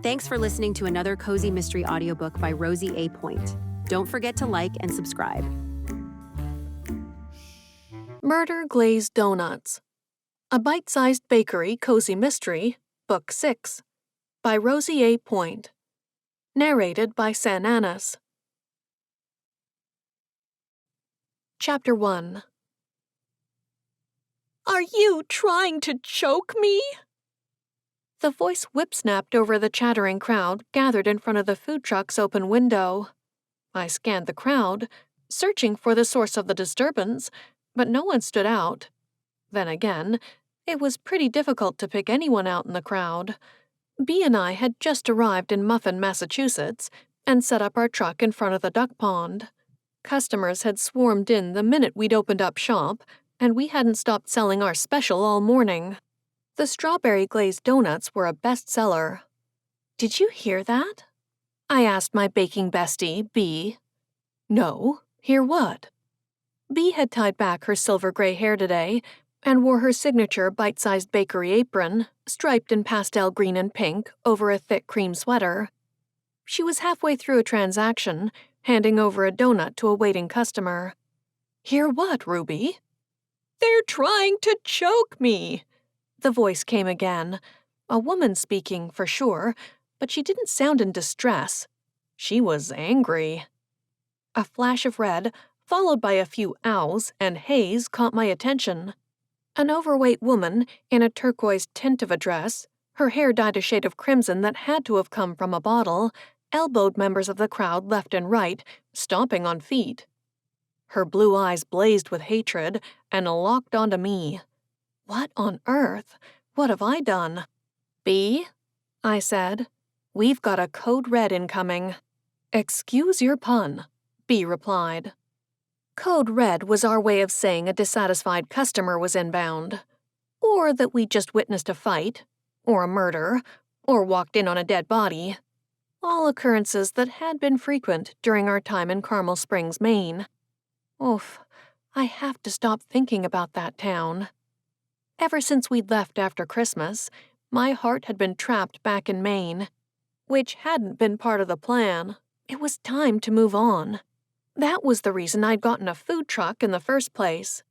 Thanks for listening to another cozy mystery audiobook by Rosie A. Point. Don't forget to like and subscribe. Murder Glazed Donuts. A Bite-Sized Bakery Cozy Mystery, Book 6, by Rosie A. Point. Narrated by San Anas. Chapter 1. Are you trying to choke me? The voice whip-snapped over the chattering crowd gathered in front of the food truck's open window. I scanned the crowd, searching for the source of the disturbance, but no one stood out. Then again, it was pretty difficult to pick anyone out in the crowd. Bee and I had just arrived in Muffin, Massachusetts, and set up our truck in front of the duck pond. Customers had swarmed in the minute we'd opened up shop, and we hadn't stopped selling our special all morning. The strawberry glazed donuts were a bestseller. Did you hear that? I asked my baking bestie, Bee. No, hear what? Bee had tied back her silver gray hair today and wore her signature bite-sized bakery apron, striped in pastel green and pink, over a thick cream sweater. She was halfway through a transaction, handing over a donut to a waiting customer. Hear what, Ruby? They're trying to choke me! The voice came again. A woman speaking, for sure, but she didn't sound in distress. She was angry. A flash of red, followed by a few ows and hays, caught my attention. An overweight woman, in a turquoise tint of a dress, her hair dyed a shade of crimson that had to have come from a bottle, elbowed members of the crowd left and right, stomping on feet. Her blue eyes blazed with hatred and locked onto me. What on earth? What have I done? Bee, I said, we've got a code red incoming. Excuse your pun, Bee replied. Code red was our way of saying a dissatisfied customer was inbound, or that we just witnessed a fight, or a murder, or walked in on a dead body. All occurrences that had been frequent during our time in Carmel Springs, Maine. Oof, I have to stop thinking about that town. Ever since we'd left after Christmas, my heart had been trapped back in Maine, which hadn't been part of the plan. It was time to move on. That was the reason I'd gotten a food truck in the first place.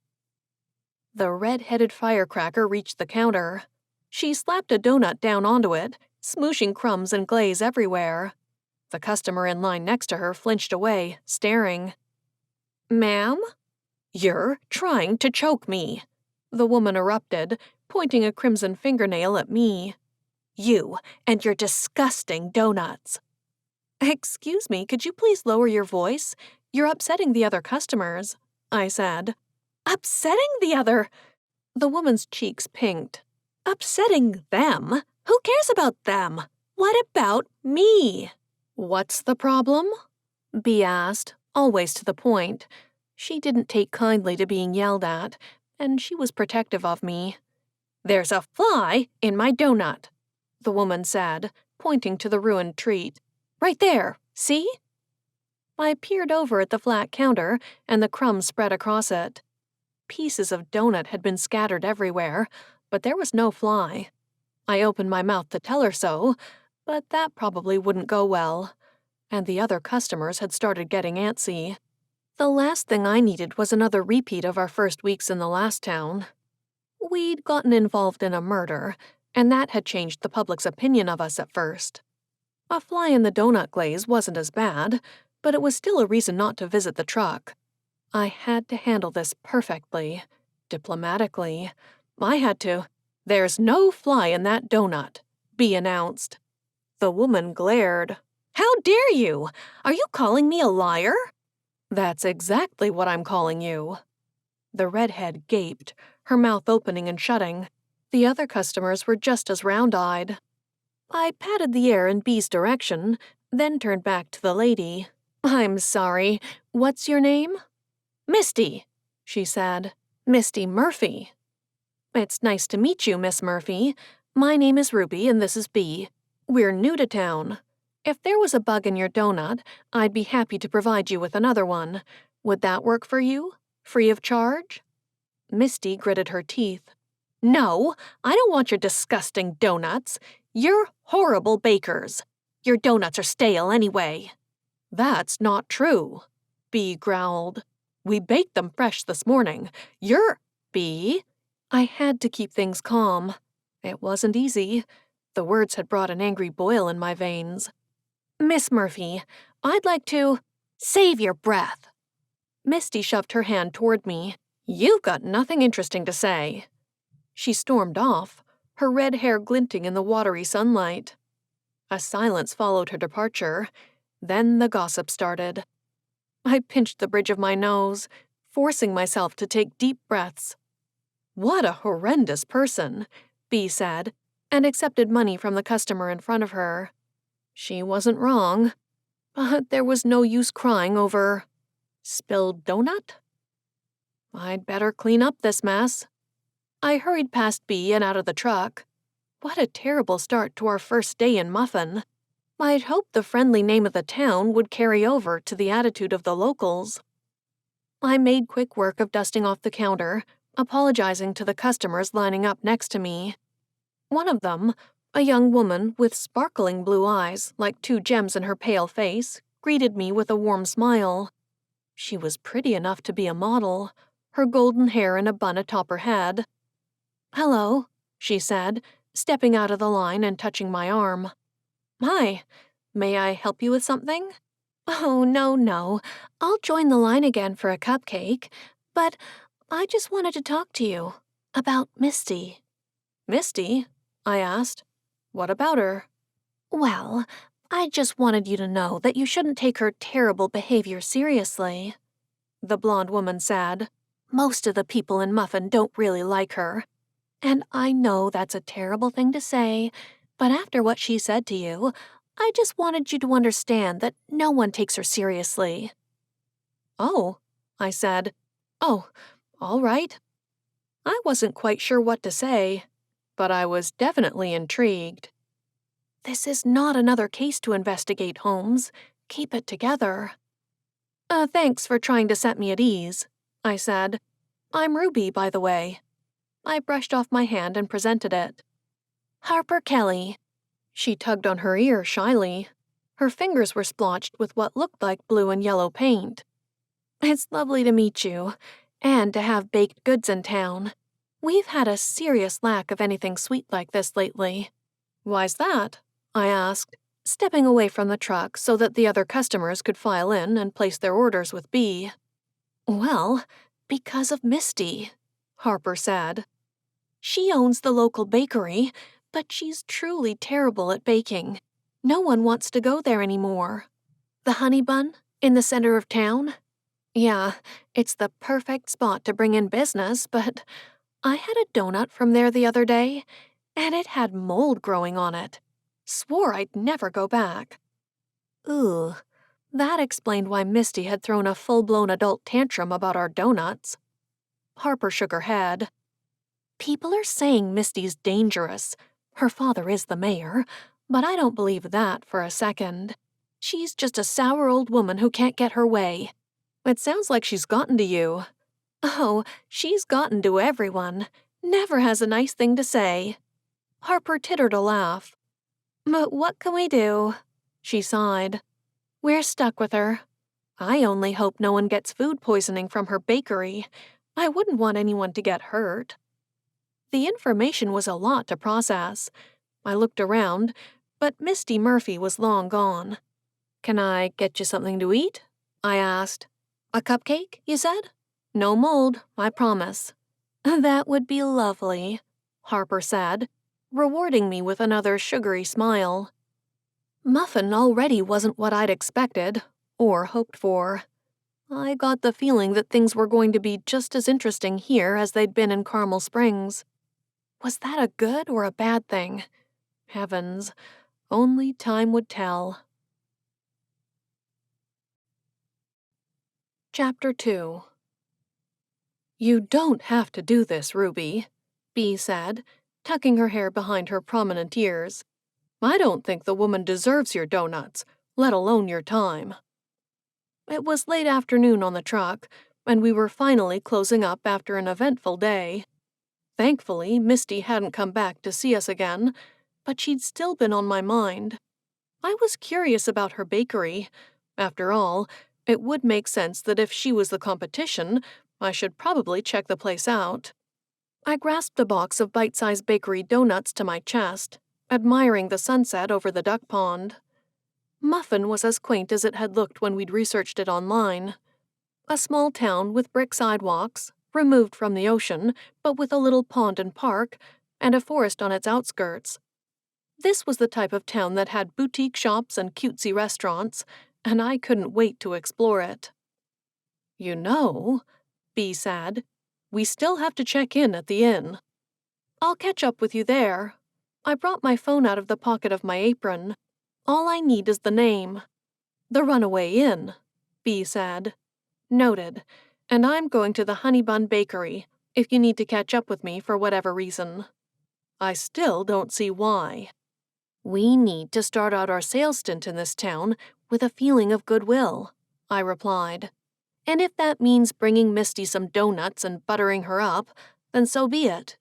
The red-headed firecracker reached the counter. She slapped a donut down onto it, smooshing crumbs and glaze everywhere. The customer in line next to her flinched away, staring. Ma'am? You're trying to choke me, the woman erupted, pointing a crimson fingernail at me. You and your disgusting donuts. Excuse me, could you please lower your voice? You're upsetting the other customers, I said. Upsetting the other? The woman's cheeks pinked. Upsetting them? Who cares about them? What about me? What's the problem? Bee asked, always to the point. She didn't take kindly to being yelled at, and she was protective of me. There's a fly in my donut, the woman said, pointing to the ruined treat. Right there, see? I peered over at the flat counter, and the crumbs spread across it. Pieces of donut had been scattered everywhere, but there was no fly. I opened my mouth to tell her so, but that probably wouldn't go well. And the other customers had started getting antsy. The last thing I needed was another repeat of our first weeks in the last town. We'd gotten involved in a murder, and that had changed the public's opinion of us at first. A fly in the donut glaze wasn't as bad, but it was still a reason not to visit the truck. I had to handle this perfectly, diplomatically. I had to. There's no fly in that donut, Bee announced. The woman glared. How dare you? Are you calling me a liar? That's exactly what I'm calling you. The redhead gaped, her mouth opening and shutting. The other customers were just as round-eyed. I patted the air in Bee's direction, then turned back to the lady. I'm sorry, what's your name? Misty, she said. Misty Murphy. It's nice to meet you, Miss Murphy. My name is Ruby and this is Bee. We're new to town. If there was a bug in your donut, I'd be happy to provide you with another one. Would that work for you? Free of charge? Misty gritted her teeth. No, I don't want your disgusting donuts. You're horrible bakers. Your donuts are stale anyway." "That's not true," B growled. "We baked them fresh this morning. You're—" "B?" I had to keep things calm. It wasn't easy. The words had brought an angry boil in my veins. "Miss Murphy, I'd like to—" "Save your breath." Misty shoved her hand toward me. "You've got nothing interesting to say." She stormed off, her red hair glinting in the watery sunlight. A silence followed her departure. Then the gossip started. I pinched the bridge of my nose, forcing myself to take deep breaths. "What a horrendous person," B said, and accepted money from the customer in front of her. She wasn't wrong, but there was no use crying over spilled donut. I'd better clean up this mess. I hurried past B and out of the truck. What a terrible start to our first day in Muffin. I'd hoped the friendly name of the town would carry over to the attitude of the locals. I made quick work of dusting off the counter, apologizing to the customers lining up next to me. One of them, a young woman with sparkling blue eyes like two gems in her pale face, greeted me with a warm smile. She was pretty enough to be a model, her golden hair in a bun atop her head. "Hello," she said, stepping out of the line and touching my arm. "Hi, may I help you with something?" "Oh, no. I'll join the line again for a cupcake, but I just wanted to talk to you about Misty." "Misty?" I asked. "What about her?" "Well, I just wanted you to know that you shouldn't take her terrible behavior seriously," the blonde woman said. "Most of the people in Muffin don't really like her. And I know that's a terrible thing to say, but after what she said to you, I just wanted you to understand that no one takes her seriously." "Oh," I said. "Oh, all right." I wasn't quite sure what to say, but I was definitely intrigued. "This is not another case to investigate, Holmes. Keep it together." Thanks for trying to set me at ease," I said. "I'm Ruby, by the way." I brushed off my hand and presented it. "Harper Kelly." She tugged on her ear shyly. Her fingers were splotched with what looked like blue and yellow paint. "It's lovely to meet you, and to have baked goods in town. We've had a serious lack of anything sweet like this lately." "Why's that?" I asked, stepping away from the truck so that the other customers could file in and place their orders with B. "Well, because of Misty," Harper said. "She owns the local bakery, but she's truly terrible at baking. No one wants to go there anymore. The Honey Bun, in the center of town? Yeah, it's the perfect spot to bring in business, but I had a donut from there the other day, and it had mold growing on it. Swore I'd never go back." Ooh, that explained why Misty had thrown a full-blown adult tantrum about our donuts. Harper shook her head. "People are saying Misty's dangerous. Her father is the mayor, but I don't believe that for a second. She's just a sour old woman who can't get her way." "It sounds like she's gotten to you." "Oh, she's gotten to everyone. Never has a nice thing to say." Harper tittered a laugh. "But what can we do?" She sighed. "We're stuck with her. I only hope no one gets food poisoning from her bakery. I wouldn't want anyone to get hurt." The information was a lot to process. I looked around, but Misty Murphy was long gone. "Can I get you something to eat?" I asked. "A cupcake, you said? No mold, I promise." "That would be lovely," Harper said, rewarding me with another sugary smile. Muffin already wasn't what I'd expected, or hoped for. I got the feeling that things were going to be just as interesting here as they'd been in Carmel Springs. Was that a good or a bad thing? Heavens, only time would tell. Chapter 2. "You don't have to do this, Ruby," Bea said, tucking her hair behind her prominent ears. "I don't think the woman deserves your donuts, let alone your time." It was late afternoon on the truck, and we were finally closing up after an eventful day. Thankfully, Misty hadn't come back to see us again, but she'd still been on my mind. I was curious about her bakery. After all, it would make sense that if she was the competition, I should probably check the place out. I grasped a box of bite-sized bakery donuts to my chest, admiring the sunset over the duck pond. Muffin was as quaint as it had looked when we'd researched it online. A small town with brick sidewalks, removed from the ocean, but with a little pond and park, and a forest on its outskirts. This was the type of town that had boutique shops and cutesy restaurants, and I couldn't wait to explore it. "You know," Bea said, "we still have to check in at the inn." "I'll catch up with you there." I brought my phone out of the pocket of my apron. "All I need is the name." "The Runaway Inn," Bea said. "Noted. And I'm going to the Honey Bun Bakery, if you need to catch up with me for whatever reason." "I still don't see why." "We need to start out our sales stint in this town with a feeling of goodwill," I replied. "And if that means bringing Misty some donuts and buttering her up, then so be it."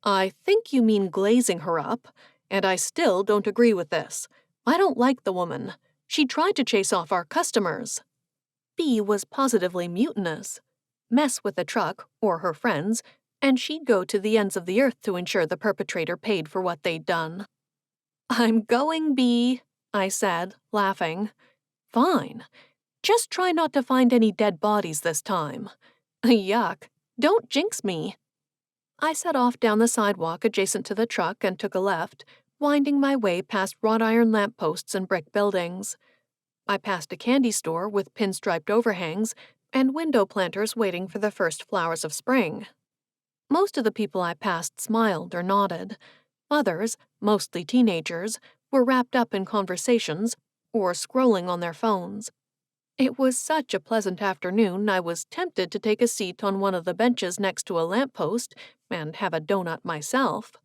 "I think you mean glazing her up, and I still don't agree with this. I don't like the woman. She tried to chase off our customers." Bea was positively mutinous. Mess with the truck, or her friends, and she'd go to the ends of the earth to ensure the perpetrator paid for what they'd done. "I'm going, Bea," I said, laughing. "Fine. Just try not to find any dead bodies this time." "Yuck. Don't jinx me." I set off down the sidewalk adjacent to the truck and took a left, winding my way past wrought iron lampposts and brick buildings. I passed a candy store with pinstriped overhangs and window planters waiting for the first flowers of spring. Most of the people I passed smiled or nodded. Others, mostly teenagers, were wrapped up in conversations or scrolling on their phones. It was such a pleasant afternoon, I was tempted to take a seat on one of the benches next to a lamppost and have a donut myself.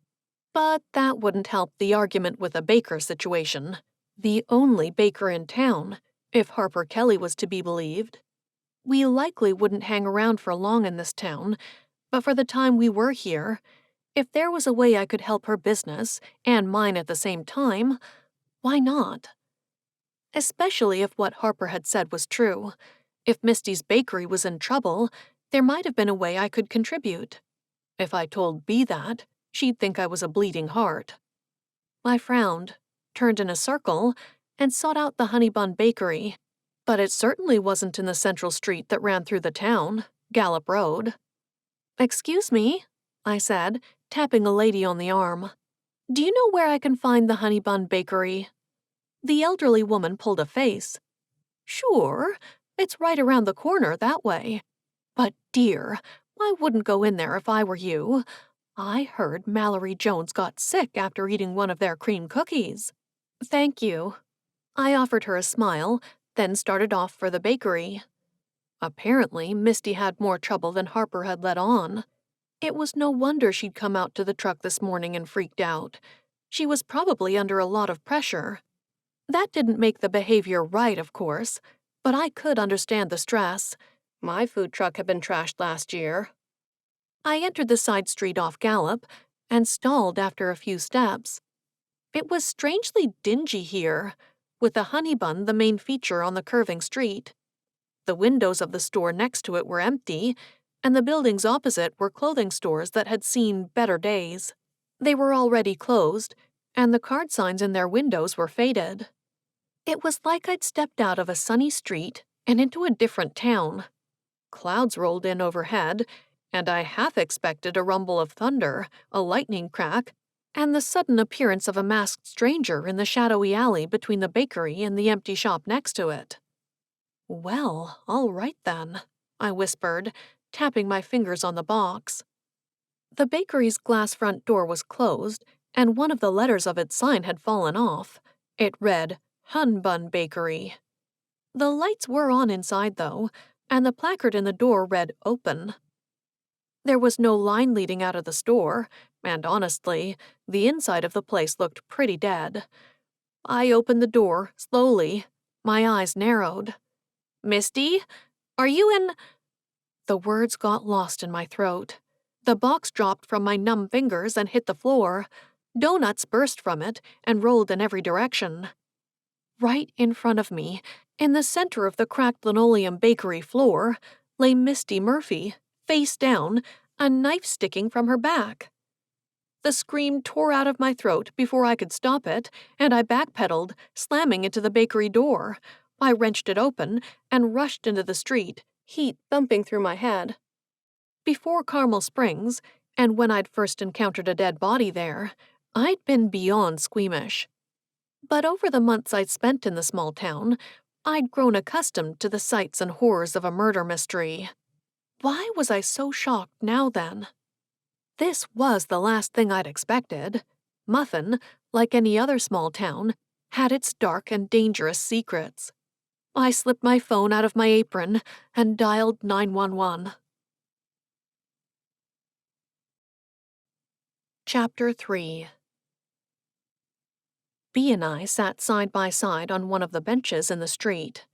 But that wouldn't help the argument with a baker situation. The only baker in town, if Harper Kelly was to be believed. We likely wouldn't hang around for long in this town, but for the time we were here, if there was a way I could help her business and mine at the same time, why not? Especially if what Harper had said was true. If Misty's bakery was in trouble, there might have been a way I could contribute. If I told Bea that, she'd think I was a bleeding heart. I frowned, turned in a circle, and sought out the Honey Bun Bakery. But it certainly wasn't in the central street that ran through the town, Gallop Road. "Excuse me," I said, tapping a lady on the arm. "Do you know where I can find the Honey Bun Bakery?" The elderly woman pulled a face. "Sure, it's right around the corner that way. But dear, I wouldn't go in there if I were you. I heard Mallory Jones got sick after eating one of their cream cookies." "Thank you." I offered her a smile, then started off for the bakery. Apparently, Misty had more trouble than Harper had let on. It was no wonder she'd come out to the truck this morning and freaked out. She was probably under a lot of pressure. That didn't make the behavior right, of course, but I could understand the stress. My food truck had been trashed last year. I entered the side street off Gallop and stalled after a few steps. It was strangely dingy here, with the Honey Bun the main feature on the curving street. The windows of the store next to it were empty, and the buildings opposite were clothing stores that had seen better days. They were already closed, and the card signs in their windows were faded. It was like I'd stepped out of a sunny street and into a different town. Clouds rolled in overhead, and I half expected a rumble of thunder, a lightning crack, and the sudden appearance of a masked stranger in the shadowy alley between the bakery and the empty shop next to it. "Well, all right then," I whispered, tapping my fingers on the box. The bakery's glass front door was closed, and one of the letters of its sign had fallen off. It read, Hun Bun Bakery. The lights were on inside, though, and the placard in the door read Open. There was no line leading out of the store, and honestly, the inside of the place looked pretty dead. I opened the door, slowly. My eyes narrowed. "Misty? Are you in—" The words got lost in my throat. The box dropped from my numb fingers and hit the floor. Donuts burst from it and rolled in every direction. Right in front of me, in the center of the cracked linoleum bakery floor, lay Misty Murphy, face down, a knife sticking from her back. The scream tore out of my throat before I could stop it, and I backpedaled, slamming into the bakery door. I wrenched it open and rushed into the street, heat thumping through my head. Before Carmel Springs, and when I'd first encountered a dead body there, I'd been beyond squeamish. But over the months I'd spent in the small town, I'd grown accustomed to the sights and horrors of a murder mystery. Why was I so shocked now then? This was the last thing I'd expected. Muffin, like any other small town, had its dark and dangerous secrets. I slipped my phone out of my apron and dialed 911. Chapter 3. Bea and I sat side by side on one of the benches in the street.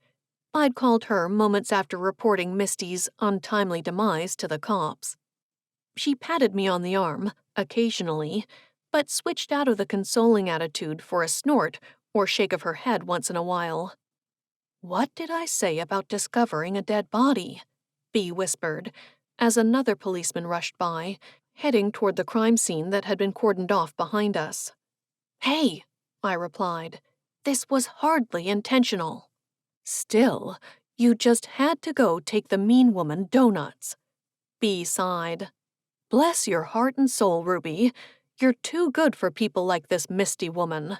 I'd called her moments after reporting Misty's untimely demise to the cops. She patted me on the arm, occasionally, but switched out of the consoling attitude for a snort or shake of her head once in a while. "What did I say about discovering a dead body?" Bea whispered, as another policeman rushed by, heading toward the crime scene that had been cordoned off behind us. "Hey," I replied, "this was hardly intentional." "Still, you just had to go take the mean woman donuts." Bea sighed. "Bless your heart and soul, Ruby. You're too good for people like this Misty woman."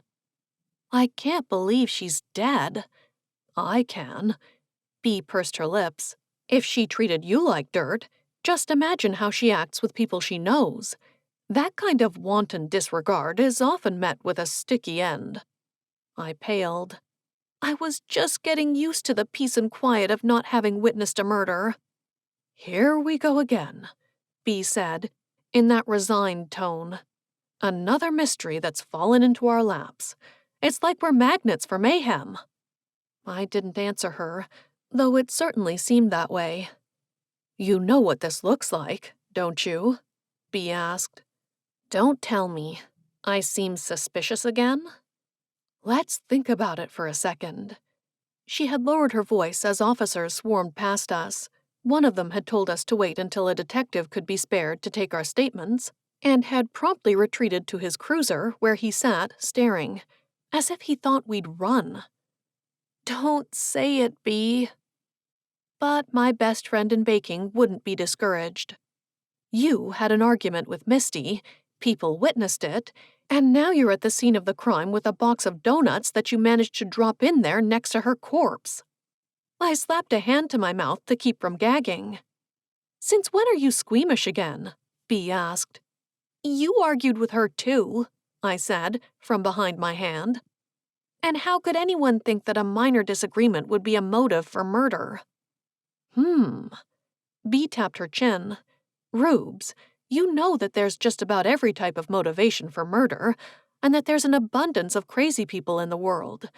"I can't believe she's dead." "I can." Bea pursed her lips. "If she treated you like dirt, just imagine how she acts with people she knows. That kind of wanton disregard is often met with a sticky end." I paled. I was just getting used to the peace and quiet of not having witnessed a murder. "Here we go again," Bea said, in that resigned tone. "Another mystery that's fallen into our laps. It's like we're magnets for mayhem." I didn't answer her, though it certainly seemed that way. "You know what this looks like, don't you?" Bea asked. "Don't tell me. I seem suspicious again?" "Let's think about it for a second." She had lowered her voice as officers swarmed past us. One of them had told us to wait until a detective could be spared to take our statements, and had promptly retreated to his cruiser where he sat, staring, as if he thought we'd run. "Don't say it, Bea." But my best friend in baking wouldn't be discouraged. "You had an argument with Misty, people witnessed it, and now you're at the scene of the crime with a box of donuts that you managed to drop in there next to her corpse." I slapped a hand to my mouth to keep from gagging. "Since when are you squeamish again?" Bea asked. "You argued with her too," I said, from behind my hand. "And how could anyone think that a minor disagreement would be a motive for murder?" Bea tapped her chin. "Rubes, you know that there's just about every type of motivation for murder, and that there's an abundance of crazy people in the world.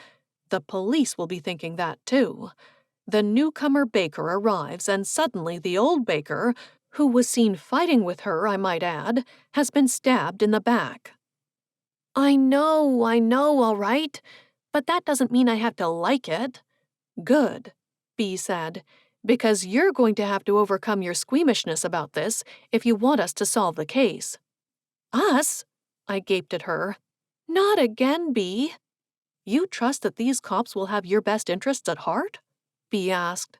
The police will be thinking that too. The newcomer baker arrives, and suddenly the old baker, who was seen fighting with her, I might add, has been stabbed in the back." I know, all right, but that doesn't mean I have to like it." "Good," Bea said, "because you're going to have to overcome your squeamishness about this if you want us to solve the case." "Us?" I gaped at her. "Not again, Bea." "You trust that these cops will have your best interests at heart?" Bea asked.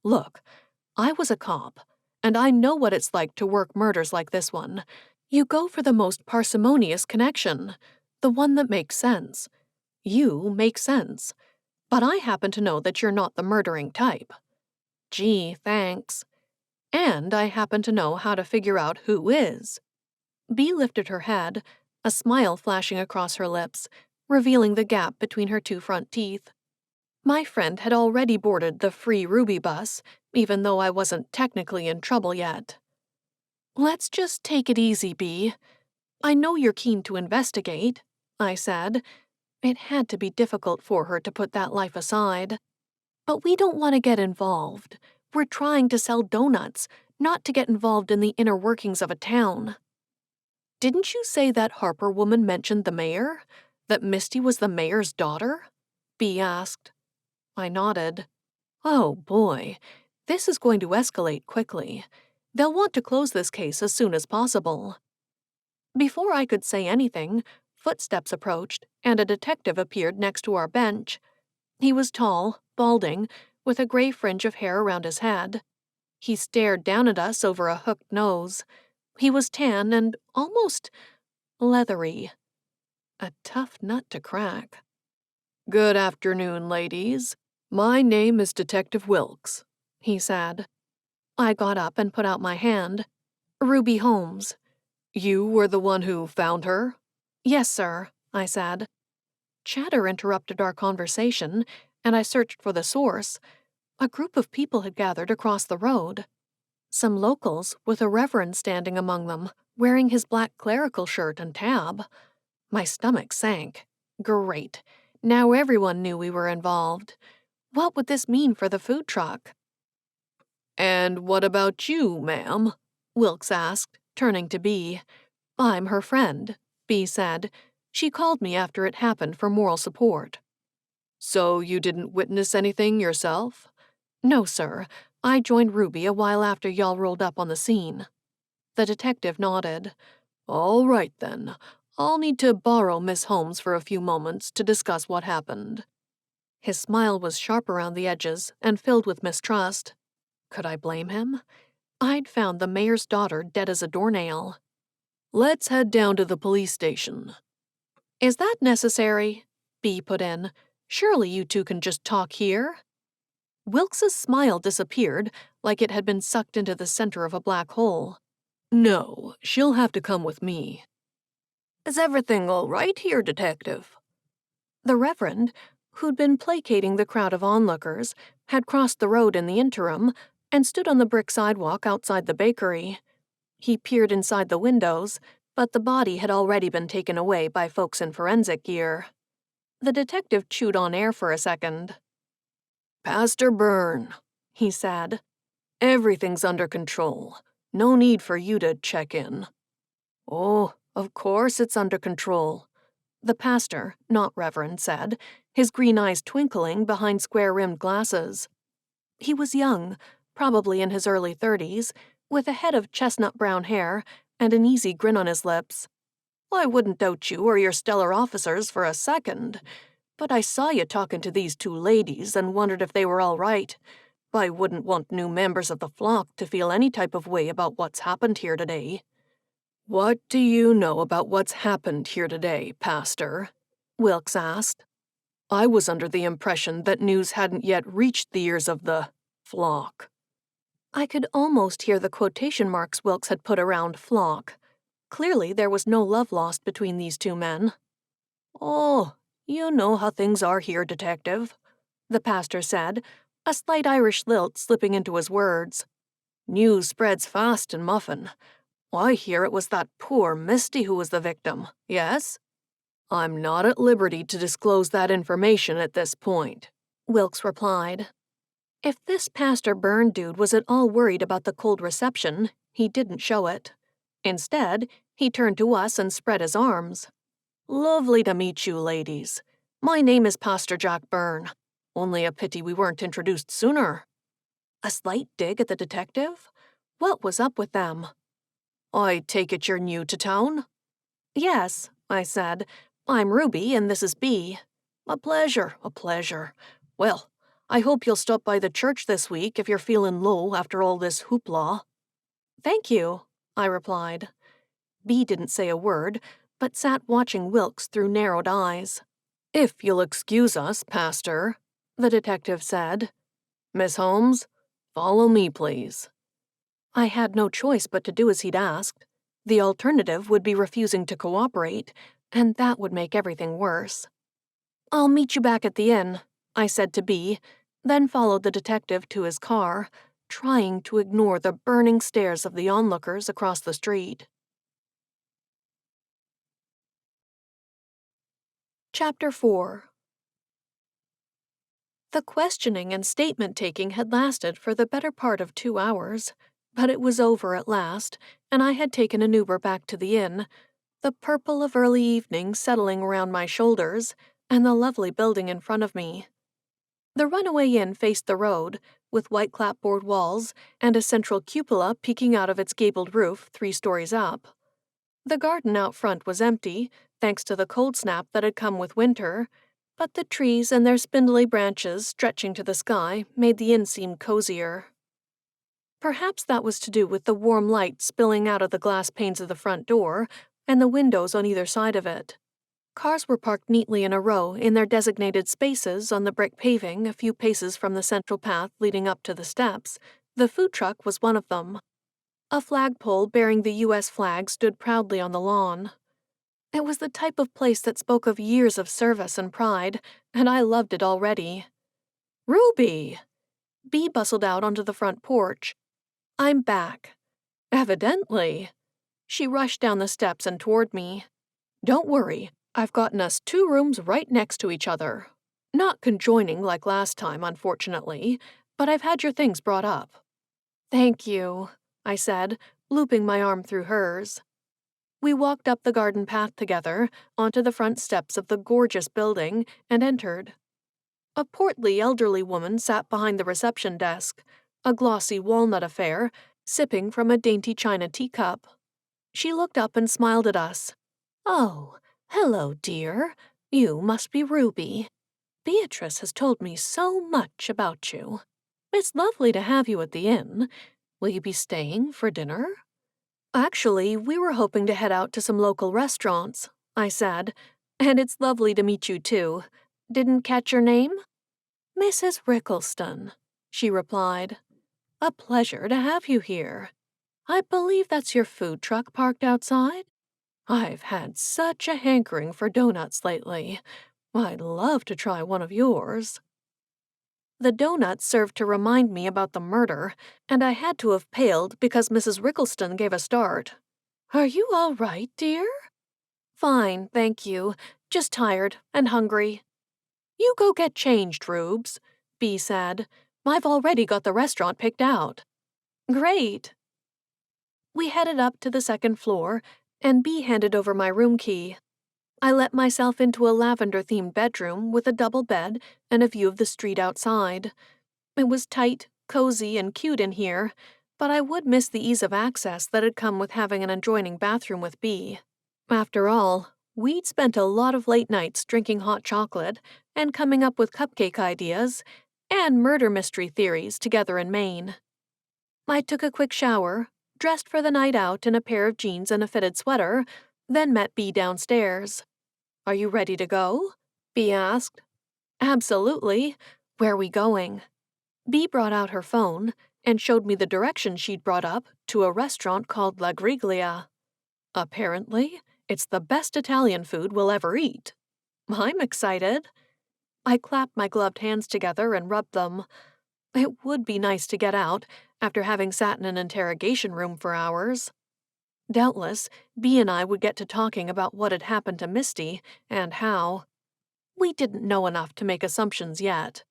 "Look, I was a cop, and I know what it's like to work murders like this one. You go for the most parsimonious connection, the one that makes sense. You make sense, but I happen to know that you're not the murdering type." "Gee, thanks." "And I happen to know how to figure out who is." Bea lifted her head, a smile flashing across her lips, revealing the gap between her two front teeth. My friend had already boarded the free Ruby bus, even though I wasn't technically in trouble yet. "Let's just take it easy, Bea. I know you're keen to investigate," I said. It had to be difficult for her to put that life aside. "But we don't want to get involved. We're trying to sell donuts, not to get involved in the inner workings of a town." Didn't you say that Harper woman mentioned the mayor? That Misty was the mayor's daughter? Bee asked. I nodded. Oh boy, this is going to escalate quickly. They'll want to close this case as soon as possible. Before I could say anything, footsteps approached, and a detective appeared next to our bench. He was tall, balding, with a gray fringe of hair around his head. He stared down at us over a hooked nose. He was tan and almost leathery. A tough nut to crack. Good afternoon, ladies. My name is Detective Wilkes, he said. I got up and put out my hand. Ruby Holmes. You were the one who found her? Yes, sir, I said. Chatter interrupted our conversation, and I searched for the source. A group of people had gathered across the road. Some locals, with a reverend standing among them, wearing his black clerical shirt and tab. My stomach sank. Great. Now everyone knew we were involved. What would this mean for the food truck? And what about you, ma'am? Wilkes asked, turning to Bee. I'm her friend, Bee said. She called me after it happened for moral support. So you didn't witness anything yourself? No, sir. I joined Ruby a while after y'all rolled up on the scene. The detective nodded. All right, then. I'll need to borrow Miss Holmes for a few moments to discuss what happened. His smile was sharp around the edges and filled with mistrust. Could I blame him? I'd found the mayor's daughter dead as a doornail. Let's head down to the police station. Is that necessary? Bee put in. Surely you two can just talk here? Wilkes's smile disappeared like it had been sucked into the center of a black hole. No, she'll have to come with me. Is everything all right here, Detective? The Reverend, who'd been placating the crowd of onlookers, had crossed the road in the interim and stood on the brick sidewalk outside the bakery. He peered inside the windows, but the body had already been taken away by folks in forensic gear. The detective chewed on air for a second. Pastor Byrne, he said. Everything's under control. No need for you to check in. Oh, of course it's under control. The pastor, not Reverend, said, his green eyes twinkling behind square-rimmed glasses. He was young, probably in his early 30s, with a head of chestnut-brown hair and an easy grin on his lips. I wouldn't doubt you or your stellar officers for a second, but I saw you talking to these two ladies and wondered if they were all right. I wouldn't want new members of the flock to feel any type of way about what's happened here today. What do you know about what's happened here today, Pastor? Wilkes asked. I was under the impression that news hadn't yet reached the ears of the flock. I could almost hear the quotation marks Wilkes had put around flock. Clearly there was no love lost between these two men. Oh, you know how things are here, Detective, the pastor said, a slight Irish lilt slipping into his words. News spreads fast in Muffin. I hear it was that poor Misty who was the victim, yes? I'm not at liberty to disclose that information at this point, Wilkes replied. If this Pastor Byrne dude was at all worried about the cold reception, he didn't show it. Instead, he turned to us and spread his arms. Lovely to meet you, ladies. My name is Pastor Jack Byrne. Only a pity we weren't introduced sooner. A slight dig at the detective? What was up with them? I take it you're new to town? Yes, I said. I'm Ruby, and this is Bee. A pleasure, a pleasure. Well, I hope you'll stop by the church this week if you're feeling low after all this hoopla. Thank you, I replied. Bee didn't say a word, but sat watching Wilkes through narrowed eyes. If you'll excuse us, Pastor, the detective said. Miss Holmes, follow me, please. I had no choice but to do as he'd asked. The alternative would be refusing to cooperate, and that would make everything worse. I'll meet you back at the inn, I said to Bee, then followed the detective to his car, trying to ignore the burning stares of the onlookers across the street. Chapter 4. The questioning and statement-taking had lasted for the better part of 2 hours, but it was over at last, and I had taken an Uber back to the inn, the purple of early evening settling around my shoulders, and the lovely building in front of me. The runaway inn faced the road, with white clapboard walls and a central cupola peeking out of its gabled roof 3 stories up. The garden out front was empty, thanks to the cold snap that had come with winter, but the trees and their spindly branches stretching to the sky made the inn seem cozier. Perhaps that was to do with the warm light spilling out of the glass panes of the front door and the windows on either side of it. Cars were parked neatly in a row in their designated spaces on the brick paving a few paces from the central path leading up to the steps. The food truck was one of them. A flagpole bearing the U.S. flag stood proudly on the lawn. It was the type of place that spoke of years of service and pride, and I loved it already. "Ruby!" Bee bustled out onto the front porch. "I'm back." "Evidently." She rushed down the steps and toward me. "Don't worry. I've gotten us 2 rooms right next to each other. Not conjoining like last time, unfortunately, but I've had your things brought up." "Thank you," I said, looping my arm through hers. We walked up the garden path together, onto the front steps of the gorgeous building, and entered. A portly elderly woman sat behind the reception desk, a glossy walnut affair, sipping from a dainty china teacup. She looked up and smiled at us. "Oh, hello, dear. You must be Ruby. Beatrice has told me so much about you. It's lovely to have you at the inn. Will you be staying for dinner?" "Actually, we were hoping to head out to some local restaurants," I said, "and it's lovely to meet you too. Didn't catch your name?" "Mrs. Rickleston," she replied. "A pleasure to have you here. I believe that's your food truck parked outside? I've had such a hankering for donuts lately. I'd love to try one of yours." The donuts served to remind me about the murder, and I had to have paled because Mrs. Rickleston gave a start. "Are you all right, dear?" "Fine, thank you. Just tired and hungry." "You go get changed, Rubes," Bee said. "I've already got the restaurant picked out." "Great." We headed up to the 2nd floor, and Bee handed over my room key. I let myself into a lavender-themed bedroom with a double bed and a view of the street outside. It was tight, cozy, and cute in here, but I would miss the ease of access that had come with having an adjoining bathroom with Bee. After all, we'd spent a lot of late nights drinking hot chocolate and coming up with cupcake ideas and murder mystery theories together in Maine. I took a quick shower, dressed for the night out in a pair of jeans and a fitted sweater, then met Bee downstairs. "Are you ready to go?" Bee asked. "Absolutely. Where are we going?" Bee brought out her phone and showed me the direction she'd brought up to a restaurant called La Griglia. "Apparently, it's the best Italian food we'll ever eat." "I'm excited." I clapped my gloved hands together and rubbed them. It would be nice to get out after having sat in an interrogation room for hours. Doubtless, Bee and I would get to talking about what had happened to Misty and how. We didn't know enough to make assumptions yet.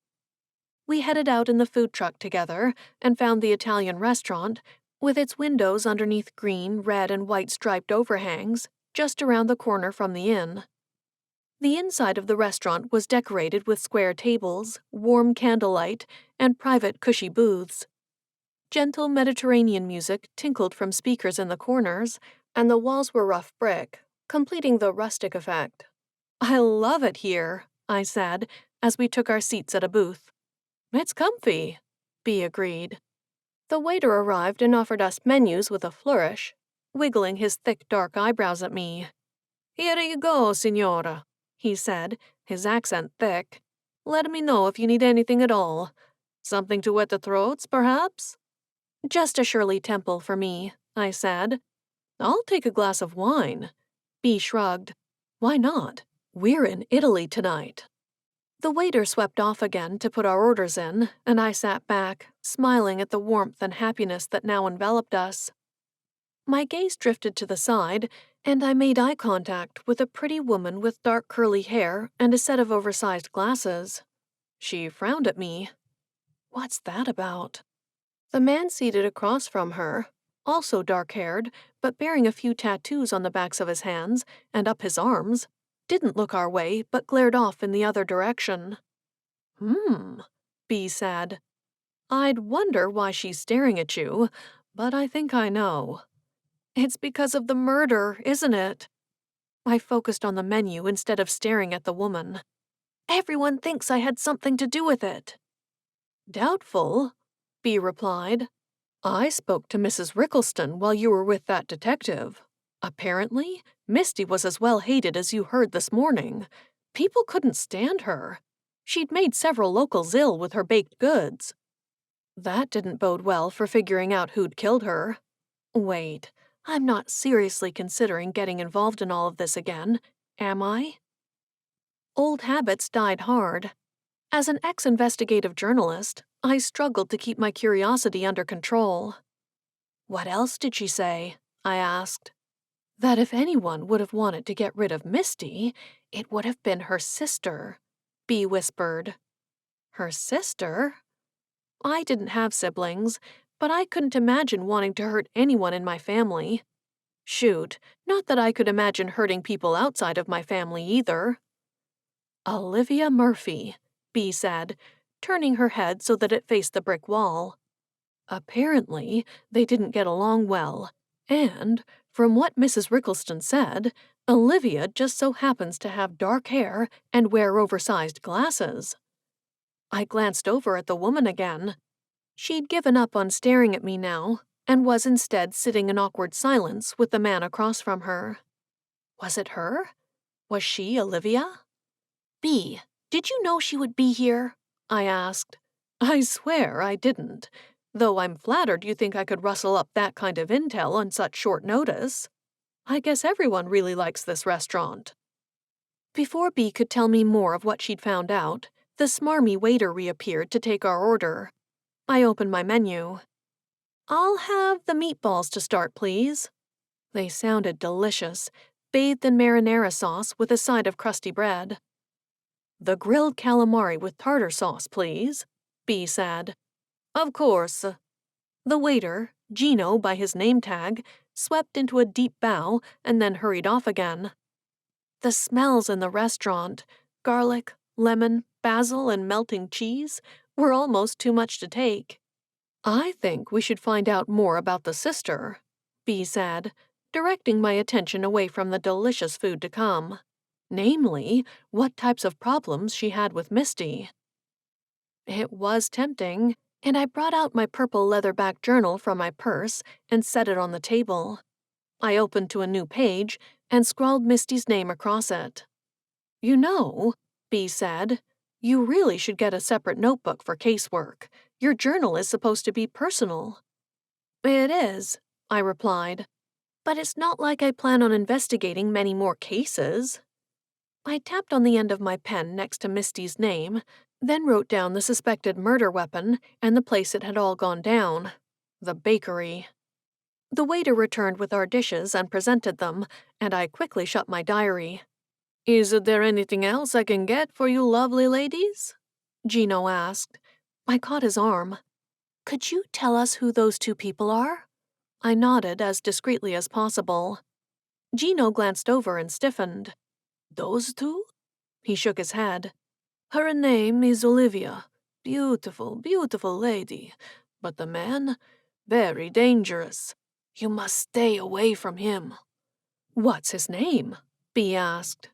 We headed out in the food truck together and found the Italian restaurant, with its windows underneath green, red, and white striped overhangs, just around the corner from the inn. The inside of the restaurant was decorated with square tables, warm candlelight, and private cushy booths. Gentle Mediterranean music tinkled from speakers in the corners, and the walls were rough brick, completing the rustic effect. "I love it here," I said, as we took our seats at a booth. "It's comfy," Bee agreed. The waiter arrived and offered us menus with a flourish, wiggling his thick dark eyebrows at me. "Here you go, signora," he said, his accent thick. "Let me know if you need anything at all. Something to wet the throats, perhaps?" "Just a Shirley Temple for me," I said. "I'll take a glass of wine." Bee shrugged. "Why not? We're in Italy tonight." The waiter swept off again to put our orders in, and I sat back, smiling at the warmth and happiness that now enveloped us. My gaze drifted to the side, and I made eye contact with a pretty woman with dark curly hair and a set of oversized glasses. She frowned at me. What's that about? The man seated across from her, also dark-haired, but bearing a few tattoos on the backs of his hands and up his arms, didn't look our way but glared off in the other direction. B said. I'd wonder why she's staring at you, but I think I know. It's because of the murder, isn't it? I focused on the menu instead of staring at the woman. Everyone thinks I had something to do with it. Doubtful, B replied. I spoke to Mrs. Rickleston while you were with that detective. Apparently, Misty was as well hated as you heard this morning. People couldn't stand her. She'd made several locals ill with her baked goods. That didn't bode well for figuring out who'd killed her. Wait, I'm not seriously considering getting involved in all of this again, am I? Old habits died hard. As an ex-investigative journalist, I struggled to keep my curiosity under control. What else did she say? I asked. That if anyone would have wanted to get rid of Misty, it would have been her sister, B whispered. Her sister? I didn't have siblings, but I couldn't imagine wanting to hurt anyone in my family. Shoot, not that I could imagine hurting people outside of my family either. Olivia Murphy, B said, turning her head so that it faced the brick wall. Apparently, they didn't get along well, and, from what Mrs. Rickleston said, Olivia just so happens to have dark hair and wear oversized glasses. I glanced over at the woman again. She'd given up on staring at me now, and was instead sitting in awkward silence with the man across from her. Was it her? Was she Olivia? B, did you know she would be here? I asked. I swear I didn't, though I'm flattered you think I could rustle up that kind of intel on such short notice. I guess everyone really likes this restaurant. Before B could tell me more of what she'd found out, the smarmy waiter reappeared to take our order. I opened my menu. I'll have the meatballs to start, please. They sounded delicious, bathed in marinara sauce with a side of crusty bread. The grilled calamari with tartar sauce, please, B said. Of course. The waiter, Gino by his name tag, swept into a deep bow and then hurried off again. The smells in the restaurant, garlic, lemon, basil, and melting cheese, were almost too much to take. I think we should find out more about the sister, B said, directing my attention away from the delicious food to come. Namely, what types of problems she had with Misty. It was tempting, and I brought out my purple leatherback journal from my purse and set it on the table. I opened to a new page and scrawled Misty's name across it. You know, B said, you really should get a separate notebook for casework. Your journal is supposed to be personal. It is, I replied, but it's not like I plan on investigating many more cases. I tapped on the end of my pen next to Misty's name, then wrote down the suspected murder weapon and the place it had all gone down, the bakery. The waiter returned with our dishes and presented them, and I quickly shut my diary. Is there anything else I can get for you lovely ladies? Gino asked. I caught his arm. Could you tell us who those two people are? I nodded as discreetly as possible. Gino glanced over and stiffened. Those two? He shook his head. Her name is Olivia. Beautiful, beautiful lady. But the man? Very dangerous. You must stay away from him. What's his name? B asked.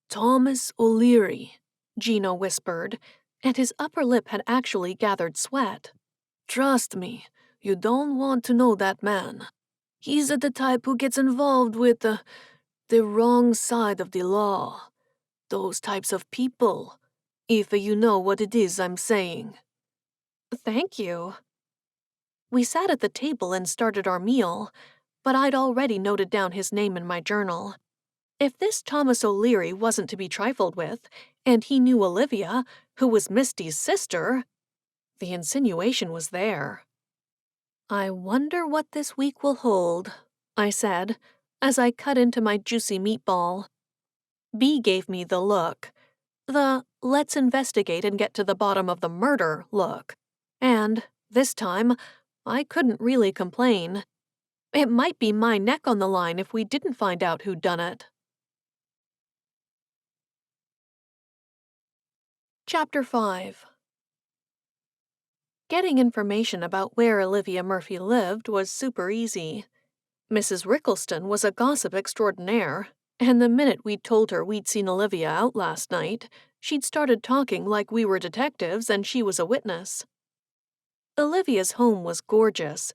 Thomas O'Leary, Gino whispered, and his upper lip had actually gathered sweat. Trust me, you don't want to know that man. He's the type who gets involved with the wrong side of the law. Those types of people, if you know what it is I'm saying. Thank you. We sat at the table and started our meal, but I'd already noted down his name in my journal. If this Thomas O'Leary wasn't to be trifled with, and he knew Olivia, who was Misty's sister, the insinuation was there. I wonder what this week will hold, I said, as I cut into my juicy meatball. B gave me the look. The let's investigate and get to the bottom of the murder look. And, this time, I couldn't really complain. It might be my neck on the line if we didn't find out who'd done it. Chapter 5. Getting information about where Olivia Murphy lived was super easy. Mrs. Rickleston was a gossip extraordinaire, and the minute we'd told her we'd seen Olivia out last night, she'd started talking like we were detectives and she was a witness. Olivia's home was gorgeous,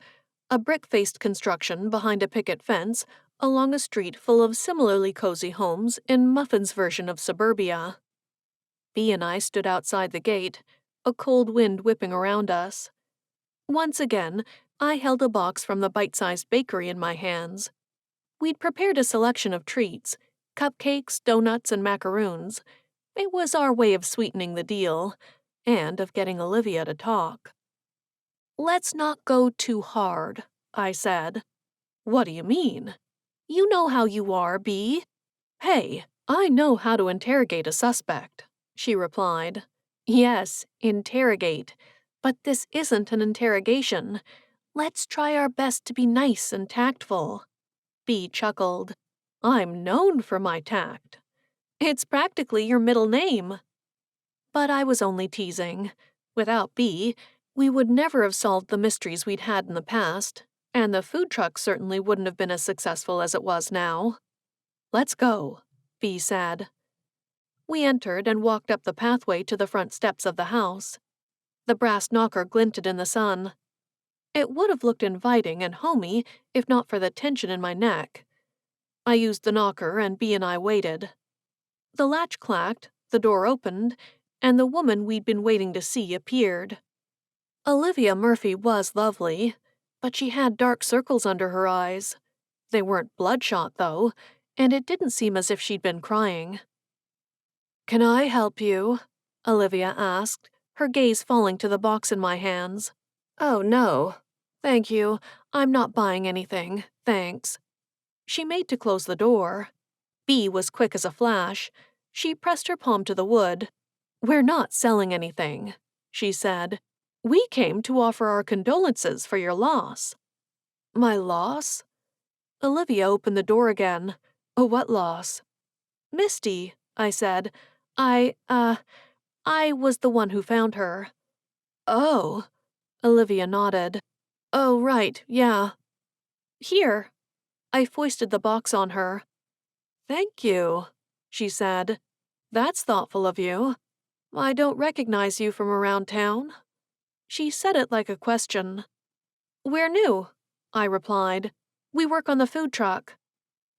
a brick-faced construction behind a picket fence along a street full of similarly cozy homes in Muffin's version of suburbia. Bea and I stood outside the gate, a cold wind whipping around us. Once again, I held a box from the bite-sized bakery in my hands. We'd prepared a selection of treats, cupcakes, donuts, and macaroons. It was our way of sweetening the deal, and of getting Olivia to talk. "Let's not go too hard," I said. "What do you mean?" "You know how you are, Bea." "Hey, I know how to interrogate a suspect," she replied. "Yes, interrogate. But this isn't an interrogation. Let's try our best to be nice and tactful." Bea chuckled. "I'm known for my tact." "It's practically your middle name." But I was only teasing. Without Bea, we would never have solved the mysteries we'd had in the past, and the food truck certainly wouldn't have been as successful as it was now. "Let's go," Bea said. We entered and walked up the pathway to the front steps of the house. The brass knocker glinted in the sun. It would have looked inviting and homey if not for the tension in my neck. I used the knocker and Bea and I waited. The latch clacked, the door opened, and the woman we'd been waiting to see appeared. Olivia Murphy was lovely, but she had dark circles under her eyes. They weren't bloodshot, though, and it didn't seem as if she'd been crying. "Can I help you?" Olivia asked, her gaze falling to the box in my hands. "Oh, no. Thank you. I'm not buying anything, thanks." She made to close the door. Bea was quick as a flash. She pressed her palm to the wood. "We're not selling anything," she said. "We came to offer our condolences for your loss." "My loss?" Olivia opened the door again. "Oh, what loss?" "Misty," I said. I was the one who found her." "Oh." Olivia nodded. "Oh, right, yeah." "Here." I foisted the box on her. "Thank you," she said. "That's thoughtful of you. I don't recognize you from around town." She said it like a question. "We're new," I replied. "We work on the food truck."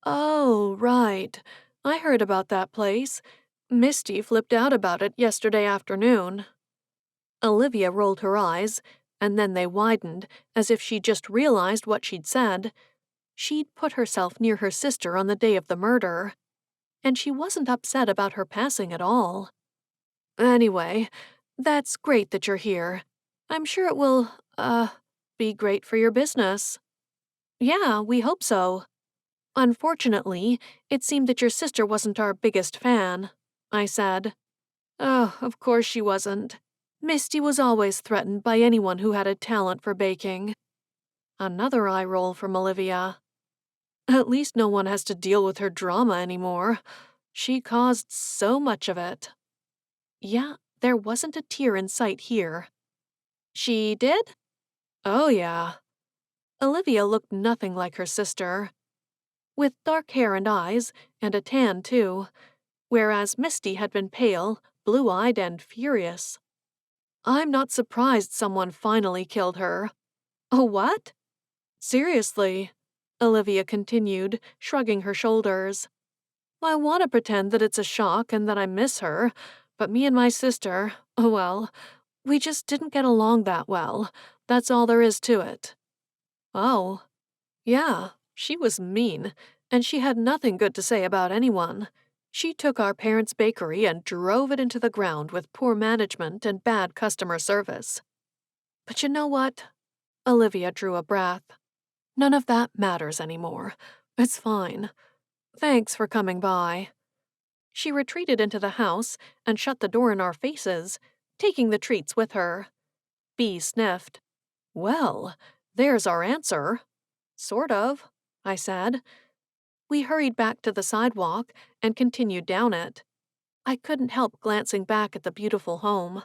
"Oh, right. I heard about that place. Misty flipped out about it yesterday afternoon." Olivia rolled her eyes, and then they widened, as if she'd just realized what she'd said. She'd put herself near her sister on the day of the murder, and she wasn't upset about her passing at all. "Anyway, that's great that you're here. I'm sure it will, be great for your business." "Yeah, we hope so." "Unfortunately, it seemed that your sister wasn't our biggest fan," I said. "Oh, of course she wasn't. Misty was always threatened by anyone who had a talent for baking." Another eye roll from Olivia. "At least no one has to deal with her drama anymore. She caused so much of it." Yeah, there wasn't a tear in sight here. "She did?" "Oh, yeah." Olivia looked nothing like her sister, with dark hair and eyes, and a tan too, whereas Misty had been pale, blue-eyed, and furious. "I'm not surprised someone finally killed her." "Oh, what?" "Seriously," Olivia continued, shrugging her shoulders. "I want to pretend that it's a shock and that I miss her, but me and my sister, well, we just didn't get along that well. That's all there is to it." "Oh." "Yeah, she was mean, and she had nothing good to say about anyone. She took our parents' bakery and drove it into the ground with poor management and bad customer service. But you know what?" Olivia drew a breath. "None of that matters anymore. It's fine. Thanks for coming by." She retreated into the house and shut the door in our faces, taking the treats with her. Bea sniffed. "Well, there's our answer." Sort of, I said. We hurried back to the sidewalk and continued down it. I couldn't help glancing back at the beautiful home.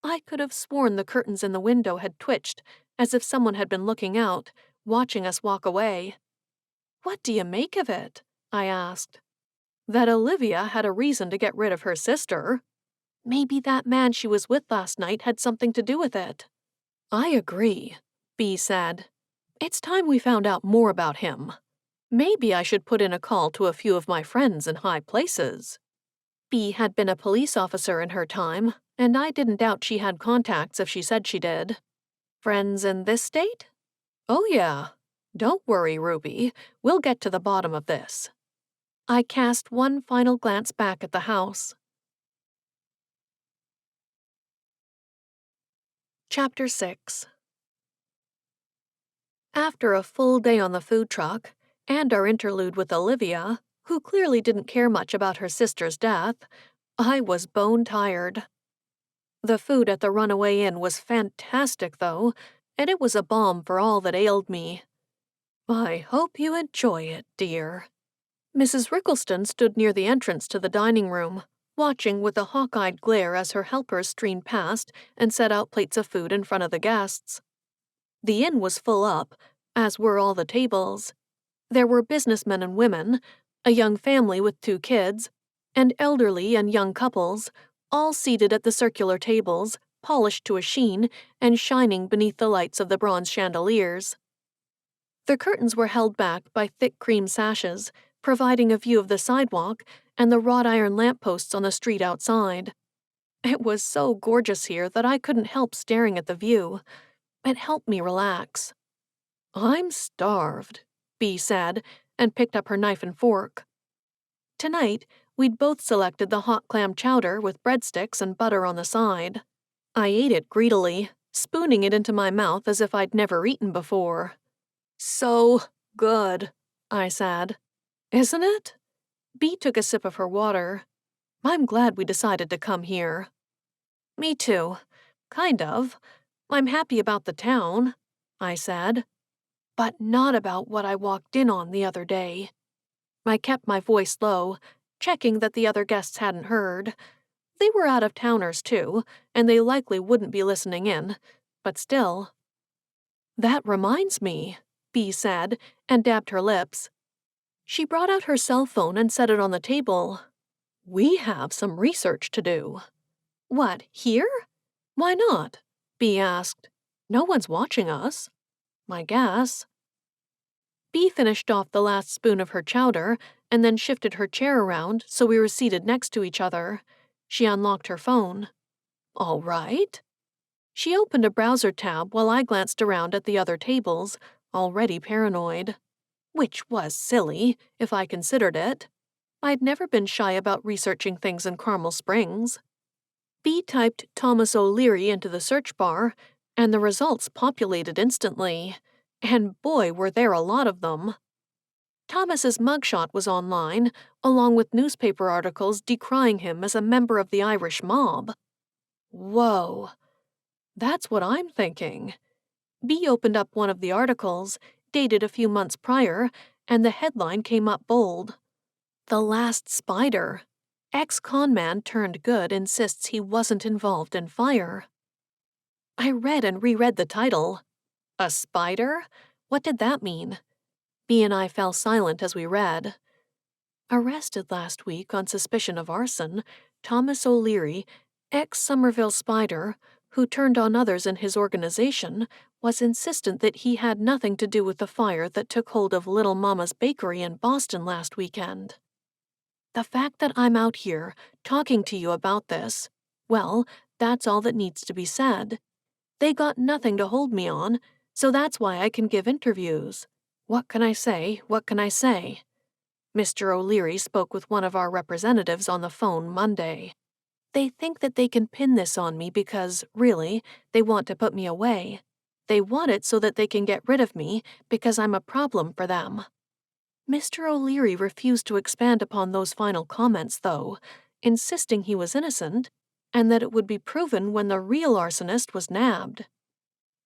I could have sworn the curtains in the window had twitched, as if someone had been looking out, watching us walk away. "What do you make of it?" I asked. "That Olivia had a reason to get rid of her sister. Maybe that man she was with last night had something to do with it." "I agree," B said. "It's time we found out more about him. Maybe I should put in a call to a few of my friends in high places." B had been a police officer in her time, and I didn't doubt she had contacts if she said she did. "Friends in this state?" "Oh, yeah. Don't worry, Ruby. We'll get to the bottom of this." I cast one final glance back at the house. Chapter 6. After a full day on the food truck, and our interlude with Olivia, who clearly didn't care much about her sister's death, I was bone tired. The food at the Runaway Inn was fantastic, though, and it was a balm for all that ailed me. "I hope you enjoy it, dear." Mrs. Rickleston stood near the entrance to the dining room, watching with a hawk-eyed glare as her helpers streamed past and set out plates of food in front of the guests. The inn was full up, as were all the tables. There were businessmen and women, a young family with 2 kids, and elderly and young couples, all seated at the circular tables, polished to a sheen and shining beneath the lights of the bronze chandeliers. The curtains were held back by thick cream sashes, providing a view of the sidewalk and the wrought iron lampposts on the street outside. It was so gorgeous here that I couldn't help staring at the view. It helped me relax. "I'm starved," B said, and picked up her knife and fork. Tonight, we'd both selected the hot clam chowder with breadsticks and butter on the side. I ate it greedily, spooning it into my mouth as if I'd never eaten before. "So good," I said. "Isn't it?" B took a sip of her water. "I'm glad we decided to come here." "Me too. Kind of. I'm happy about the town," I said. "But not about what I walked in on the other day." I kept my voice low, checking that the other guests hadn't heard. They were out-of-towners, too, and they likely wouldn't be listening in, but still. "That reminds me," B said, and dabbed her lips. She brought out her cell phone and set it on the table. "We have some research to do." "What, here?" "Why not?" B asked. "No one's watching us." "I guess." B finished off the last spoon of her chowder and then shifted her chair around so we were seated next to each other. She unlocked her phone. "All right." She opened a browser tab while I glanced around at the other tables, already paranoid. Which was silly, if I considered it. I'd never been shy about researching things in Carmel Springs. B typed Thomas O'Leary into the search bar, and the results populated instantly. And boy, were there a lot of them. Thomas's mugshot was online, along with newspaper articles decrying him as a member of the Irish mob. Whoa. That's what I'm thinking. B opened up one of the articles, dated a few months prior, and the headline came up bold. "The Last Spider. Ex-conman turned good insists he wasn't involved in fire." I read and reread the title. A spider? What did that mean? B and I fell silent as we read. "Arrested last week on suspicion of arson, Thomas O'Leary, ex-Somerville Spider, who turned on others in his organization, was insistent that he had nothing to do with the fire that took hold of Little Mama's Bakery in Boston last weekend. The fact that I'm out here talking to you about this, well, that's all that needs to be said. They got nothing to hold me on, so that's why I can give interviews. What can I say? What can I say?" Mr. O'Leary spoke with one of our representatives on the phone Monday. "They think that they can pin this on me because, really, they want to put me away. They want it so that they can get rid of me because I'm a problem for them." Mr. O'Leary refused to expand upon those final comments, though, insisting he was innocent and that it would be proven when the real arsonist was nabbed.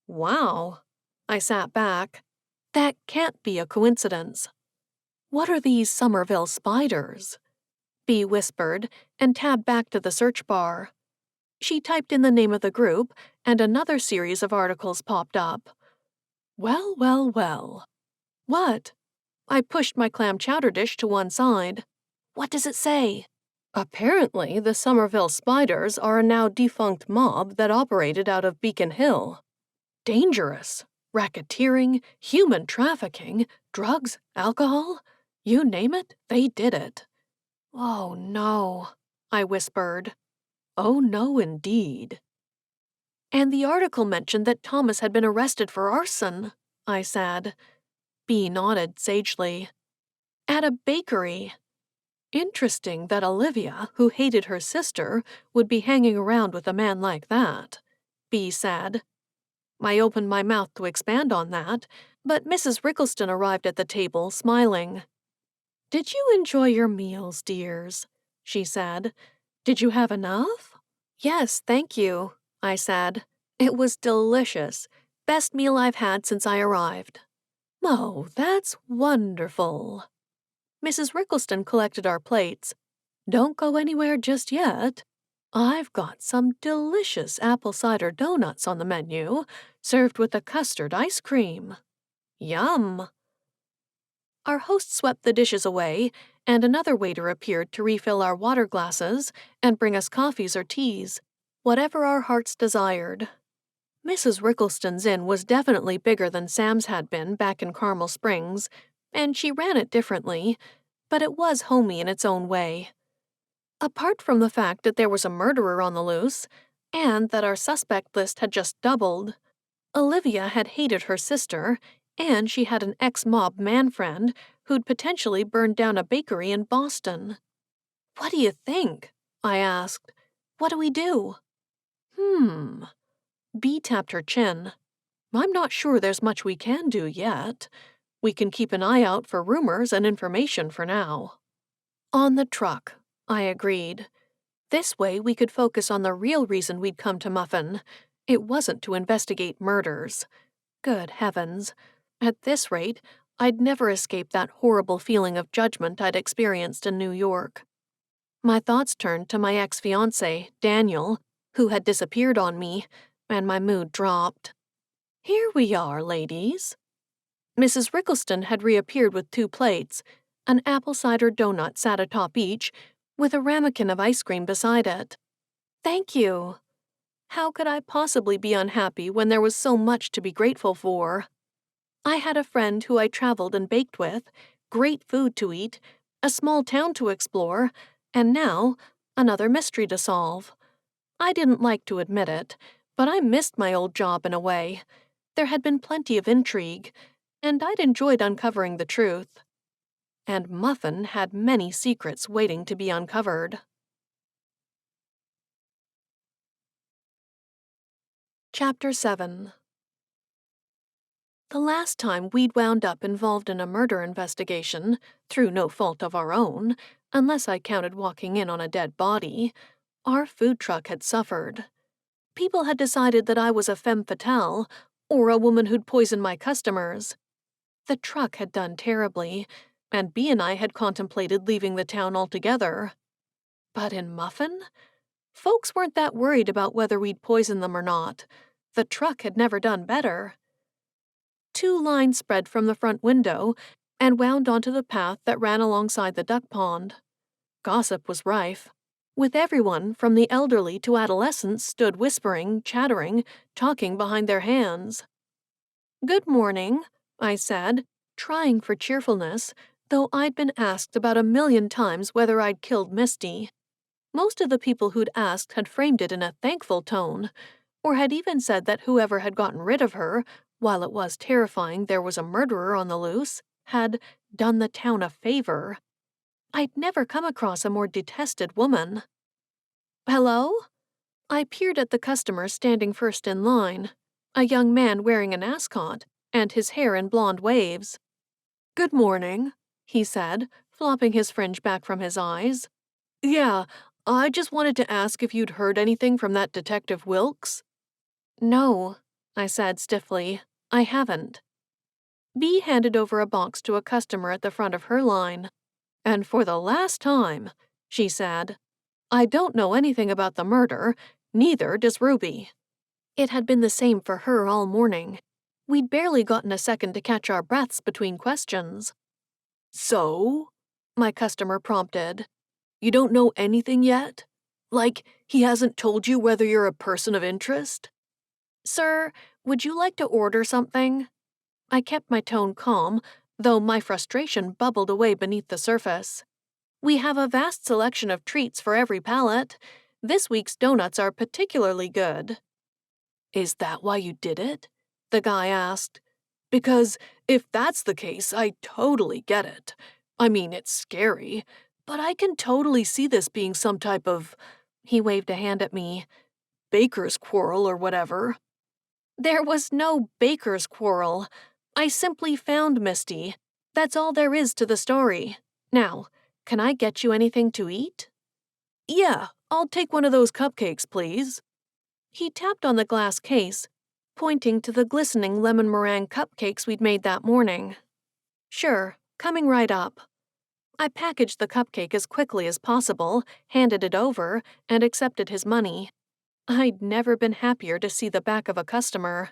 Wow. I sat back. That can't be a coincidence. What are these Somerville spiders? Bee whispered and tabbed back to the search bar. She typed in the name of the group, and another series of articles popped up. Well, well, well. What? I pushed my clam chowder dish to one side. What does it say? Apparently, the Somerville Spiders are a now defunct mob that operated out of Beacon Hill. Dangerous. Racketeering, human trafficking, drugs, alcohol. You name it, they did it. Oh no, I whispered. Oh no, indeed. And the article mentioned that Thomas had been arrested for arson, I said. Bee nodded sagely. At a bakery. Interesting that Olivia, who hated her sister, would be hanging around with a man like that, Bee said. I opened my mouth to expand on that, but Mrs. Rickleston arrived at the table, smiling. Did you enjoy your meals, dears? She said. Did you have enough? Yes, thank you, I said. It was delicious. Best meal I've had since I arrived. Oh, that's wonderful. Mrs. Rickleston collected our plates. Don't go anywhere just yet. I've got some delicious apple cider donuts on the menu, served with a custard ice cream. Yum! Our host swept the dishes away, and another waiter appeared to refill our water glasses and bring us coffees or teas, whatever our hearts desired. Mrs. Rickleston's inn was definitely bigger than Sam's had been back in Carmel Springs, and she ran it differently, but it was homey in its own way. Apart from the fact that there was a murderer on the loose, and that our suspect list had just doubled, Olivia had hated her sister, and she had an ex-mob man friend who'd potentially burned down a bakery in Boston. What do you think? I asked. What do we do? Bee tapped her chin. I'm not sure there's much we can do yet. We can keep an eye out for rumors and information for now. On the truck, I agreed. This way we could focus on the real reason we'd come to Muffin. It wasn't to investigate murders. Good heavens. At this rate, I'd never escape that horrible feeling of judgment I'd experienced in New York. My thoughts turned to my ex-fiancé, Daniel, who had disappeared on me, and my mood dropped. Here we are, ladies. Mrs. Rickleston had reappeared with 2 plates. An apple cider donut sat atop each, with a ramekin of ice cream beside it. Thank you. How could I possibly be unhappy when there was so much to be grateful for? I had a friend who I traveled and baked with, great food to eat, a small town to explore, and now, another mystery to solve. I didn't like to admit it, but I missed my old job in a way. There had been plenty of intrigue, and I'd enjoyed uncovering the truth. And Muffin had many secrets waiting to be uncovered. Chapter 7. The last time we'd wound up involved in a murder investigation, through no fault of our own, unless I counted walking in on a dead body, our food truck had suffered. People had decided that I was a femme fatale, or a woman who'd poisoned my customers. The truck had done terribly, and Bee and I had contemplated leaving the town altogether. But in Muffin? Folks weren't that worried about whether we'd poisoned them or not. The truck had never done better. 2 lines spread from the front window and wound onto the path that ran alongside the duck pond. Gossip was rife. With everyone, from the elderly to adolescents, stood whispering, chattering, talking behind their hands. Good morning, I said, trying for cheerfulness, though I'd been asked about 1,000,000 times whether I'd killed Misty. Most of the people who'd asked had framed it in a thankful tone, or had even said that whoever had gotten rid of her, while it was terrifying there was a murderer on the loose, had done the town a favor. I'd never come across a more detested woman. Hello? I peered at the customer standing first in line, a young man wearing an ascot, and his hair in blonde waves. Good morning, he said, flopping his fringe back from his eyes. Yeah, I just wanted to ask if you'd heard anything from that Detective Wilkes. No, I said stiffly. I haven't. Bee handed over a box to a customer at the front of her line. "And for the last time," she said, "I don't know anything about the murder, neither does Ruby." It had been the same for her all morning. We'd barely gotten a second to catch our breaths between questions. "So?" my customer prompted. "You don't know anything yet? Like, he hasn't told you whether you're a person of interest?" "Sir, would you like to order something?" I kept my tone calm, though my frustration bubbled away beneath the surface. "We have a vast selection of treats for every palate. This week's donuts are particularly good." "Is that why you did it?" the guy asked. "Because if that's the case, I totally get it. I mean, it's scary, but I can totally see this being some type of," he waved a hand at me, "baker's quarrel or whatever." "There was no baker's quarrel. I simply found Misty. That's all there is to the story. Now, can I get you anything to eat?" "Yeah, I'll take one of those cupcakes, please." He tapped on the glass case, pointing to the glistening lemon meringue cupcakes we'd made that morning. "Sure, coming right up." I packaged the cupcake as quickly as possible, handed it over, and accepted his money. I'd never been happier to see the back of a customer.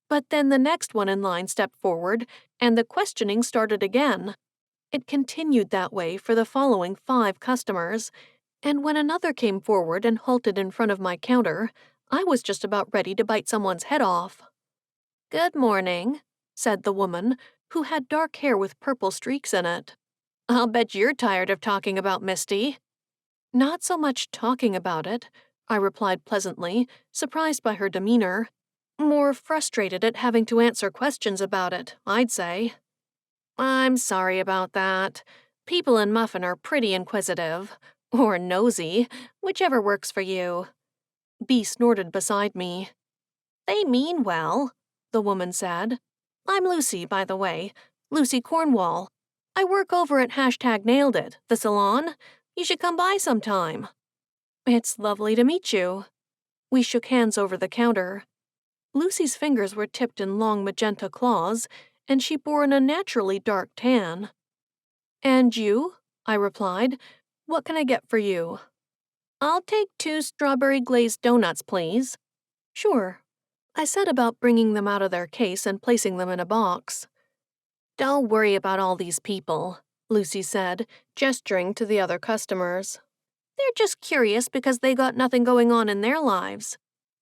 But then the next one in line stepped forward, and the questioning started again. It continued that way for the following 5 customers, and when another came forward and halted in front of my counter, I was just about ready to bite someone's head off. "Good morning," said the woman, who had dark hair with purple streaks in it. "I'll bet you're tired of talking about Misty." "Not so much talking about it," I replied pleasantly, surprised by her demeanor. "More frustrated at having to answer questions about it, I'd say." "I'm sorry about that. People in Muffin are pretty inquisitive. Or nosy, whichever works for you." Bee snorted beside me. "They mean well," the woman said. "I'm Lucy, by the way. Lucy Cornwall. I work over at #NailedIt, the salon. You should come by sometime." "It's lovely to meet you." We shook hands over the counter. Lucy's fingers were tipped in long magenta claws, and she bore an unnaturally dark tan. "And you?" I replied. "What can I get for you?" "I'll take 2 strawberry glazed donuts, please." "Sure." I set about bringing them out of their case and placing them in a box. "Don't worry about all these people," Lucy said, gesturing to the other customers. "They're just curious because they got nothing going on in their lives.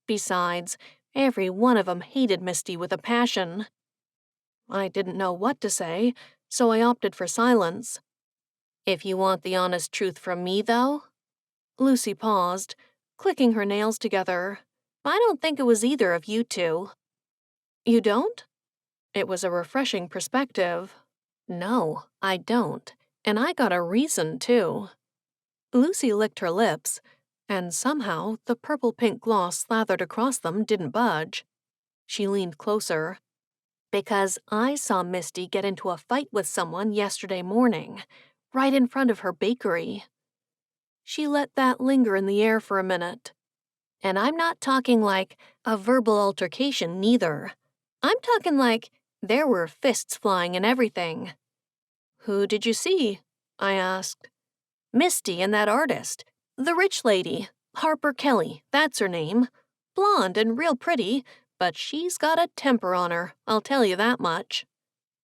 Besides, every one of 'em hated Misty with a passion." I didn't know what to say, so I opted for silence. "If you want the honest truth from me, though?" Lucy paused, clicking her nails together. "I don't think it was either of you two." "You don't?" It was a refreshing perspective. "No, I don't. And I got a reason, too." Lucy licked her lips, and somehow the purple-pink gloss slathered across them didn't budge. She leaned closer. "Because I saw Misty get into a fight with someone yesterday morning, right in front of her bakery." She let that linger in the air for a minute. "And I'm not talking like a verbal altercation, neither. I'm talking like there were fists flying and everything." "Who did you see?" I asked. "Misty and that artist. The rich lady. Harper Kelly, that's her name. Blonde and real pretty, but she's got a temper on her, I'll tell you that much."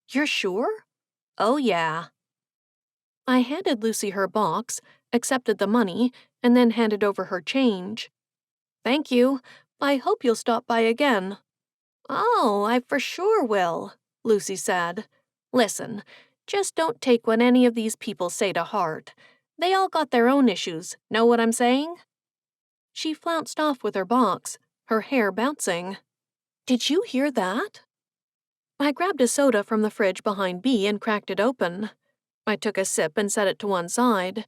"You're sure?" "Oh, yeah." I handed Lucy her box, accepted the money, and then handed over her change. "Thank you. I hope you'll stop by again." "Oh, I for sure will," Lucy said. "Listen, just don't take what any of these people say to heart. They all got their own issues, know what I'm saying?" She flounced off with her box, her hair bouncing. "Did you hear that?" I grabbed a soda from the fridge behind Bee and cracked it open. I took a sip and set it to one side.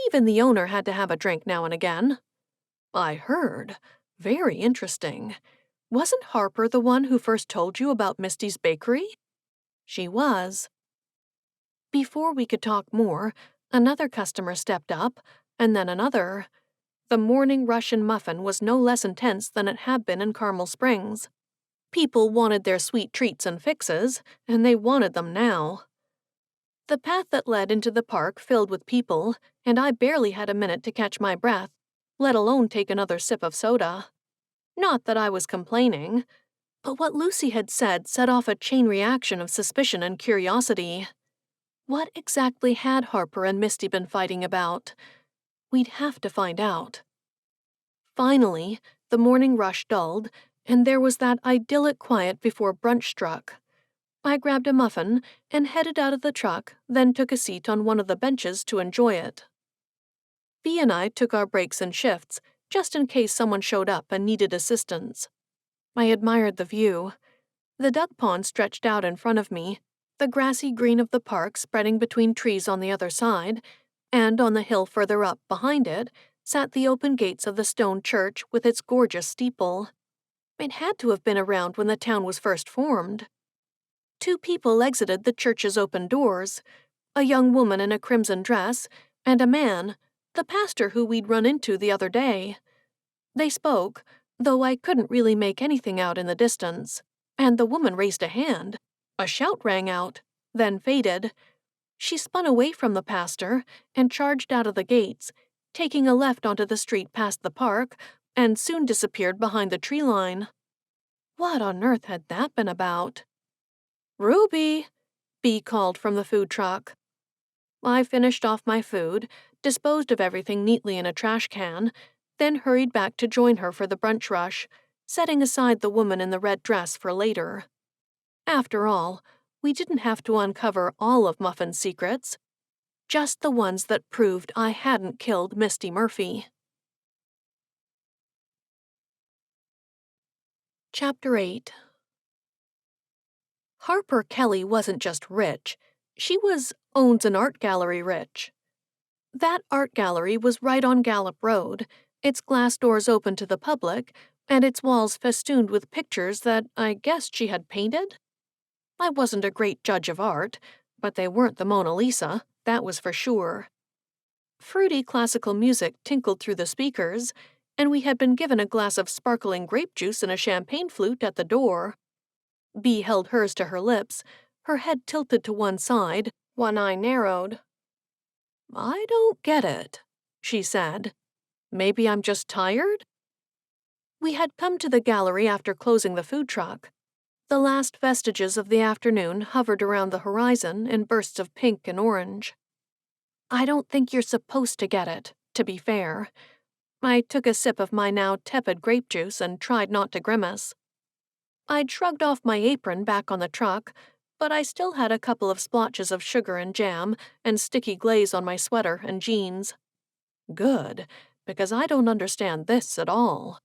Even the owner had to have a drink now and again. "I heard. Very interesting. Wasn't Harper the one who first told you about Misty's bakery?" She was. Before we could talk more, another customer stepped up, and then another. The morning rush in Muffin was no less intense than it had been in Carmel Springs. People wanted their sweet treats and fixes, and they wanted them now. The path that led into the park filled with people, and I barely had a minute to catch my breath, let alone take another sip of soda. Not that I was complaining, but what Lucy had said set off a chain reaction of suspicion and curiosity. What exactly had Harper and Misty been fighting about? We'd have to find out. Finally, the morning rush dulled, and there was that idyllic quiet before brunch struck. I grabbed a muffin and headed out of the truck, then took a seat on one of the benches to enjoy it. Bea and I took our breaks and shifts, just in case someone showed up and needed assistance. I admired the view. The duck pond stretched out in front of me, the grassy green of the park spreading between trees on the other side, and on the hill further up behind it sat the open gates of the stone church with its gorgeous steeple. It had to have been around when the town was first formed. 2 people exited the church's open doors, a young woman in a crimson dress, and a man, the pastor who we'd run into the other day. They spoke, though I couldn't really make anything out in the distance, and the woman raised a hand. A shout rang out, then faded. She spun away from the pastor and charged out of the gates, taking a left onto the street past the park, and soon disappeared behind the tree line. What on earth had that been about? "Ruby," Bea called from the food truck. I finished off my food, disposed of everything neatly in a trash can, then hurried back to join her for the brunch rush, setting aside the woman in the red dress for later. After all, we didn't have to uncover all of Muffin's secrets, just the ones that proved I hadn't killed Misty Murphy. Chapter 8. Harper Kelly wasn't just rich, she was owns an art gallery rich. That art gallery was right on Gallup Road, its glass doors open to the public, and its walls festooned with pictures that I guessed she had painted. I wasn't a great judge of art, but they weren't the Mona Lisa, that was for sure. Fruity classical music tinkled through the speakers, and we had been given a glass of sparkling grape juice and a champagne flute at the door. Bea held hers to her lips, her head tilted to one side, one eye narrowed. "I don't get it," she said. "Maybe I'm just tired?" We had come to the gallery after closing the food truck. The last vestiges of the afternoon hovered around the horizon in bursts of pink and orange. I don't think you're supposed to get it, to be fair. I took a sip of my now tepid grape juice and tried not to grimace. I'd shrugged off my apron back on the truck, but I still had a couple of splotches of sugar and jam and sticky glaze on my sweater and jeans. Good, because I don't understand this at all.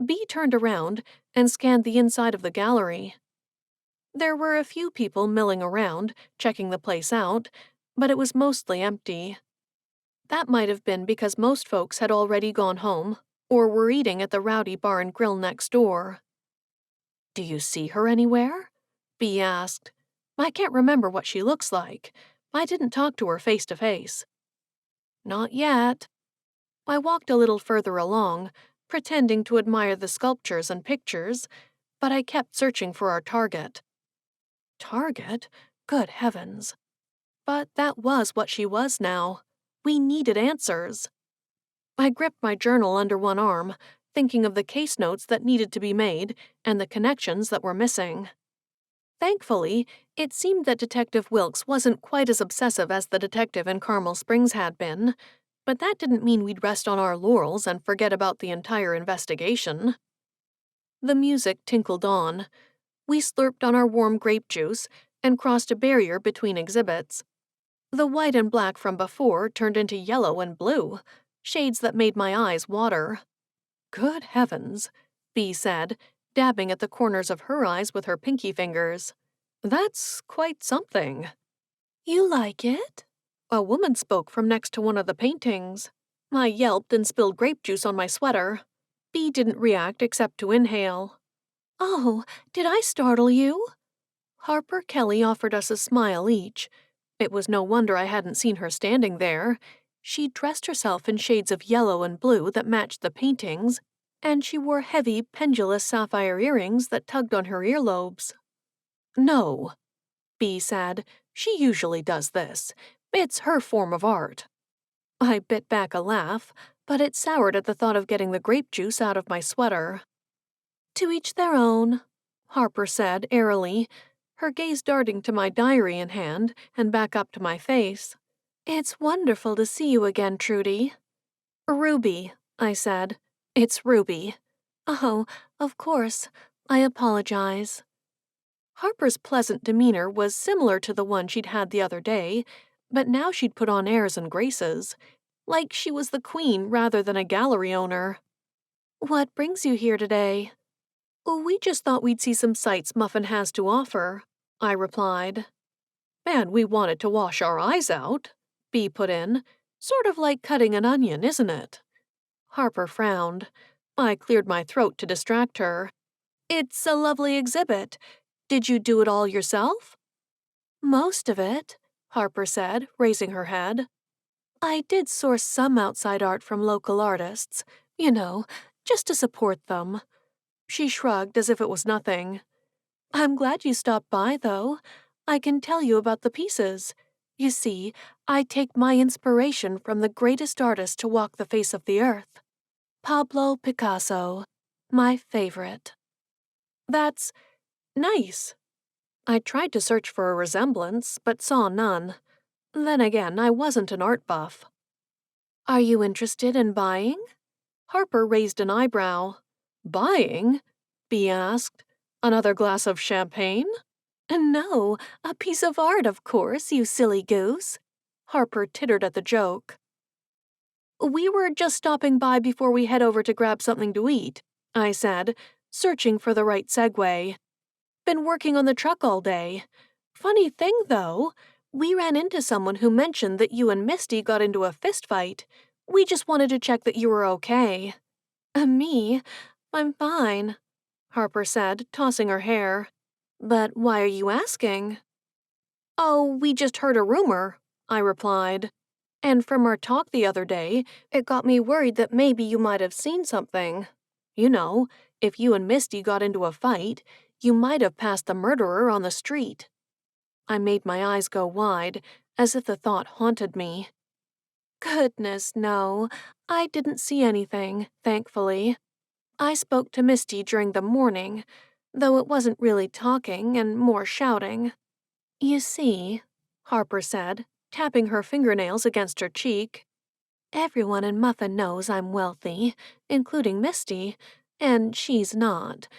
Bea turned around and scanned the inside of the gallery. There were a few people milling around, checking the place out, but it was mostly empty. That might have been because most folks had already gone home or were eating at the rowdy bar and grill next door. "Do you see her anywhere?" Bea asked. "I can't remember what she looks like. I didn't talk to her face to face." "Not yet." I walked a little further along, pretending to admire the sculptures and pictures, but I kept searching for our target. Target? Good heavens. But that was what she was now. We needed answers. I gripped my journal under one arm, thinking of the case notes that needed to be made and the connections that were missing. Thankfully, it seemed that Detective Wilkes wasn't quite as obsessive as the detective in Carmel Springs had been, but that didn't mean we'd rest on our laurels and forget about the entire investigation. The music tinkled on. We slurped on our warm grape juice and crossed a barrier between exhibits. The white and black from before turned into yellow and blue, shades that made my eyes water. "Good heavens," Bea said, dabbing at the corners of her eyes with her pinky fingers. "That's quite something." "You like it?" A woman spoke from next to one of the paintings. I yelped and spilled grape juice on my sweater. Bea didn't react except to inhale. "Oh, did I startle you?" Harper Kelly offered us a smile each. It was no wonder I hadn't seen her standing there. She'd dressed herself in shades of yellow and blue that matched the paintings, and she wore heavy, pendulous sapphire earrings that tugged on her earlobes. "No," Bea said. "She usually does this. It's her form of art." I bit back a laugh, but it soured at the thought of getting the grape juice out of my sweater. "To each their own," Harper said airily, her gaze darting to my diary in hand and back up to my face. "It's wonderful to see you again, Trudy." "Ruby," I said. "It's Ruby." "Oh, of course. I apologize." Harper's pleasant demeanor was similar to the one she'd had the other day, but now she'd put on airs and graces, like she was the queen rather than a gallery owner. "What brings you here today?" "We just thought we'd see some sights Muffin has to offer," I replied. "And we wanted to wash our eyes out," Bea put in. "Sort of like cutting an onion, isn't it?" Harper frowned. I cleared my throat to distract her. "It's a lovely exhibit. Did you do it all yourself?" "Most of it," Harper said, raising her head. "I did source some outside art from local artists, you know, just to support them." She shrugged as if it was nothing. "I'm glad you stopped by, though. I can tell you about the pieces. You see, I take my inspiration from the greatest artist to walk the face of the earth. Pablo Picasso. My favorite." "That's nice." I tried to search for a resemblance, but saw none. Then again, I wasn't an art buff. "Are you interested in buying?" Harper raised an eyebrow. "Buying?" Bea asked. "Another glass of champagne?" "No, a piece of art, of course, you silly goose." Harper tittered at the joke. "We were just stopping by before we head over to grab something to eat," I said, searching for the right segue. "Been working on the truck all day. Funny thing, though, we ran into someone who mentioned that you and Misty got into a fistfight. We just wanted to check that you were okay." Me? I'm fine," Harper said, tossing her hair. "But why are you asking?" "Oh, we just heard a rumor," I replied. "And from our talk the other day, it got me worried that maybe you might have seen something. You know, if you and Misty got into a fight, you might have passed the murderer on the street." I made my eyes go wide, as if the thought haunted me. "Goodness, no. I didn't see anything, thankfully. I spoke to Misty during the morning, though it wasn't really talking and more shouting." "You see," Harper said, tapping her fingernails against her cheek, "everyone in Muffin knows I'm wealthy, including Misty, and she's not.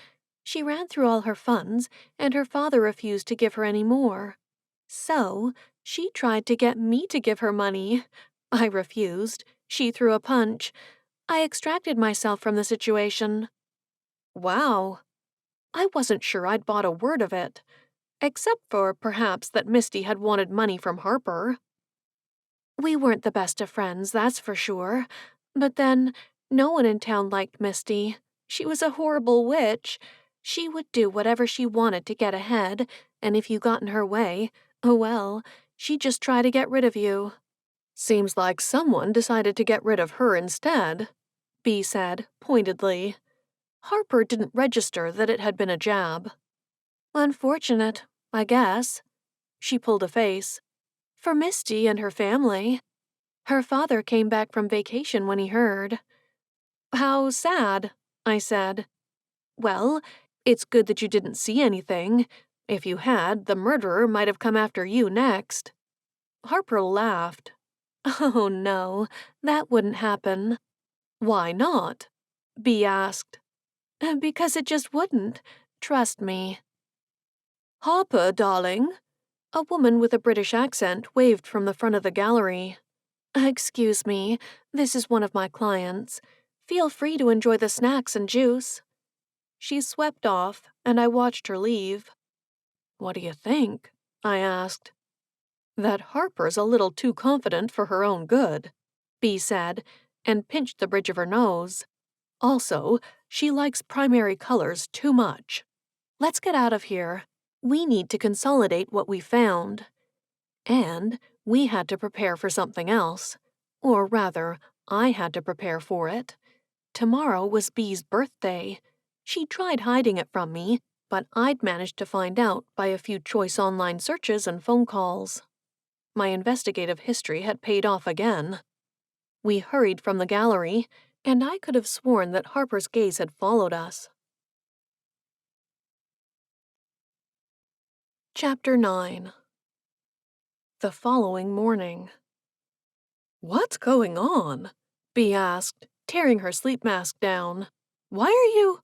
She ran through all her funds, and her father refused to give her any more. So, she tried to get me to give her money. I refused. She threw a punch. I extracted myself from the situation." "Wow." I wasn't sure I'd bought a word of it, except for, perhaps, that Misty had wanted money from Harper. "We weren't the best of friends, that's for sure. But then, no one in town liked Misty. She was a horrible witch. She would do whatever she wanted to get ahead, and if you got in her way, oh well, she'd just try to get rid of you." "Seems like someone decided to get rid of her instead," Bea said, pointedly. Harper didn't register that it had been a jab. "Unfortunate, I guess." She pulled a face. "For Misty and her family. Her father came back from vacation when he heard." "How sad," I said. "Well, it's good that you didn't see anything. If you had, the murderer might have come after you next." Harper laughed. "Oh no, that wouldn't happen." "Why not?" Bea asked. "Because it just wouldn't. Trust me." "Harper, darling." A woman with a British accent waved from the front of the gallery. "Excuse me, this is one of my clients. Feel free to enjoy the snacks and juice." She swept off, and I watched her leave. "What do you think?" I asked. "That Harper's a little too confident for her own good," Bea said, and pinched the bridge of her nose. "Also, she likes primary colors too much. Let's get out of here. We need to consolidate what we found." And we had to prepare for something else. Or rather, I had to prepare for it. Tomorrow was Bee's birthday. She tried hiding it from me, but I'd managed to find out by a few choice online searches and phone calls. My investigative history had paid off again. We hurried from the gallery, and I could have sworn that Harper's gaze had followed us. Chapter 9. The following morning. "What's going on?" Bee asked, tearing her sleep mask down. "Why are you—"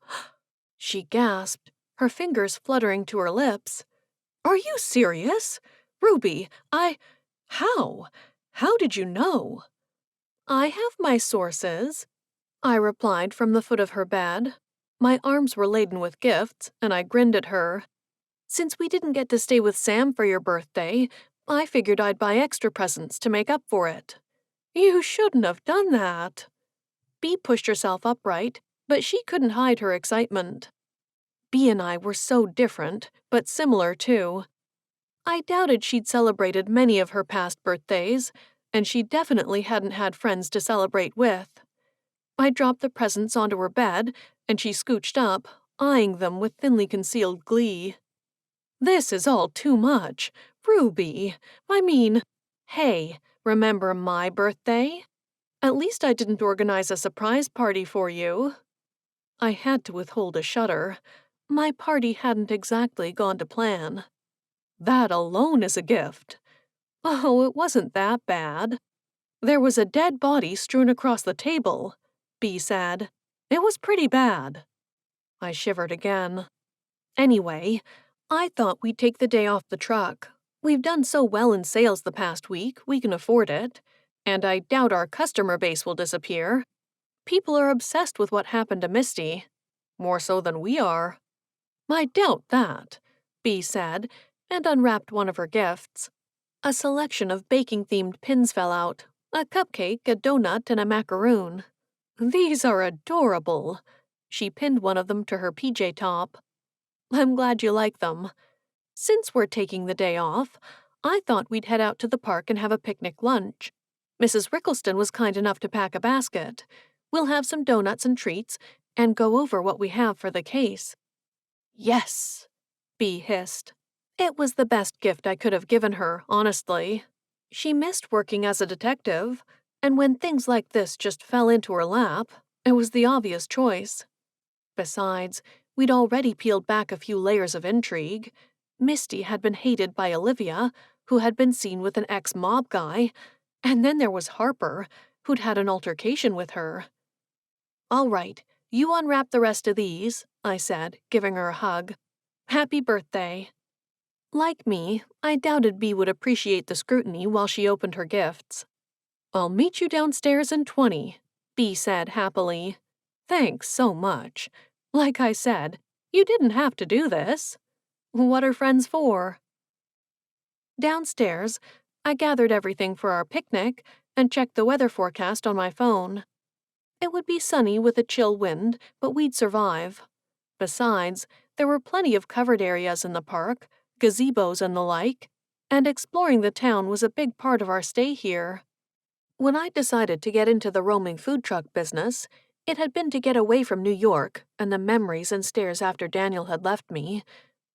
She gasped, her fingers fluttering to her lips. "Are you serious? Ruby, How? How did you know?" "I have my sources," I replied from the foot of her bed. My arms were laden with gifts, and I grinned at her. "Since we didn't get to stay with Sam for your birthday, I figured I'd buy extra presents to make up for it." "You shouldn't have done that." Bee pushed herself upright, but she couldn't hide her excitement. Bee and I were so different, but similar too. I doubted she'd celebrated many of her past birthdays, and she definitely hadn't had friends to celebrate with. I dropped the presents onto her bed, and she scooched up, eyeing them with thinly concealed glee. "This is all too much. Ruby, hey, remember my birthday? At least I didn't organize a surprise party for you." I had to withhold a shudder. My party hadn't exactly gone to plan. "That alone is a gift." "Oh, it wasn't that bad. There was a dead body strewn across the table," Bee said. "It was pretty bad." I shivered again. "Anyway, I thought we'd take the day off the truck. We've done so well in sales the past week, we can afford it. And I doubt our customer base will disappear. People are obsessed with what happened to Misty. More so than we are." "I doubt that," Bee said, and unwrapped one of her gifts. A selection of baking-themed pins fell out, a cupcake, a donut, and a macaroon. "These are adorable." She pinned one of them to her PJ top. "I'm glad you like them. Since we're taking the day off, I thought we'd head out to the park and have a picnic lunch. Mrs. Rickleston was kind enough to pack a basket. We'll have some donuts and treats, and go over what we have for the case." "Yes," Bee hissed. It was the best gift I could have given her, honestly. She missed working as a detective, and when things like this just fell into her lap, it was the obvious choice. Besides, we'd already peeled back a few layers of intrigue. Misty had been hated by Olivia, who had been seen with an ex-mob guy, and then there was Harper, who'd had an altercation with her. "All right, you unwrap the rest of these," I said, giving her a hug. "Happy birthday." Like me, I doubted Bee would appreciate the scrutiny while she opened her gifts. "I'll meet you downstairs in 20, Bee said happily. "Thanks so much. Like I said, you didn't have to do this. What are friends for?" Downstairs, I gathered everything for our picnic and checked the weather forecast on my phone. It would be sunny with a chill wind, but we'd survive. Besides, there were plenty of covered areas in the park, gazebos and the like, and exploring the town was a big part of our stay here. When I decided to get into the roaming food truck business, it had been to get away from New York and the memories and stares after Daniel had left me,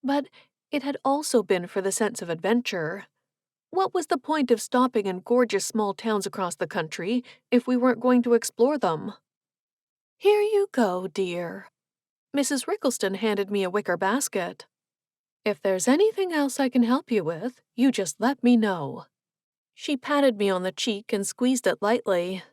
but it had also been for the sense of adventure. What was the point of stopping in gorgeous small towns across the country if we weren't going to explore them? "Here you go, dear." Mrs. Rickleston handed me a wicker basket. "If there's anything else I can help you with, you just let me know." She patted me on the cheek and squeezed it lightly.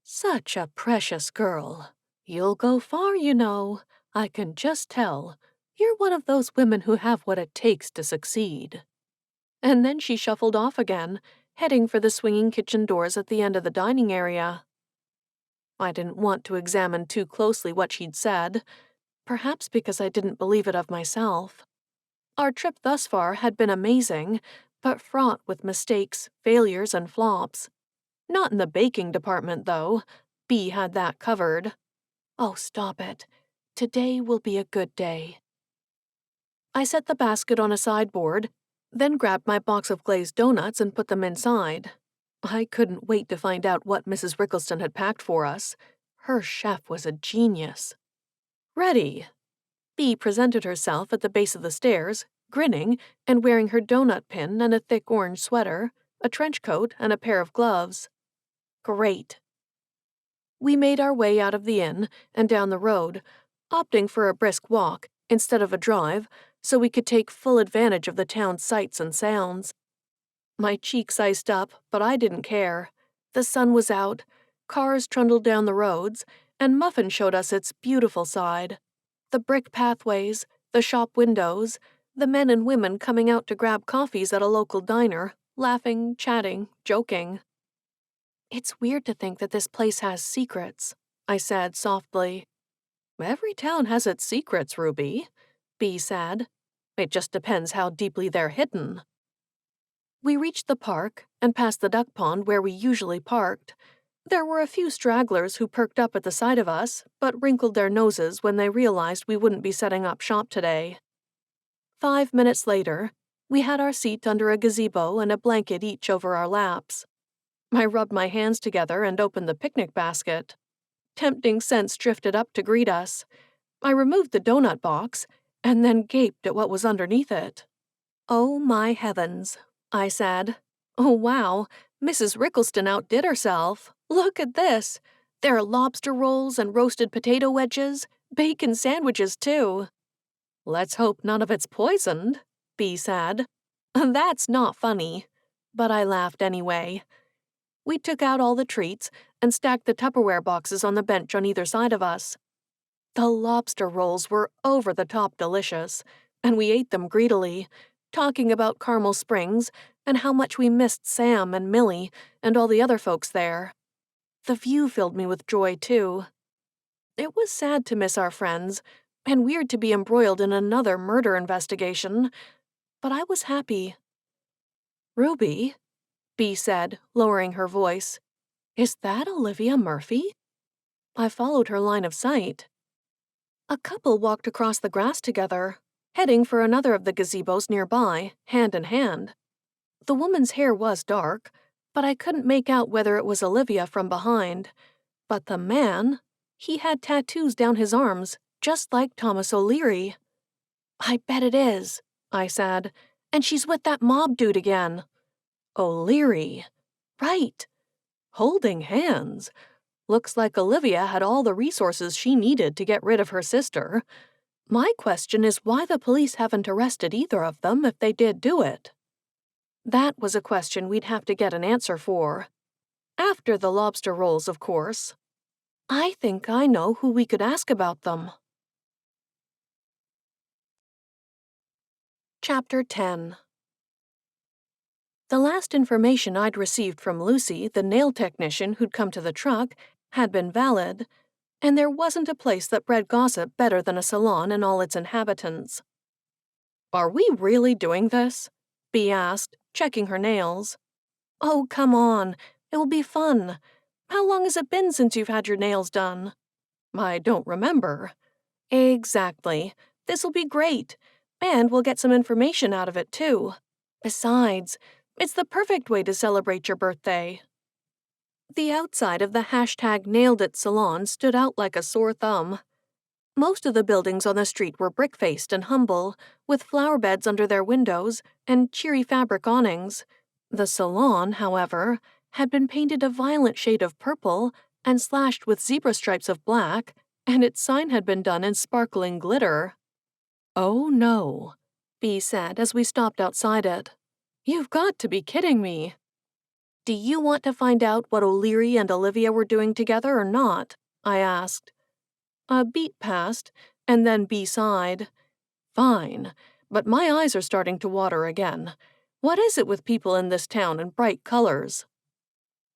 "Such a precious girl. You'll go far, you know. I can just tell. You're one of those women who have what it takes to succeed." And then she shuffled off again, heading for the swinging kitchen doors at the end of the dining area. I didn't want to examine too closely what she'd said, perhaps because I didn't believe it of myself. Our trip thus far had been amazing, but fraught with mistakes, failures, and flops. Not in the baking department, though. Bee had that covered. Oh, stop it. Today will be a good day. I set the basket on a sideboard, then grabbed my box of glazed donuts and put them inside. I couldn't wait to find out what Mrs. Rickleston had packed for us. Her chef was a genius. "Ready." Bee presented herself at the base of the stairs, grinning and wearing her donut pin and a thick orange sweater, a trench coat, and a pair of gloves. Great. We made our way out of the inn and down the road, opting for a brisk walk instead of a drive so we could take full advantage of the town's sights and sounds. My cheeks iced up, but I didn't care. The sun was out, cars trundled down the roads, and Muffin showed us its beautiful side. The brick pathways, the shop windows, the men and women coming out to grab coffees at a local diner, laughing, chatting, joking. "It's weird to think that this place has secrets," I said softly. "Every town has its secrets, Ruby," Bee said. "It just depends how deeply they're hidden." We reached the park and passed the duck pond where we usually parked. There were a few stragglers who perked up at the sight of us, but wrinkled their noses when they realized we wouldn't be setting up shop today. 5 minutes later, we had our seat under a gazebo and a blanket each over our laps. I rubbed my hands together and opened the picnic basket. Tempting scents drifted up to greet us. I removed the donut box and then gaped at what was underneath it. "Oh my heavens," I said. "Oh wow, Mrs. Rickleston outdid herself. Look at this. There are lobster rolls and roasted potato wedges, bacon sandwiches too." "Let's hope none of it's poisoned," Bee said. "That's not funny." But I laughed anyway. We took out all the treats and stacked the Tupperware boxes on the bench on either side of us. The lobster rolls were over-the-top delicious, and we ate them greedily, talking about Carmel Springs and how much we missed Sam and Millie and all the other folks there. The view filled me with joy, too. It was sad to miss our friends, and weird to be embroiled in another murder investigation, but I was happy. "Ruby," Bee said, lowering her voice, "is that Olivia Murphy?" I followed her line of sight. A couple walked across the grass together, heading for another of the gazebos nearby, hand in hand. The woman's hair was dark, but I couldn't make out whether it was Olivia from behind. But the man, he had tattoos down his arms, just like Thomas O'Leary. "I bet it is," I said, "and she's with that mob dude again." "O'Leary. Right. Holding hands. Looks like Olivia had all the resources she needed to get rid of her sister. My question is why the police haven't arrested either of them if they did do it." That was a question we'd have to get an answer for. After the lobster rolls, of course. I think I know who we could ask about them. Chapter 10. The last information I'd received from Lucy, the nail technician who'd come to the truck, had been valid, and there wasn't a place that bred gossip better than a salon and all its inhabitants. "Are we really doing this?" Bea asked, checking her nails. "Oh, come on. It will be fun. How long has it been since you've had your nails done?" "I don't remember." "Exactly. This'll be great. And we'll get some information out of it, too. Besides, it's the perfect way to celebrate your birthday." The outside of the #NailedIt salon stood out like a sore thumb. Most of the buildings on the street were brick-faced and humble, with flower beds under their windows and cheery fabric awnings. The salon, however, had been painted a violent shade of purple and slashed with zebra stripes of black, and its sign had been done in sparkling glitter. "Oh no," Bea said as we stopped outside it. "You've got to be kidding me." "Do you want to find out what O'Leary and Olivia were doing together or not?" I asked. A beat passed, and then Bea sighed. "Fine, but my eyes are starting to water again. What is it with people in this town and bright colors?"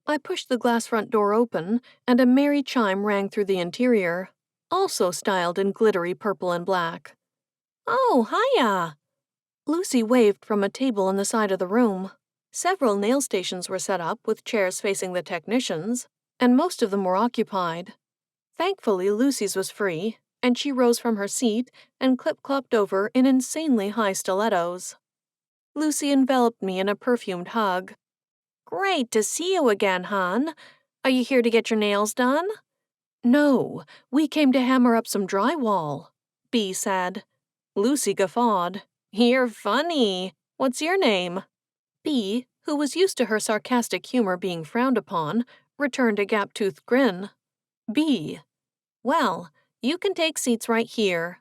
I pushed the glass front door open, and a merry chime rang through the interior, also styled in glittery purple and black. "Oh, hiya!" Lucy waved from a table on the side of the room. Several nail stations were set up with chairs facing the technicians, and most of them were occupied. Thankfully, Lucy's was free, and she rose from her seat and clip-clopped over in insanely high stilettos. Lucy enveloped me in a perfumed hug. "Great to see you again, hon. Are you here to get your nails done?" No, we came to hammer up some drywall, B said. Lucy guffawed. You're funny. What's your name? B, who was used to her sarcastic humor being frowned upon, returned a gap-toothed grin. B. Well, you can take seats right here.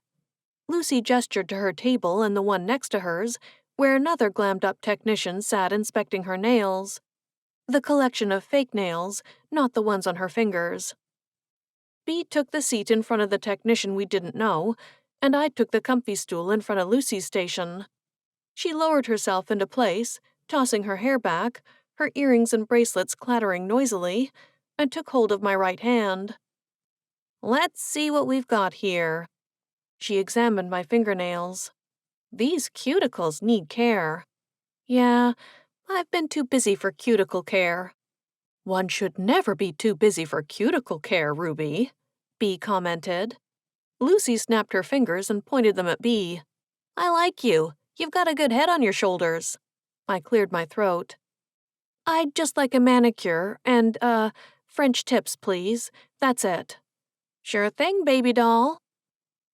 Lucy gestured to her table and the one next to hers, where another glammed-up technician sat inspecting her nails. The collection of fake nails, not the ones on her fingers. B took the seat in front of the technician we didn't know, and I took the comfy stool in front of Lucy's station. She lowered herself into place, tossing her hair back, her earrings and bracelets clattering noisily, and took hold of my right hand. Let's see what we've got here. She examined my fingernails. These cuticles need care. Yeah, I've been too busy for cuticle care. One should never be too busy for cuticle care, Ruby, B commented. Lucy snapped her fingers and pointed them at B. I like you. You've got a good head on your shoulders. I cleared my throat. I'd just like a manicure and, French tips, please. That's it. Sure thing, baby doll.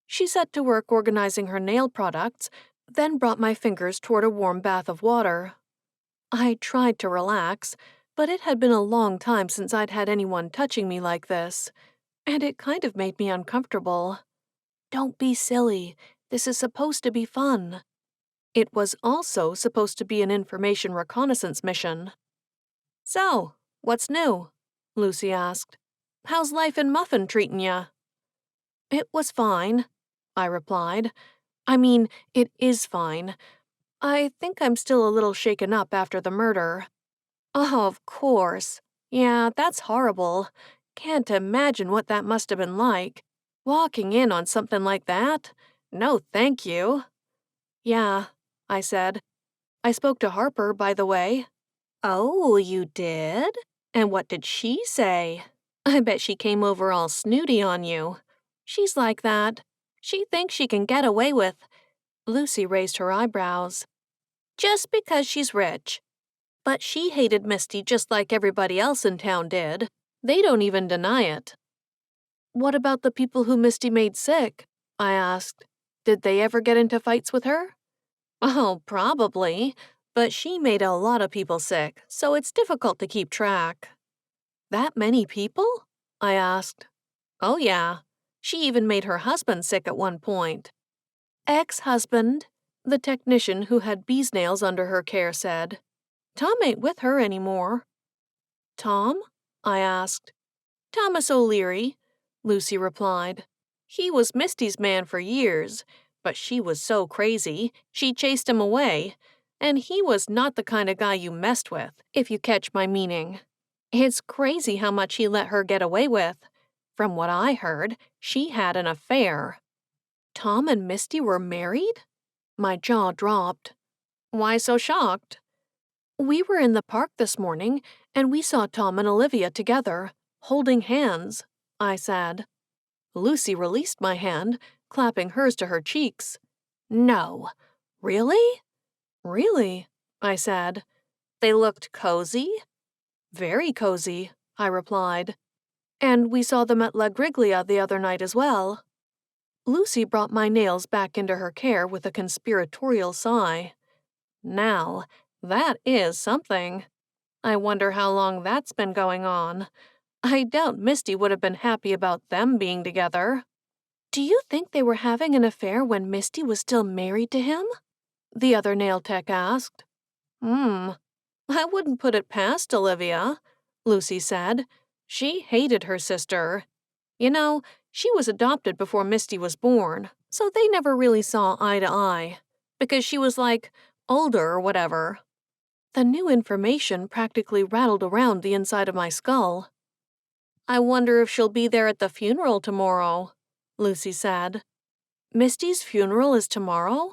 She set to work organizing her nail products, then brought my fingers toward a warm bath of water. I tried to relax, but it had been a long time since I'd had anyone touching me like this, and it kind of made me uncomfortable. Don't be silly. This is supposed to be fun. It was also supposed to be an information reconnaissance mission. So, what's new? Lucy asked. How's life in Muffin treatin' ya? It was fine, I replied. I mean, it is fine. I think I'm still a little shaken up after the murder. Oh, of course. Yeah, that's horrible. Can't imagine what that must have been like. Walking in on something like that? No, thank you. Yeah, I said. I spoke to Harper, by the way. Oh, you did? And what did she say? I bet she came over all snooty on you. She's like that. She thinks she can get away with. Lucy raised her eyebrows. Just because she's rich. But she hated Misty just like everybody else in town did. They don't even deny it. What about the people who Misty made sick? I asked. Did they ever get into fights with her? Oh, probably. But she made a lot of people sick, so it's difficult to keep track. That many people? I asked. Oh, yeah. She even made her husband sick at one point. Ex-husband, the technician who had bee's nails under her care said. Tom ain't with her anymore. Tom? I asked. Thomas O'Leary, Lucy replied. He was Misty's man for years, but she was so crazy, she chased him away, and he was not the kind of guy you messed with, if you catch my meaning. It's crazy how much he let her get away with. From what I heard, she had an affair. Tom and Misty were married? My jaw dropped. Why so shocked? We were in the park this morning, and we saw Tom and Olivia together, holding hands, I said. Lucy released my hand, clapping hers to her cheeks. No. Really? Really, I said. They looked cozy? Very cozy, I replied. And we saw them at La Griglia the other night as well. Lucy brought my nails back into her care with a conspiratorial sigh. Now, that is something. I wonder how long that's been going on. I doubt Misty would have been happy about them being together. Do you think they were having an affair when Misty was still married to him? The other nail tech asked. I wouldn't put it past Olivia, Lucy said. She hated her sister. You know, she was adopted before Misty was born, so they never really saw eye to eye, because she was older or whatever. The new information practically rattled around the inside of my skull. I wonder if she'll be there at the funeral tomorrow, Lucy said. Misty's funeral is tomorrow?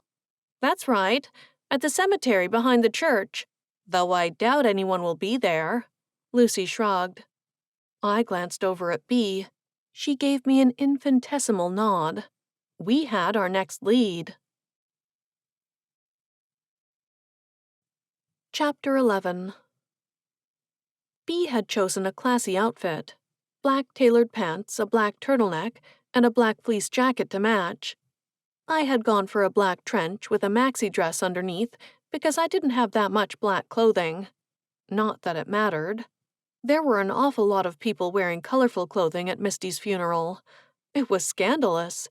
That's right, at the cemetery behind the church, though I doubt anyone will be there. Lucy shrugged. I glanced over at Bea. She gave me an infinitesimal nod. We had our next lead. Chapter 11. Bea had chosen a classy outfit. black tailored pants, a black turtleneck, and a black fleece jacket to match. I had gone for a black trench with a maxi dress underneath because I didn't have that much black clothing. Not that it mattered. There were an awful lot of people wearing colorful clothing at Misty's funeral. It was scandalous.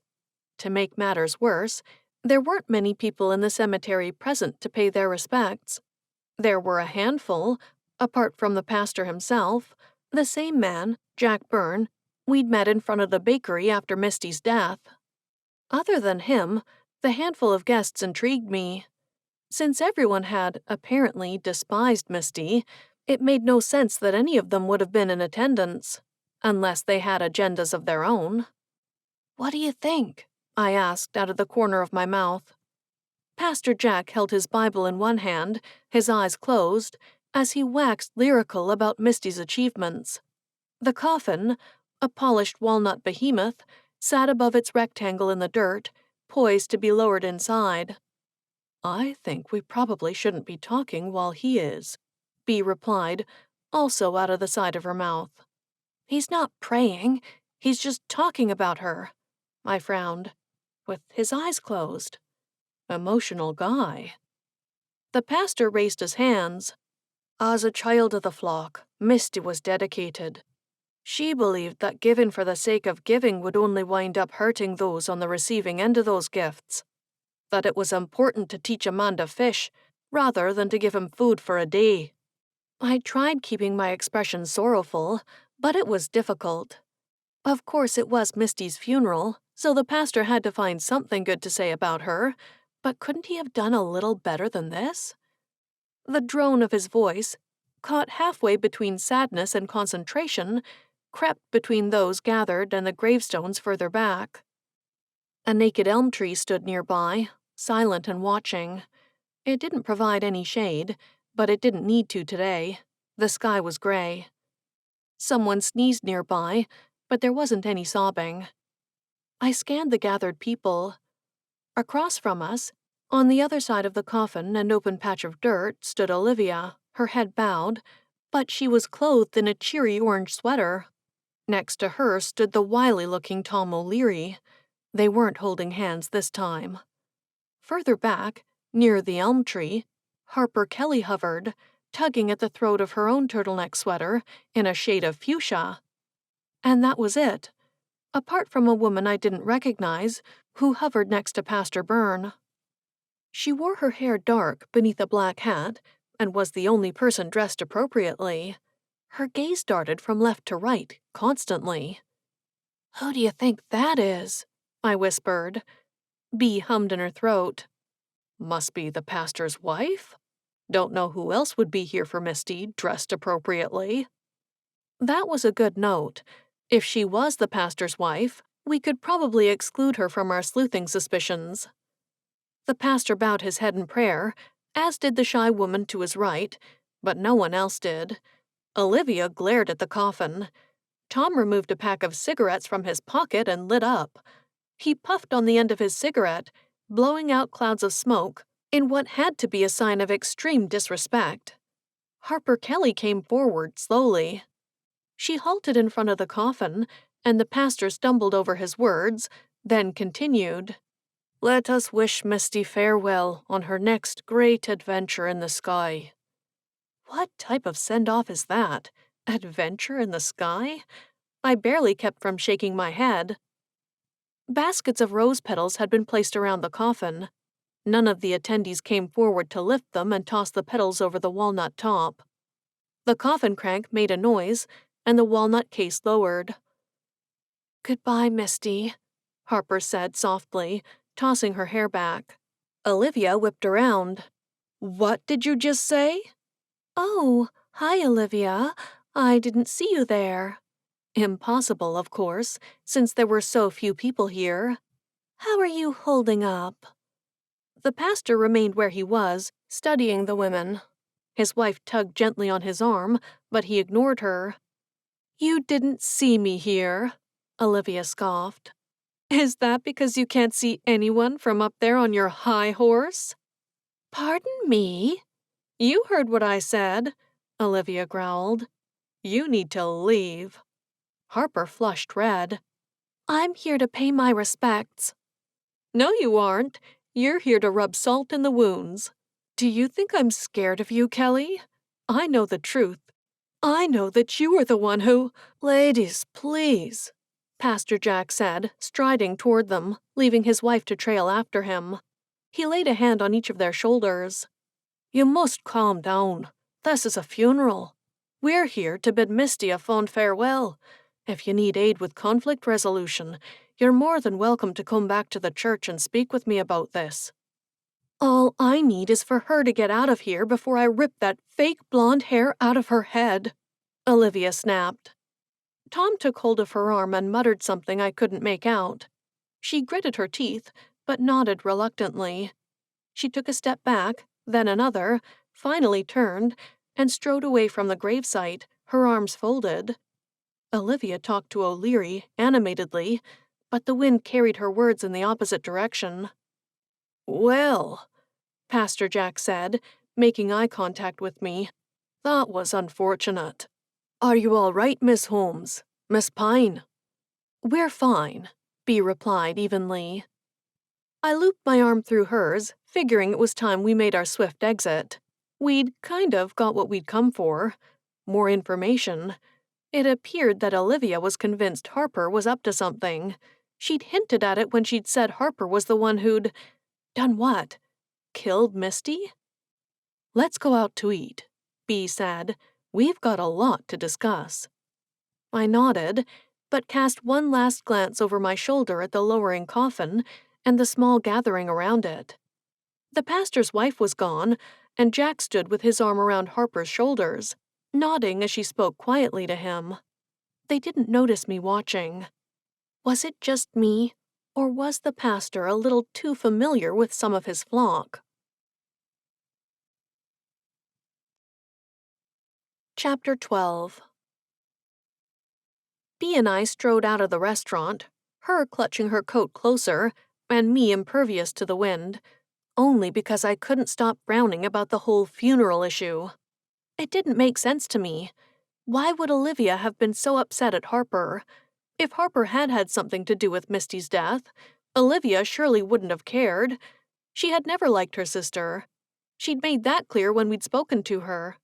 To make matters worse, there weren't many people in the cemetery present to pay their respects. There were a handful, apart from the pastor himself, the same man, Jack Byrne, we'd met in front of the bakery after Misty's death. Other than him, the handful of guests intrigued me. Since everyone had, apparently, despised Misty, it made no sense that any of them would have been in attendance, unless they had agendas of their own. "What do you think?" I asked out of the corner of my mouth. Pastor Jack held his Bible in one hand, his eyes closed, as he waxed lyrical about Misty's achievements. The coffin, a polished walnut behemoth, sat above its rectangle in the dirt, poised to be lowered inside. "I think we probably shouldn't be talking while he is," Bea replied, also out of the side of her mouth. "He's not praying, he's just talking about her." I frowned, with his eyes closed. Emotional guy. The pastor raised his hands. "As a child of the flock, Misty was dedicated. She believed that giving for the sake of giving would only wind up hurting those on the receiving end of those gifts. That it was important to teach a man to fish rather than to give him food for a day." I tried keeping my expression sorrowful, but it was difficult. Of course, it was Misty's funeral, so the pastor had to find something good to say about her, but couldn't he have done a little better than this? The drone of his voice, caught halfway between sadness and concentration, crept between those gathered and the gravestones further back. A naked elm tree stood nearby, silent and watching. It didn't provide any shade, but it didn't need to today. The sky was gray. Someone sneezed nearby, but there wasn't any sobbing. I scanned the gathered people. Across from us, on the other side of the coffin, an open patch of dirt, stood Olivia, her head bowed, but she was clothed in a cheery orange sweater. Next to her stood the wily-looking Tom O'Leary. They weren't holding hands this time. Further back, near the elm tree, Harper Kelly hovered, tugging at the throat of her own turtleneck sweater in a shade of fuchsia. And that was it, apart from a woman I didn't recognize who hovered next to Pastor Byrne. She wore her hair dark beneath a black hat and was the only person dressed appropriately. Her gaze darted from left to right, constantly. "Who do you think that is?" I whispered. Bea hummed in her throat. "Must be the pastor's wife? Don't know who else would be here for Misty, dressed appropriately." That was a good note. If she was the pastor's wife, we could probably exclude her from our sleuthing suspicions. The pastor bowed his head in prayer, as did the shy woman to his right, but no one else did. Olivia glared at the coffin. Tom removed a pack of cigarettes from his pocket and lit up. He puffed on the end of his cigarette, blowing out clouds of smoke in what had to be a sign of extreme disrespect. Harper Kelly came forward slowly. She halted in front of the coffin, and the pastor stumbled over his words, then continued. "Let us wish Misty farewell on her next great adventure in the sky." What type of send-off is that? Adventure in the sky? I barely kept from shaking my head. Baskets of rose petals had been placed around the coffin. None of the attendees came forward to lift them and toss the petals over the walnut top. The coffin crank made a noise, and the walnut case lowered. "Goodbye, Misty," Harper said softly, tossing her hair back. Olivia whipped around. "What did you just say?" "Oh, hi, Olivia. I didn't see you there." Impossible, of course, since there were so few people here. "How are you holding up?" The pastor remained where he was, studying the women. His wife tugged gently on his arm, but he ignored her. "You didn't see me here," Olivia scoffed. "Is that because you can't see anyone from up there on your high horse?" "Pardon me?" "You heard what I said," Olivia growled. "You need to leave." Harper flushed red. "I'm here to pay my respects." "No, you aren't. You're here to rub salt in the wounds. Do you think I'm scared of you, Kelly? I know the truth. I know that you are the one who—" "Ladies, please," Pastor Jack said, striding toward them, leaving his wife to trail after him. He laid a hand on each of their shoulders. "You must calm down. This is a funeral. We're here to bid Misty a fond farewell. If you need aid with conflict resolution, you're more than welcome to come back to the church and speak with me about this." "All I need is for her to get out of here before I rip that fake blonde hair out of her head," Olivia snapped. Tom took hold of her arm and muttered something I couldn't make out. She gritted her teeth, but nodded reluctantly. She took a step back, then another, finally turned, and strode away from the gravesite, her arms folded. Olivia talked to O'Leary, animatedly, but the wind carried her words in the opposite direction. "Well," Pastor Jack said, making eye contact with me, "that was unfortunate. Are you all right, Miss Holmes? Miss Pine?" "We're fine," Bea replied evenly. I looped my arm through hers, figuring it was time we made our swift exit. We'd kind of got what we'd come for. More information. It appeared that Olivia was convinced Harper was up to something. She'd hinted at it when she'd said Harper was the one who'd— done what? Killed Misty? "Let's go out to eat," Bea said. "We've got a lot to discuss." I nodded, but cast one last glance over my shoulder at the lowering coffin and the small gathering around it. The pastor's wife was gone, and Jack stood with his arm around Harper's shoulders, nodding as she spoke quietly to him. They didn't notice me watching. Was it just me, or was the pastor a little too familiar with some of his flock? Chapter 12. Bea and I strode out of the restaurant, her clutching her coat closer, and me impervious to the wind, only because I couldn't stop frowning about the whole funeral issue. It didn't make sense to me. Why would Olivia have been so upset at Harper? If Harper had had something to do with Misty's death, Olivia surely wouldn't have cared. She had never liked her sister. She'd made that clear when we'd spoken to her.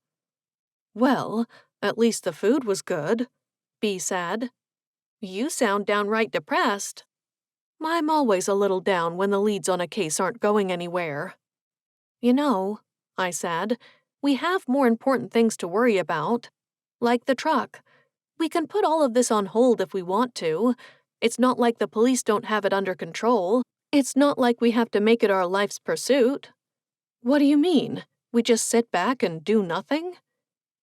"Well, at least the food was good," Bea said. "You sound downright depressed." "I'm always a little down when the leads on a case aren't going anywhere." "You know," I said, "we have more important things to worry about. Like the truck. We can put all of this on hold if we want to. It's not like the police don't have it under control. It's not like we have to make it our life's pursuit." "What do you mean? We just sit back and do nothing?"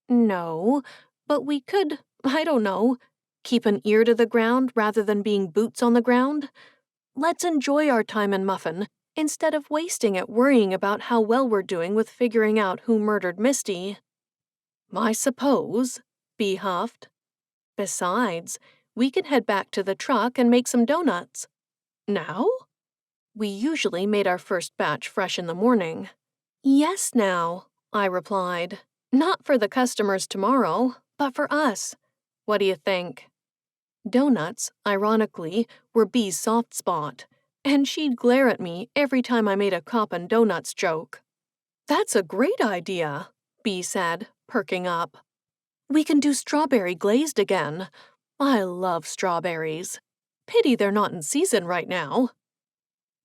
"No, but we could, I don't know, keep an ear to the ground rather than being boots on the ground. Let's enjoy our time in Muffin, instead of wasting it worrying about how well we're doing with figuring out who murdered Misty." "I suppose," Bea huffed. "Besides, we can head back to the truck and make some donuts." "Now?" "We usually made our first batch fresh in the morning." "Yes, now," I replied. "Not for the customers tomorrow, but for us. What do you think?" Donuts, ironically, were Bea's soft spot, and she'd glare at me every time I made a coppin' donuts joke. "That's a great idea," Bea said, perking up. "We can do strawberry glazed again. I love strawberries. Pity they're not in season right now."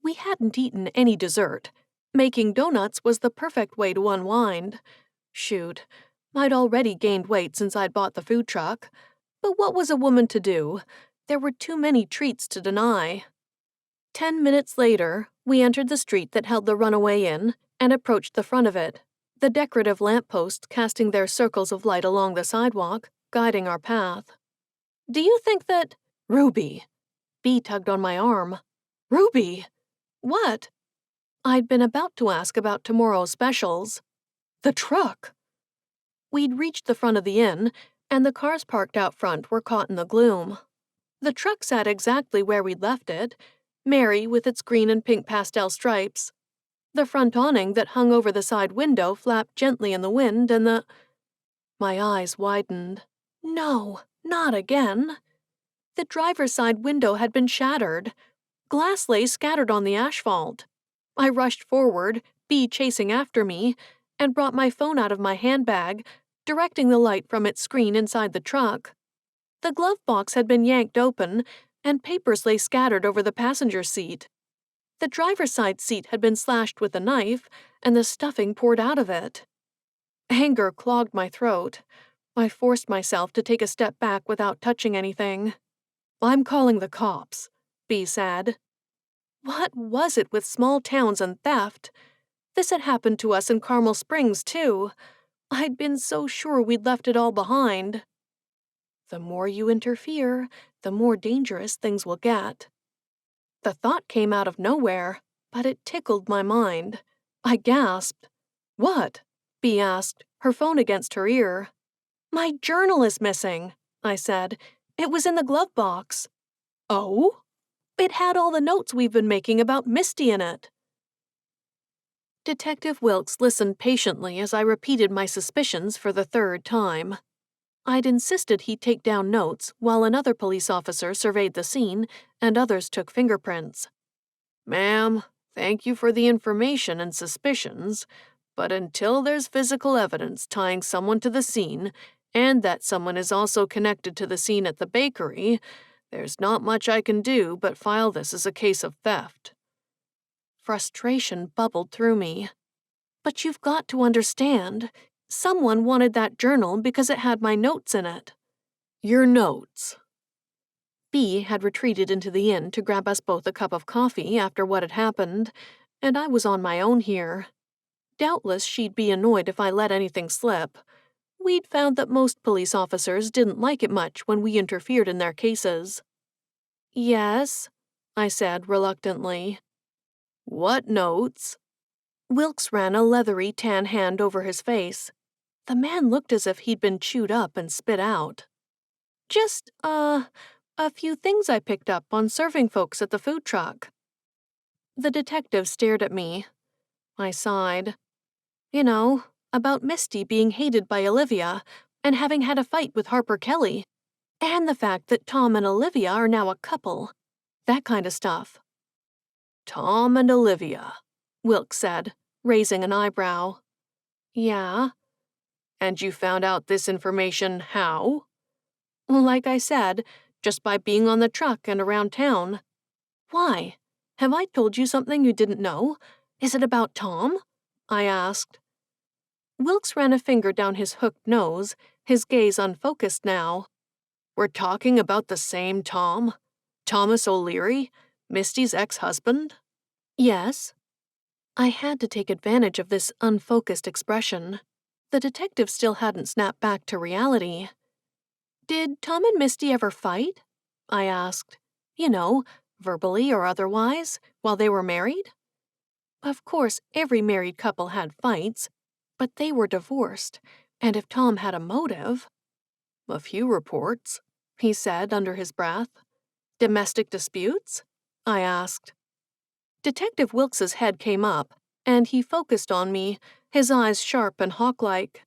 We hadn't eaten any dessert. Making donuts was the perfect way to unwind. Shoot, I'd already gained weight since I'd bought the food truck. But what was a woman to do? There were too many treats to deny. 10 minutes later, we entered the street that held the runaway inn and approached the front of it, the decorative lampposts casting their circles of light along the sidewalk, guiding our path. "Do you think that—" "Ruby!" Bea tugged on my arm. "Ruby!" "What?" I'd been about to ask about tomorrow's specials. "The truck!" We'd reached the front of the inn, and the cars parked out front were caught in the gloom. The truck sat exactly where we'd left it, merry with its green and pink pastel stripes. The front awning that hung over the side window flapped gently in the wind, and My eyes widened. No, not again. The driver's side window had been shattered. Glass lay scattered on the asphalt. I rushed forward, Bee chasing after me, and brought my phone out of my handbag, directing the light from its screen inside the truck. The glove box had been yanked open, and papers lay scattered over the passenger seat. The driver's side seat had been slashed with a knife, and the stuffing poured out of it. Anger clogged my throat. I forced myself to take a step back without touching anything. "I'm calling the cops," Bee said. What was it with small towns and theft? This had happened to us in Carmel Springs, too. I'd been so sure we'd left it all behind. The more you interfere, the more dangerous things will get. The thought came out of nowhere, but it tickled my mind. I gasped. "What?" Bee asked, her phone against her ear. "My journal is missing," I said. "It was in the glove box." "Oh?" "It had all the notes we've been making about Misty in it." Detective Wilkes listened patiently as I repeated my suspicions for the third time. I'd insisted he take down notes while another police officer surveyed the scene and others took fingerprints. "Ma'am, thank you for the information and suspicions, but until there's physical evidence tying someone to the scene, and that someone is also connected to the scene at the bakery, there's not much I can do but file this as a case of theft." Frustration bubbled through me. "But you've got to understand. Someone wanted that journal because it had my notes in it." "Your notes?" Bee had retreated into the inn to grab us both a cup of coffee after what had happened, and I was on my own here. Doubtless she'd be annoyed if I let anything slip. We'd found that most police officers didn't like it much when we interfered in their cases. "Yes," I said reluctantly. "What notes?" Wilkes ran a leathery tan hand over his face. The man looked as if he'd been chewed up and spit out. "Just, a few things I picked up on serving folks at the food truck." The detective stared at me. I sighed. "You know, about Misty being hated by Olivia and having had a fight with Harper Kelly, and the fact that Tom and Olivia are now a couple. That kind of stuff." "Tom and Olivia," Wilkes said, raising an eyebrow. "Yeah." "And you found out this information how?" "Like I said, just by being on the truck and around town." "Why? Have I told you something you didn't know? Is it about Tom?" I asked. Wilkes ran a finger down his hooked nose, his gaze unfocused now. "We're talking about the same Tom? Thomas O'Leary, Misty's ex-husband?" "Yes." I had to take advantage of this unfocused expression. The detective still hadn't snapped back to reality. "Did Tom and Misty ever fight?" I asked. "You know, verbally or otherwise, while they were married?" Of course, every married couple had fights, but they were divorced, and if Tom had a motive— "A few reports," he said under his breath. "Domestic disputes?" I asked. Detective Wilkes's head came up, and he focused on me, his eyes sharp and hawk-like.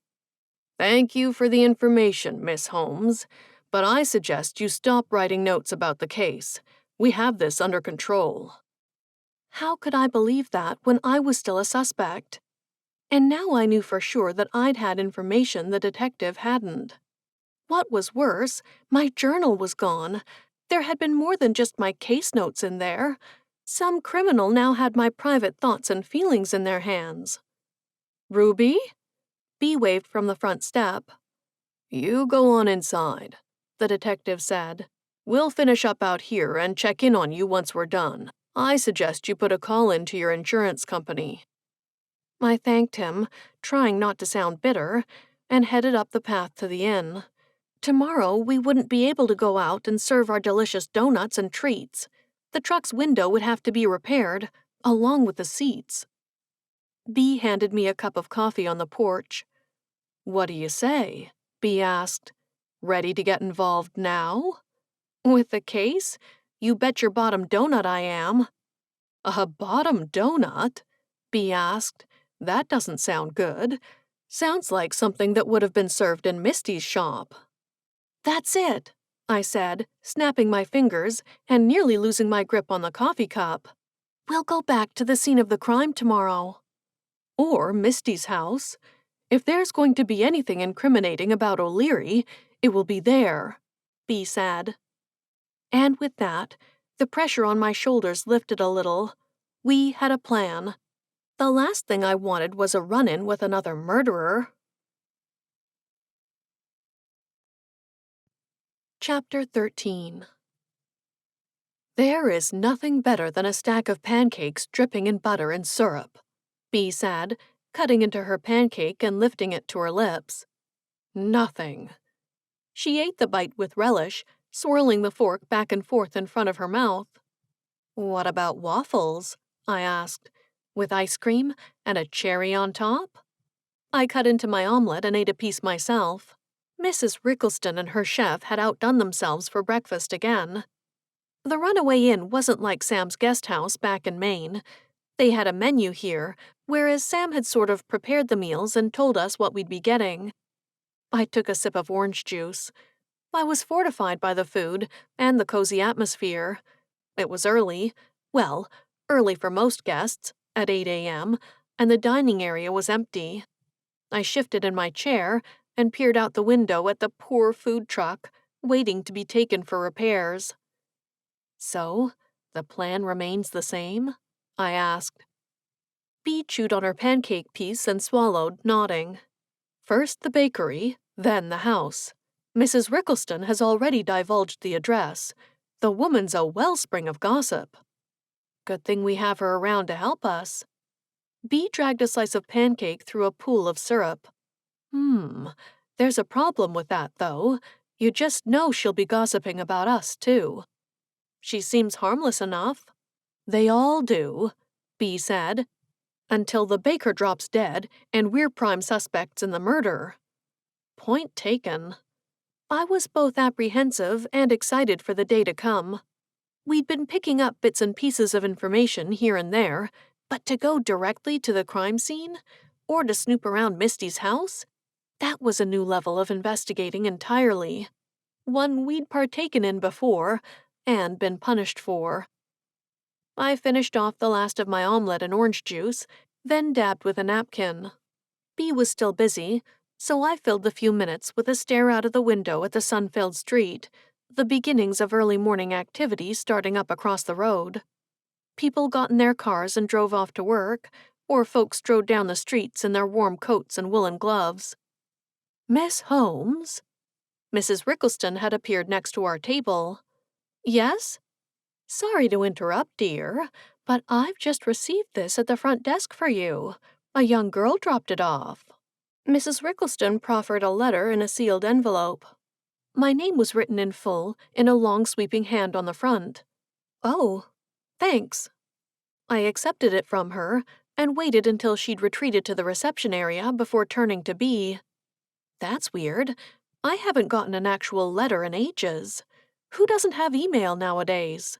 "Thank you for the information, Miss Holmes, but I suggest you stop writing notes about the case. We have this under control." How could I believe that when I was still a suspect? And now I knew for sure that I'd had information the detective hadn't. What was worse, my journal was gone. There had been more than just my case notes in there. Some criminal now had my private thoughts and feelings in their hands. "Ruby?" Bee waved from the front step. "You go on inside," the detective said. "We'll finish up out here and check in on you once we're done. I suggest you put a call in to your insurance company." I thanked him, trying not to sound bitter, and headed up the path to the inn. Tomorrow we wouldn't be able to go out and serve our delicious donuts and treats. The truck's window would have to be repaired, along with the seats. Bee handed me a cup of coffee on the porch. "What do you say?" Bee asked. "Ready to get involved now?" "With the case? You bet your bottom donut I am." "A bottom donut?" Bee asked. "That doesn't sound good. Sounds like something that would have been served in Misty's shop." "That's it," I said, snapping my fingers and nearly losing my grip on the coffee cup. We'll go back to the scene of the crime tomorrow. Or Misty's house. If there's going to be anything incriminating about O'Leary, it will be there, Bea said. And with that, the pressure on my shoulders lifted a little. We had a plan. The last thing I wanted was a run-in with another murderer. Chapter 13. There is nothing better than a stack of pancakes dripping in butter and syrup, Bea said, cutting into her pancake and lifting it to her lips. Nothing. She ate the bite with relish, swirling the fork back and forth in front of her mouth. What about waffles? I asked. With ice cream and a cherry on top? I cut into my omelet and ate a piece myself. Mrs. Rickleston and her chef had outdone themselves for breakfast again. The Runaway Inn wasn't like Sam's guest house back in Maine. They had a menu here, whereas Sam had sort of prepared the meals and told us what we'd be getting. I took a sip of orange juice. I was fortified by the food and the cozy atmosphere. It was early. Well, early for most guests, at 8 a.m., and the dining area was empty. I shifted in my chair and peered out the window at the poor food truck, waiting to be taken for repairs. So, the plan remains the same? I asked. Bea chewed on her pancake piece and swallowed, nodding. First the bakery, then the house. Mrs. Rickleston has already divulged the address. The woman's a wellspring of gossip. Good thing we have her around to help us. Bea dragged a slice of pancake through a pool of syrup. There's a problem with that, though. You just know she'll be gossiping about us, too. She seems harmless enough. They all do, Bea said. Until the baker drops dead and we're prime suspects in the murder. Point taken. I was both apprehensive and excited for the day to come. We'd been picking up bits and pieces of information here and there, but to go directly to the crime scene, or to snoop around Misty's house, that was a new level of investigating entirely. One we'd partaken in before, and been punished for. I finished off the last of my omelet and orange juice, then dabbed with a napkin. Bea was still busy, so I filled the few minutes with a stare out of the window at the sun-filled street, the beginnings of early morning activity starting up across the road. People got in their cars and drove off to work, or folks strode down the streets in their warm coats and woolen gloves. Miss Holmes? Mrs. Rickleston had appeared next to our table. Yes? Sorry to interrupt, dear, but I've just received this at the front desk for you. A young girl dropped it off. Mrs. Rickleston proffered a letter in a sealed envelope. My name was written in full in a long sweeping hand on the front. Oh, thanks. I accepted it from her and waited until she'd retreated to the reception area before turning to Bea. That's weird. I haven't gotten an actual letter in ages. Who doesn't have email nowadays?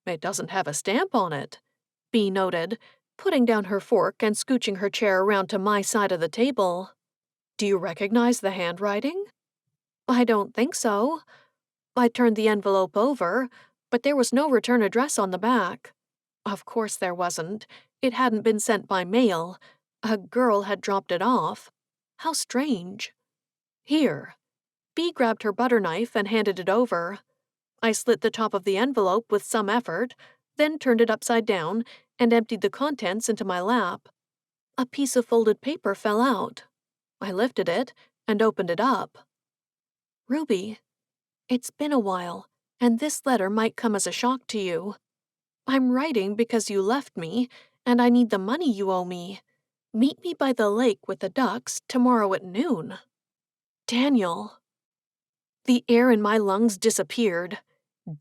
It doesn't have a stamp on it, Bea noted, putting down her fork and scooching her chair around to my side of the table. Do you recognize the handwriting? I don't think so. I turned the envelope over, but there was no return address on the back. Of course there wasn't. It hadn't been sent by mail. A girl had dropped it off. How strange. Here. Bea grabbed her butter knife and handed it over. I slit the top of the envelope with some effort, then turned it upside down and emptied the contents into my lap. A piece of folded paper fell out. I lifted it and opened it up. Ruby, it's been a while, and this letter might come as a shock to you. I'm writing because you left me, and I need the money you owe me. Meet me by the lake with the ducks tomorrow at noon. Daniel. The air in my lungs disappeared.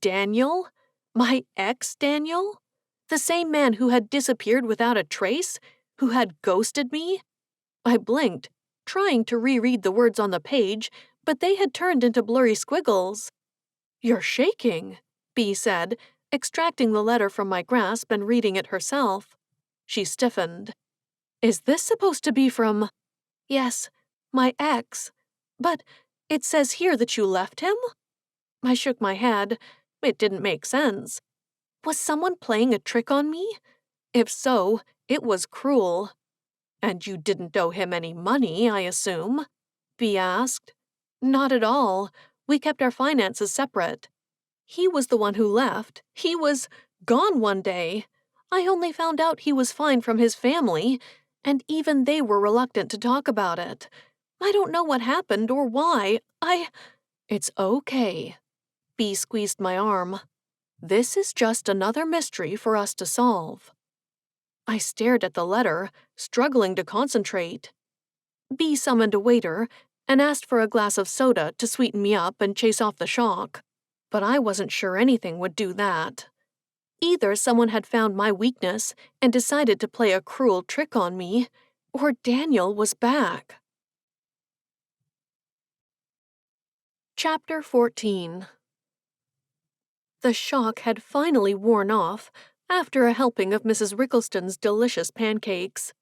Daniel? My ex-Daniel? The same man who had disappeared without a trace? Who had ghosted me? I blinked, trying to reread the words on the page, but they had turned into blurry squiggles. You're shaking, Bea said, extracting the letter from my grasp and reading it herself. She stiffened. Is this supposed to be from... Yes, my ex. But it says here that you left him? I shook my head. It didn't make sense. Was someone playing a trick on me? If so, it was cruel. And you didn't owe him any money, I assume? Bea asked. Not at all. We kept our finances separate. He was the one who left. He was gone one day. I only found out he was fine from his family, and even they were reluctant to talk about it. I don't know what happened or why. It's okay. Bea squeezed my arm. This is just another mystery for us to solve. I stared at the letter, struggling to concentrate. Bea summoned a waiter and asked for a glass of soda to sweeten me up and chase off the shock. But I wasn't sure anything would do that. Either someone had found my weakness and decided to play a cruel trick on me, or Daniel was back. Chapter 14. The shock had finally worn off after a helping of Mrs. Rickleston's delicious pancakes.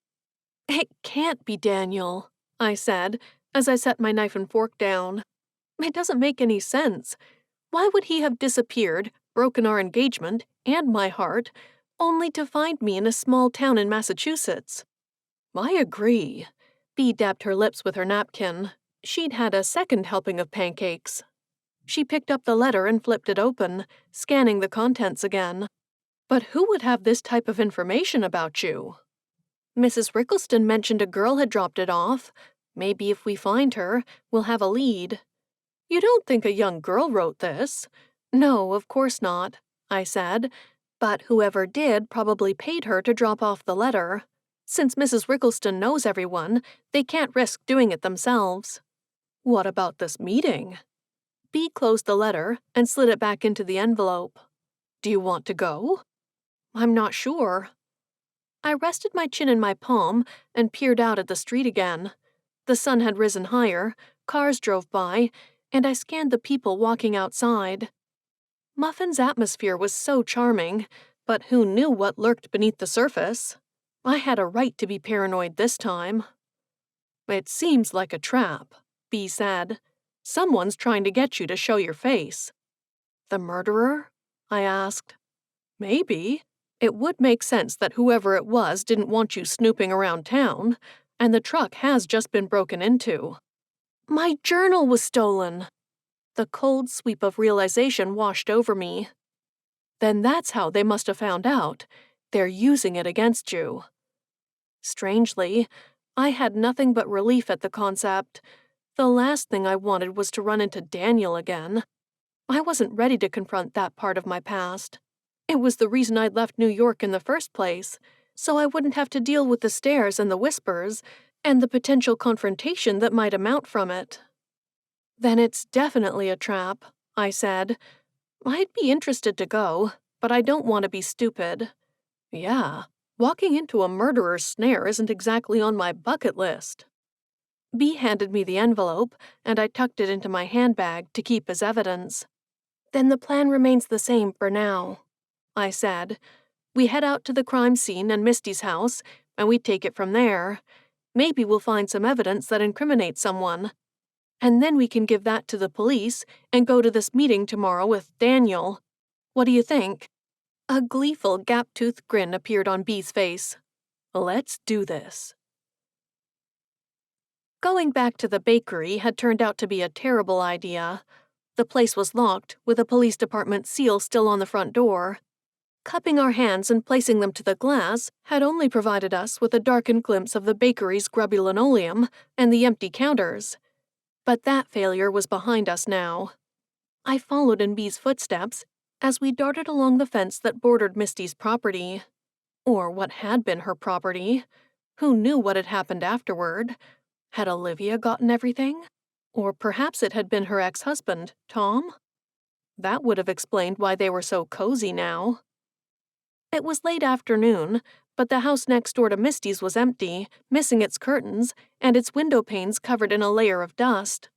It can't be Daniel, I said, as I set my knife and fork down. It doesn't make any sense. Why would he have disappeared, broken our engagement, and my heart, only to find me in a small town in Massachusetts? I agree. Bea dabbed her lips with her napkin. She'd had a second helping of pancakes. She picked up the letter and flipped it open, scanning the contents again. But who would have this type of information about you? Mrs. Rickleston mentioned a girl had dropped it off. Maybe if we find her, we'll have a lead. You don't think a young girl wrote this? No, of course not, I said. But whoever did probably paid her to drop off the letter. Since Mrs. Rickleston knows everyone, they can't risk doing it themselves. What about this meeting? Bea closed the letter and slid it back into the envelope. Do you want to go? I'm not sure. I rested my chin in my palm and peered out at the street again. The sun had risen higher, cars drove by, and I scanned the people walking outside. Muffin's atmosphere was so charming, but who knew what lurked beneath the surface? I had a right to be paranoid this time. It seems like a trap, Bea said. Someone's trying to get you to show your face. The murderer? I asked. Maybe. It would make sense that whoever it was didn't want you snooping around town, and the truck has just been broken into. My journal was stolen. The cold sweep of realization washed over me. Then that's how they must have found out. They're using it against you. Strangely, I had nothing but relief at the concept. The last thing I wanted was to run into Daniel again. I wasn't ready to confront that part of my past. It was the reason I'd left New York in the first place, so I wouldn't have to deal with the stares and the whispers, and the potential confrontation that might amount from it. Then it's definitely a trap, I said. I'd be interested to go, but I don't want to be stupid. Yeah, walking into a murderer's snare isn't exactly on my bucket list. Bea handed me the envelope, and I tucked it into my handbag to keep as evidence. Then the plan remains the same for now, I said. We head out to the crime scene and Misty's house, and we take it from there. Maybe we'll find some evidence that incriminates someone. And then we can give that to the police and go to this meeting tomorrow with Daniel. What do you think? A gleeful, gap-toothed grin appeared on Bea's face. Let's do this. Going back to the bakery had turned out to be a terrible idea. The place was locked, with a police department seal still on the front door. Cupping our hands and placing them to the glass had only provided us with a darkened glimpse of the bakery's grubby linoleum and the empty counters. But that failure was behind us now. I followed in Bea's footsteps as we darted along the fence that bordered Misty's property. Or what had been her property. Who knew what had happened afterward? Had Olivia gotten everything? Or perhaps it had been her ex-husband, Tom? That would have explained why they were so cozy now. It was late afternoon, but the house next door to Misty's was empty, missing its curtains, and its window panes covered in a layer of dust.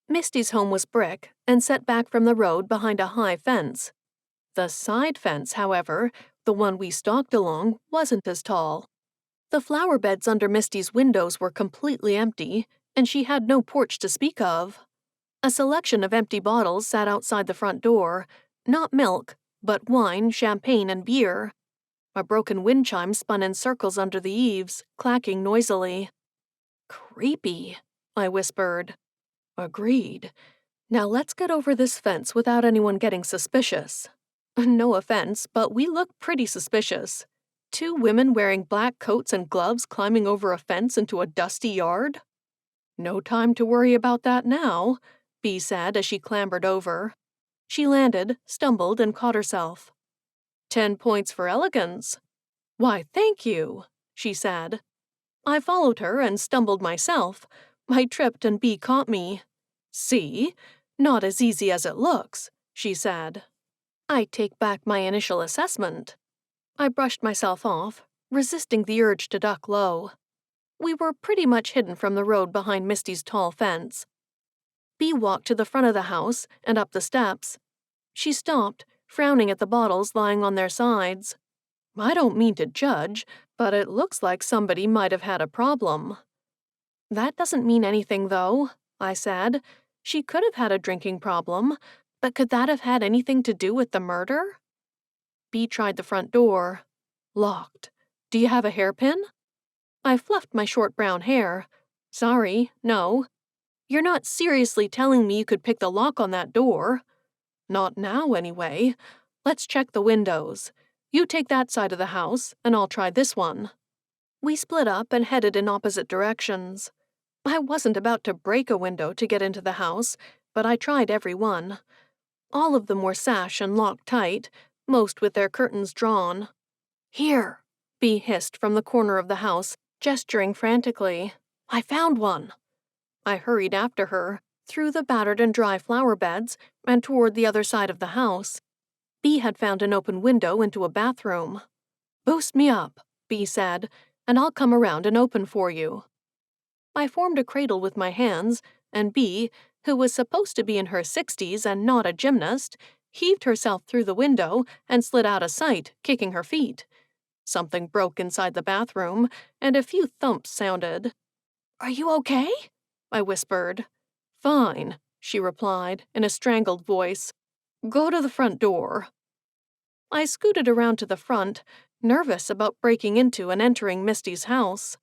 Misty's home was brick and set back from the road behind a high fence. The side fence, however, the one we stalked along, wasn't as tall. The flower beds under Misty's windows were completely empty, and she had no porch to speak of. A selection of empty bottles sat outside the front door, not milk, but wine, champagne, and beer. A broken wind chime spun in circles under the eaves, clacking noisily. Creepy, I whispered. Agreed. Now let's get over this fence without anyone getting suspicious. No offense, but we look pretty suspicious. 2 women wearing black coats and gloves climbing over a fence into a dusty yard? No time to worry about that now, Bee said as she clambered over. She landed, stumbled, and caught herself. 10 points for elegance. Why, thank you, she said. I followed her and stumbled myself. I tripped and Bee caught me. See? Not as easy as it looks, she said. I take back my initial assessment. I brushed myself off, resisting the urge to duck low. We were pretty much hidden from the road behind Misty's tall fence. Bee walked to the front of the house and up the steps. She stopped, frowning at the bottles lying on their sides. I don't mean to judge, but it looks like somebody might have had a problem. That doesn't mean anything, though, I said. She could have had a drinking problem, but could that have had anything to do with the murder? Bee tried the front door. Locked. Do you have a hairpin? I fluffed my short brown hair. Sorry, no. You're not seriously telling me you could pick the lock on that door? Not now, anyway. Let's check the windows. You take that side of the house, and I'll try this one. We split up and headed in opposite directions. I wasn't about to break a window to get into the house, but I tried every one. All of them were sash and locked tight, most with their curtains drawn. Here, Bee hissed from the corner of the house, gesturing frantically. I found one. I hurried after her, through the battered and dry flower beds, and toward the other side of the house. Bee had found an open window into a bathroom. Boost me up, Bee said, and I'll come around and open for you. I formed a cradle with my hands, and Bee, who was supposed to be in her 60s and not a gymnast, heaved herself through the window and slid out of sight, kicking her feet. Something broke inside the bathroom, and a few thumps sounded. Are you okay? I whispered. Fine, she replied, in a strangled voice. Go to the front door. I scooted around to the front, nervous about breaking into and entering Misty's house.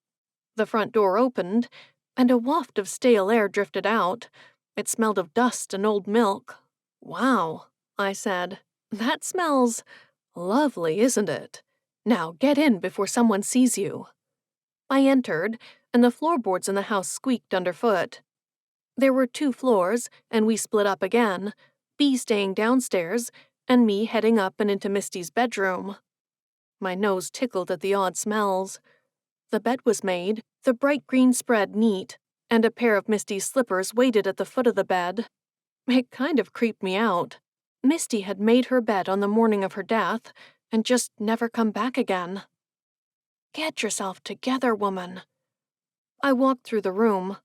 The front door opened, and a waft of stale air drifted out. It smelled of dust and old milk. Wow, I said. That smells lovely, isn't it? Now get in before someone sees you. I entered, and the floorboards in the house squeaked underfoot. There were 2 floors, and we split up again, Bee staying downstairs, and me heading up and into Misty's bedroom. My nose tickled at the odd smells. The bed was made, the bright green spread neat, and a pair of Misty's slippers waited at the foot of the bed. It kind of creeped me out. Misty had made her bed on the morning of her death, and just never come back again. Get yourself together, woman. I walked through the room.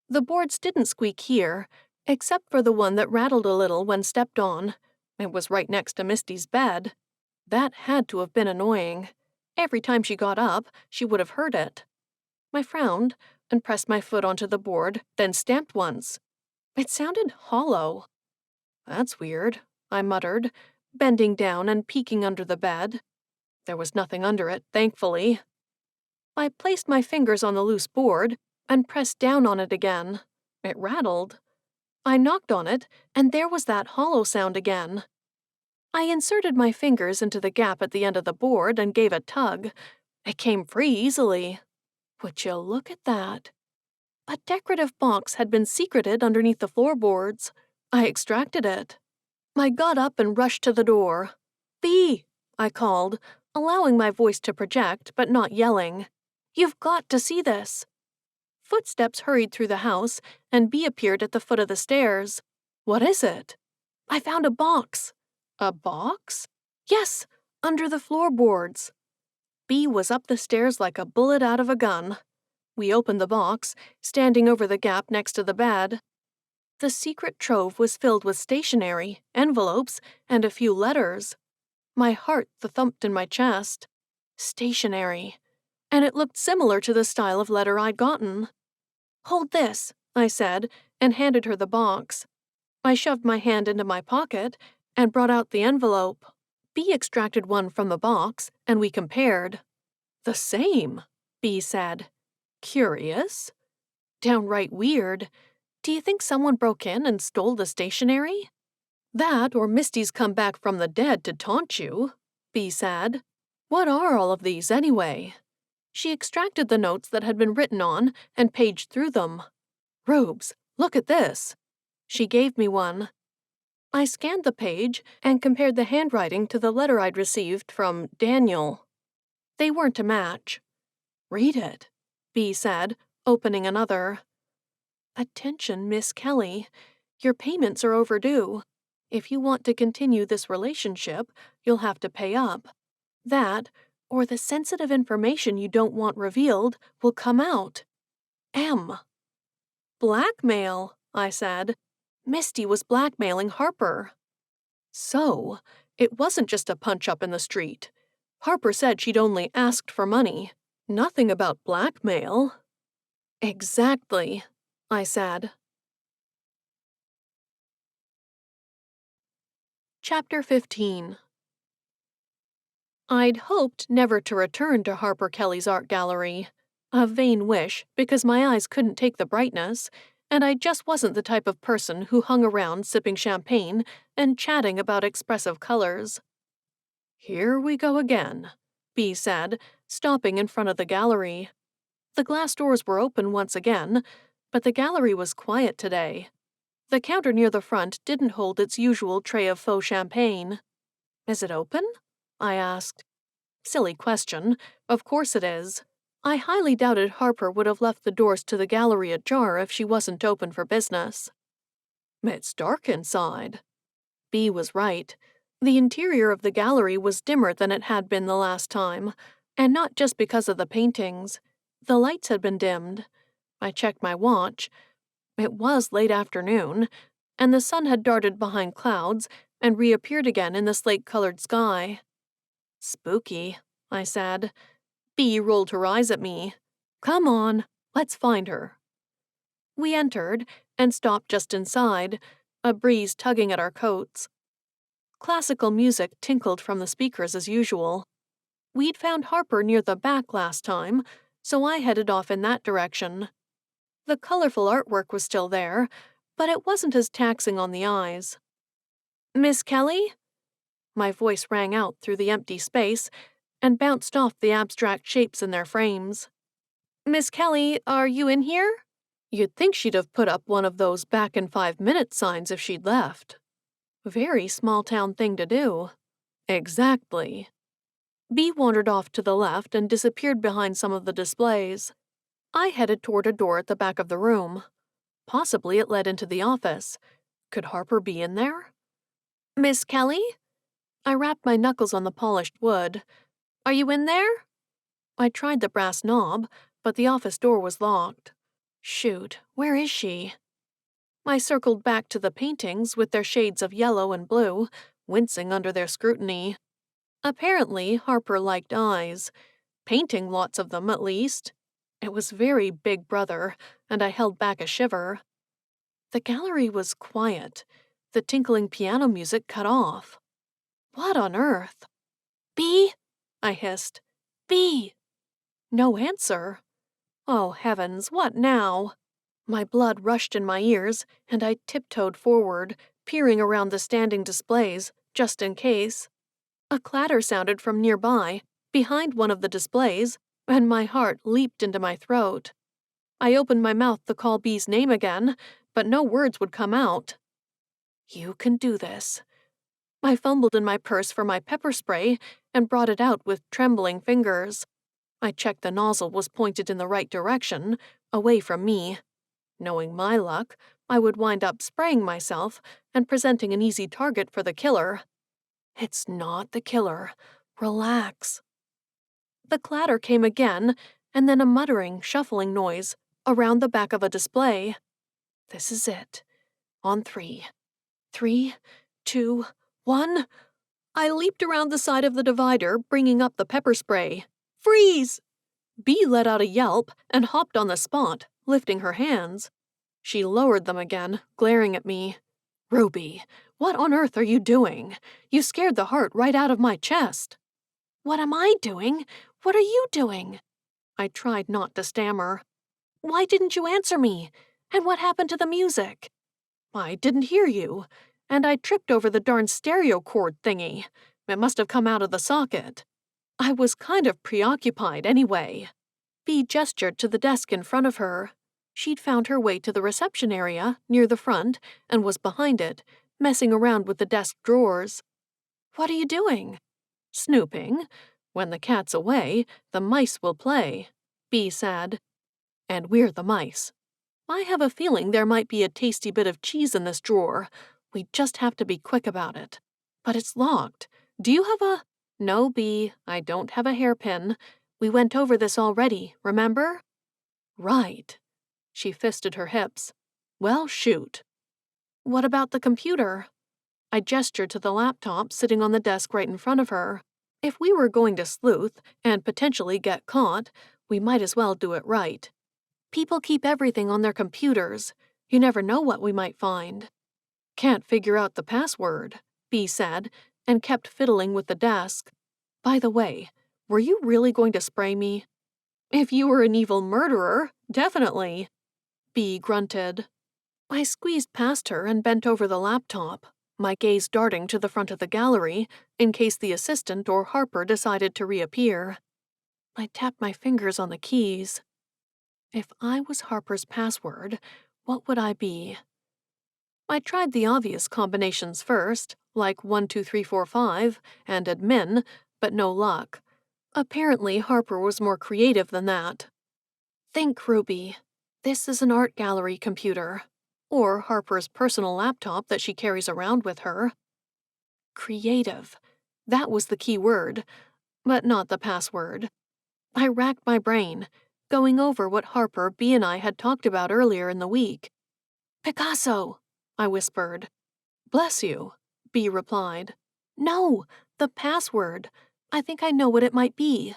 The boards didn't squeak here, except for the one that rattled a little when stepped on. It was right next to Misty's bed. That had to have been annoying. Every time she got up, she would have heard it. I frowned and pressed my foot onto the board, then stamped once. It sounded hollow. That's weird, I muttered, bending down and peeking under the bed. There was nothing under it, thankfully. I placed my fingers on the loose board and pressed down on it again. It rattled. I knocked on it, and there was that hollow sound again. I inserted my fingers into the gap at the end of the board and gave a tug. It came free easily. Would you look at that? A decorative box had been secreted underneath the floorboards. I extracted it. I got up and rushed to the door. Bee, I called, allowing my voice to project, but not yelling. You've got to see this. Footsteps hurried through the house, and Bee appeared at the foot of the stairs. What is it? I found a box. A box? Yes, under the floorboards. Bee was up the stairs like a bullet out of a gun. We opened the box, standing over the gap next to the bed. The secret trove was filled with stationery, envelopes, and a few letters. My heart thumped in my chest. Stationery. And it looked similar to the style of letter I'd gotten. Hold this, I said, and handed her the box. I shoved my hand into my pocket and brought out the envelope. B extracted one from the box, and we compared. The same, B said. Curious. Downright weird. Do you think someone broke in and stole the stationery? That or Misty's come back from the dead to taunt you, B said. What are all of these, anyway? She extracted the notes that had been written on and paged through them. Robes, look at this. She gave me one. I scanned the page and compared the handwriting to the letter I'd received from Daniel. They weren't a match. Read it, B said, opening another. Attention, Miss Kelly. Your payments are overdue. If you want to continue this relationship, you'll have to pay up. That, or the sensitive information you don't want revealed, will come out. M. Blackmail, I said. Misty was blackmailing Harper. So, it wasn't just a punch-up in the street. Harper said she'd only asked for money. Nothing about blackmail. Exactly, I said. Chapter 15. I'd hoped never to return to Harper Kelly's art gallery. A vain wish, because my eyes couldn't take the brightness, and I just wasn't the type of person who hung around sipping champagne and chatting about expressive colors. Here we go again, B said, stopping in front of the gallery. The glass doors were open once again, but the gallery was quiet today. The counter near the front didn't hold its usual tray of faux champagne. Is it open? I asked. Silly question. Of course it is. I highly doubted Harper would have left the doors to the gallery ajar if she wasn't open for business. It's dark inside. B was right. The interior of the gallery was dimmer than it had been the last time, and not just because of the paintings. The lights had been dimmed. I checked my watch. It was late afternoon, and the sun had darted behind clouds and reappeared again in the slate-colored sky. Spooky, I said. B rolled her eyes at me. Come on, let's find her. We entered and stopped just inside, a breeze tugging at our coats. Classical music tinkled from the speakers as usual. We'd found Harper near the back last time, so I headed off in that direction. The colorful artwork was still there, but it wasn't as taxing on the eyes. Miss Kelly? My voice rang out through the empty space and bounced off the abstract shapes in their frames. Miss Kelly, are you in here? You'd think she'd have put up one of those back in 5 minutes signs if she'd left. Very small-town thing to do. Exactly. B wandered off to the left and disappeared behind some of the displays. I headed toward a door at the back of the room. Possibly it led into the office. Could Harper be in there? Miss Kelly? I rapped my knuckles on the polished wood. Are you in there? I tried the brass knob, but the office door was locked. Shoot, where is she? I circled back to the paintings with their shades of yellow and blue, wincing under their scrutiny. Apparently, Harper liked eyes. Painting lots of them, at least. It was very Big Brother, and I held back a shiver. The gallery was quiet. The tinkling piano music cut off. What on earth? B? I hissed. B! No answer. Oh, heavens, what now? My blood rushed in my ears, and I tiptoed forward, peering around the standing displays, just in case. A clatter sounded from nearby, behind one of the displays, and my heart leaped into my throat. I opened my mouth to call B's name again, but no words would come out. You can do this. I fumbled in my purse for my pepper spray and brought it out with trembling fingers. I checked the nozzle was pointed in the right direction, away from me. Knowing my luck, I would wind up spraying myself and presenting an easy target for the killer. It's not the killer. Relax. The clatter came again, and then a muttering, shuffling noise around the back of a display. This is it. On 3. 3, 2, 1. I leaped around the side of the divider, bringing up the pepper spray. Freeze! B let out a yelp and hopped on the spot, lifting her hands. She lowered them again, glaring at me. Ruby, what on earth are you doing? You scared the heart right out of my chest. What am I doing? What are you doing? I tried not to stammer. Why didn't you answer me? And what happened to the music? I didn't hear you, and I tripped over the darn stereo cord thingy. It must have come out of the socket. I was kind of preoccupied anyway. Bea gestured to the desk in front of her. She'd found her way to the reception area, near the front, and was behind it, messing around with the desk drawers. What are you doing? Snooping. When the cat's away, the mice will play, Bea said. And we're the mice. I have a feeling there might be a tasty bit of cheese in this drawer. We just have to be quick about it. But it's locked. Do you have a— No, Bea, I don't have a hairpin. We went over this already, remember? Right. She fisted her hips. Well, shoot. What about the computer? I gestured to the laptop sitting on the desk right in front of her. If we were going to sleuth and potentially get caught, we might as well do it right. People keep everything on their computers. You never know what we might find. Can't figure out the password, Bea said, and kept fiddling with the desk. By the way, were you really going to spray me? If you were an evil murderer, definitely. Bea grunted. I squeezed past her and bent over the laptop, my gaze darting to the front of the gallery in case the assistant or Harper decided to reappear. I tapped my fingers on the keys. If I was Harper's password, what would I be? I tried the obvious combinations first, like 12345 and admin, but no luck. Apparently, Harper was more creative than that. Think, Ruby. This is an art gallery computer, or Harper's personal laptop that she carries around with her. Creative. That was the key word, but not the password. I racked my brain, going over what Harper, Bea, and I had talked about earlier in the week. Picasso, I whispered. Bless you, Bea replied. No, the password. I think I know what it might be.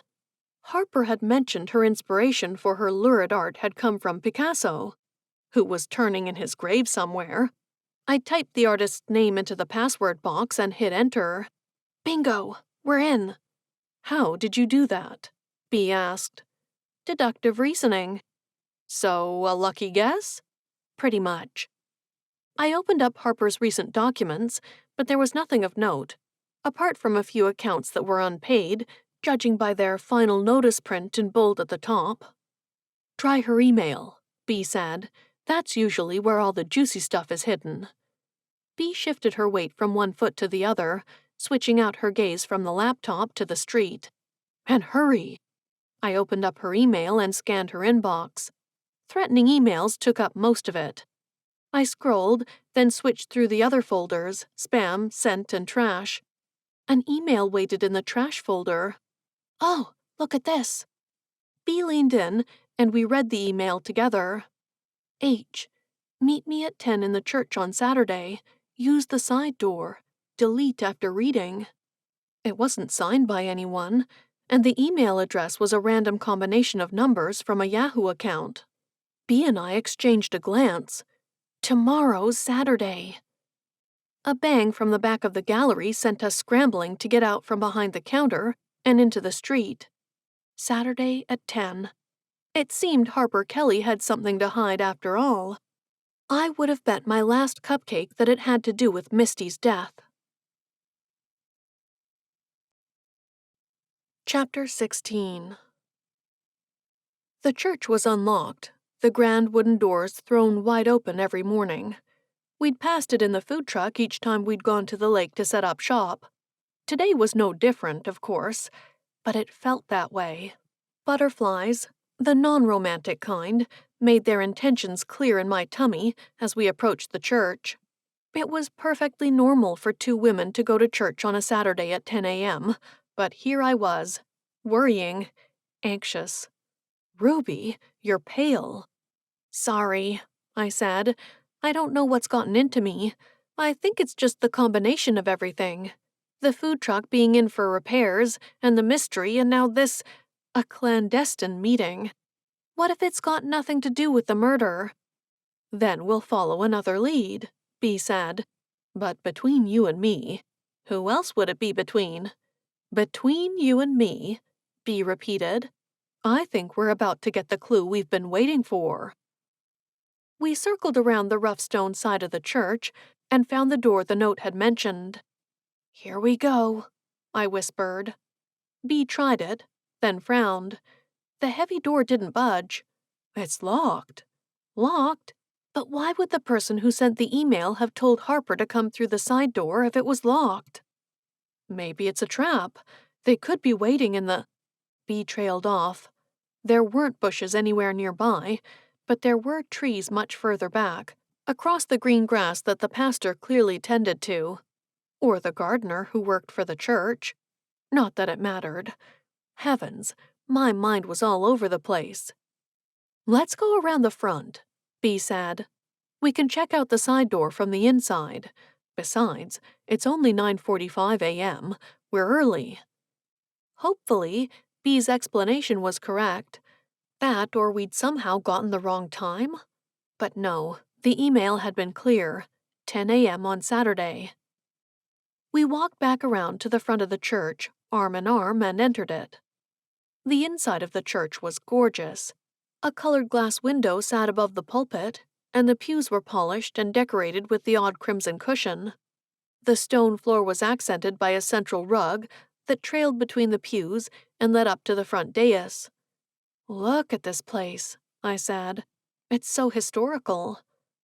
Harper had mentioned her inspiration for her lurid art had come from Picasso, who was turning in his grave somewhere. I typed the artist's name into the password box and hit enter. Bingo! We're in. How did you do that? Bea asked. Deductive reasoning. So, a lucky guess? Pretty much. I opened up Harper's recent documents, but there was nothing of note, apart from a few accounts that were unpaid, judging by their final notice print in bold at the top. Try her email, Bea said. That's usually where all the juicy stuff is hidden. Bea shifted her weight from one foot to the other, switching out her gaze from the laptop to the street. And hurry! I opened up her email and scanned her inbox. Threatening emails took up most of it. I scrolled, then switched through the other folders, spam, sent, and trash. An email waited in the trash folder. Oh, look at this. Bea leaned in, and we read the email together. H. Meet me at 10 in the church on Saturday. Use the side door. Delete after reading. It wasn't signed by anyone, and the email address was a random combination of numbers from a Yahoo account. Bea and I exchanged a glance. Tomorrow's Saturday. A bang from the back of the gallery sent us scrambling to get out from behind the counter and into the street. Saturday at 10. It seemed Harper Kelly had something to hide after all. I would have bet my last cupcake that it had to do with Misty's death. Chapter 16. The church was unlocked, the grand wooden doors thrown wide open every morning. We'd passed it in the food truck each time we'd gone to the lake to set up shop. Today was no different, of course, but it felt that way. Butterflies, the non-romantic kind, made their intentions clear in my tummy as we approached the church. It was perfectly normal for two women to go to church on a Saturday at 10 a.m., but here I was, worrying, anxious. Ruby, you're pale. Sorry, I said. I don't know what's gotten into me. I think it's just the combination of everything. The food truck being in for repairs, and the mystery, and now this, a clandestine meeting. What if it's got nothing to do with the murder? Then we'll follow another lead, Bea said. But between you and me, who else would it be between? Between you and me, Bee repeated. I think we're about to get the clue we've been waiting for. We circled around the rough stone side of the church and found the door the note had mentioned. Here we go, I whispered. Bee tried it, then frowned. The heavy door didn't budge. It's locked. Locked? But why would the person who sent the email have told Harper to come through the side door if it was locked? Maybe it's a trap. They could be waiting in the... Bee trailed off. There weren't bushes anywhere nearby, but there were trees much further back, across the green grass that the pastor clearly tended to. Or the gardener who worked for the church. Not that it mattered. Heavens, my mind was all over the place. Let's go around the front, Bee said. We can check out the side door from the inside. Besides, it's only 9:45 a.m. We're early. Hopefully, Bee's explanation was correct. That or we'd somehow gotten the wrong time? But no, the email had been clear. 10 a.m. on Saturday. We walked back around to the front of the church, arm in arm, and entered it. The inside of the church was gorgeous. A colored glass window sat above the pulpit, and the pews were polished and decorated with the odd crimson cushion. The stone floor was accented by a central rug that trailed between the pews and led up to the front dais. Look at this place, I said. It's so historical.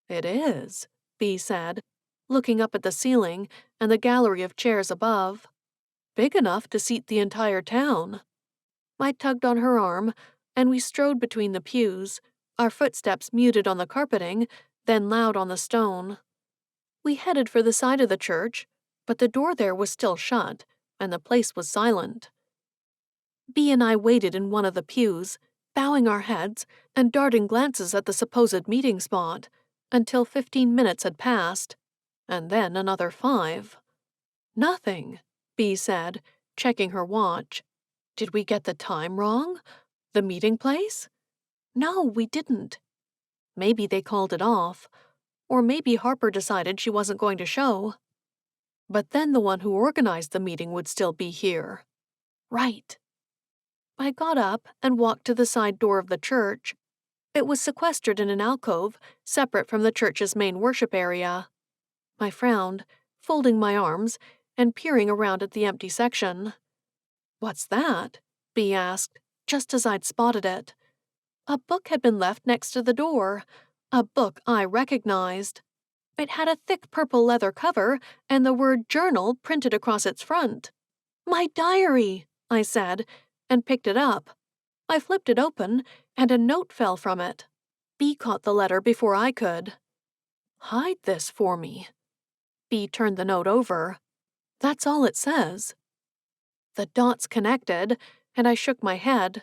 It is, Bee said, looking up at the ceiling and the gallery of chairs above. Big enough to seat the entire town. I tugged on her arm, and we strode between the pews, our footsteps muted on the carpeting, then loud on the stone. We headed for the side of the church, but the door there was still shut, and the place was silent. Bee and I waited in one of the pews, bowing our heads and darting glances at the supposed meeting spot, until 15 minutes had passed, and then another 5. Nothing, Bee said, checking her watch. Did we get the time wrong? The meeting place? No, we didn't. Maybe they called it off, or maybe Harper decided she wasn't going to show. But then the one who organized the meeting would still be here. Right. I got up and walked to the side door of the church. It was sequestered in an alcove, separate from the church's main worship area. I frowned, folding my arms and peering around at the empty section. What's that? Bee asked, just as I'd spotted it. A book had been left next to the door, a book I recognized. It had a thick purple leather cover and the word journal printed across its front. My diary, I said, and picked it up. I flipped it open, and a note fell from it. Bee caught the letter before I could. Hide this for me. Bee turned the note over. That's all it says. The dots connected, and I shook my head.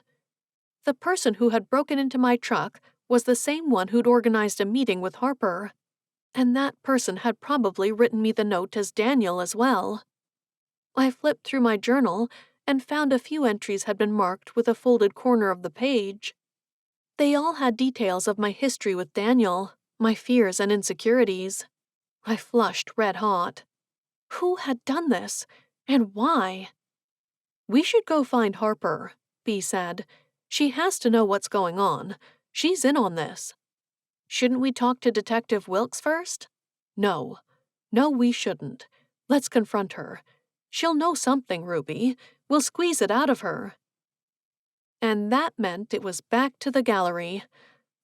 The person who had broken into my truck was the same one who'd organized a meeting with Harper. And that person had probably written me the note as Daniel as well. I flipped through my journal and found a few entries had been marked with a folded corner of the page. They all had details of my history with Daniel, my fears and insecurities. I flushed red hot. Who had done this, and why? We should go find Harper, Bee said. She has to know what's going on. She's in on this. Shouldn't we talk to Detective Wilkes first? No. No, we shouldn't. Let's confront her. She'll know something, Ruby. We'll squeeze it out of her. And that meant it was back to the gallery.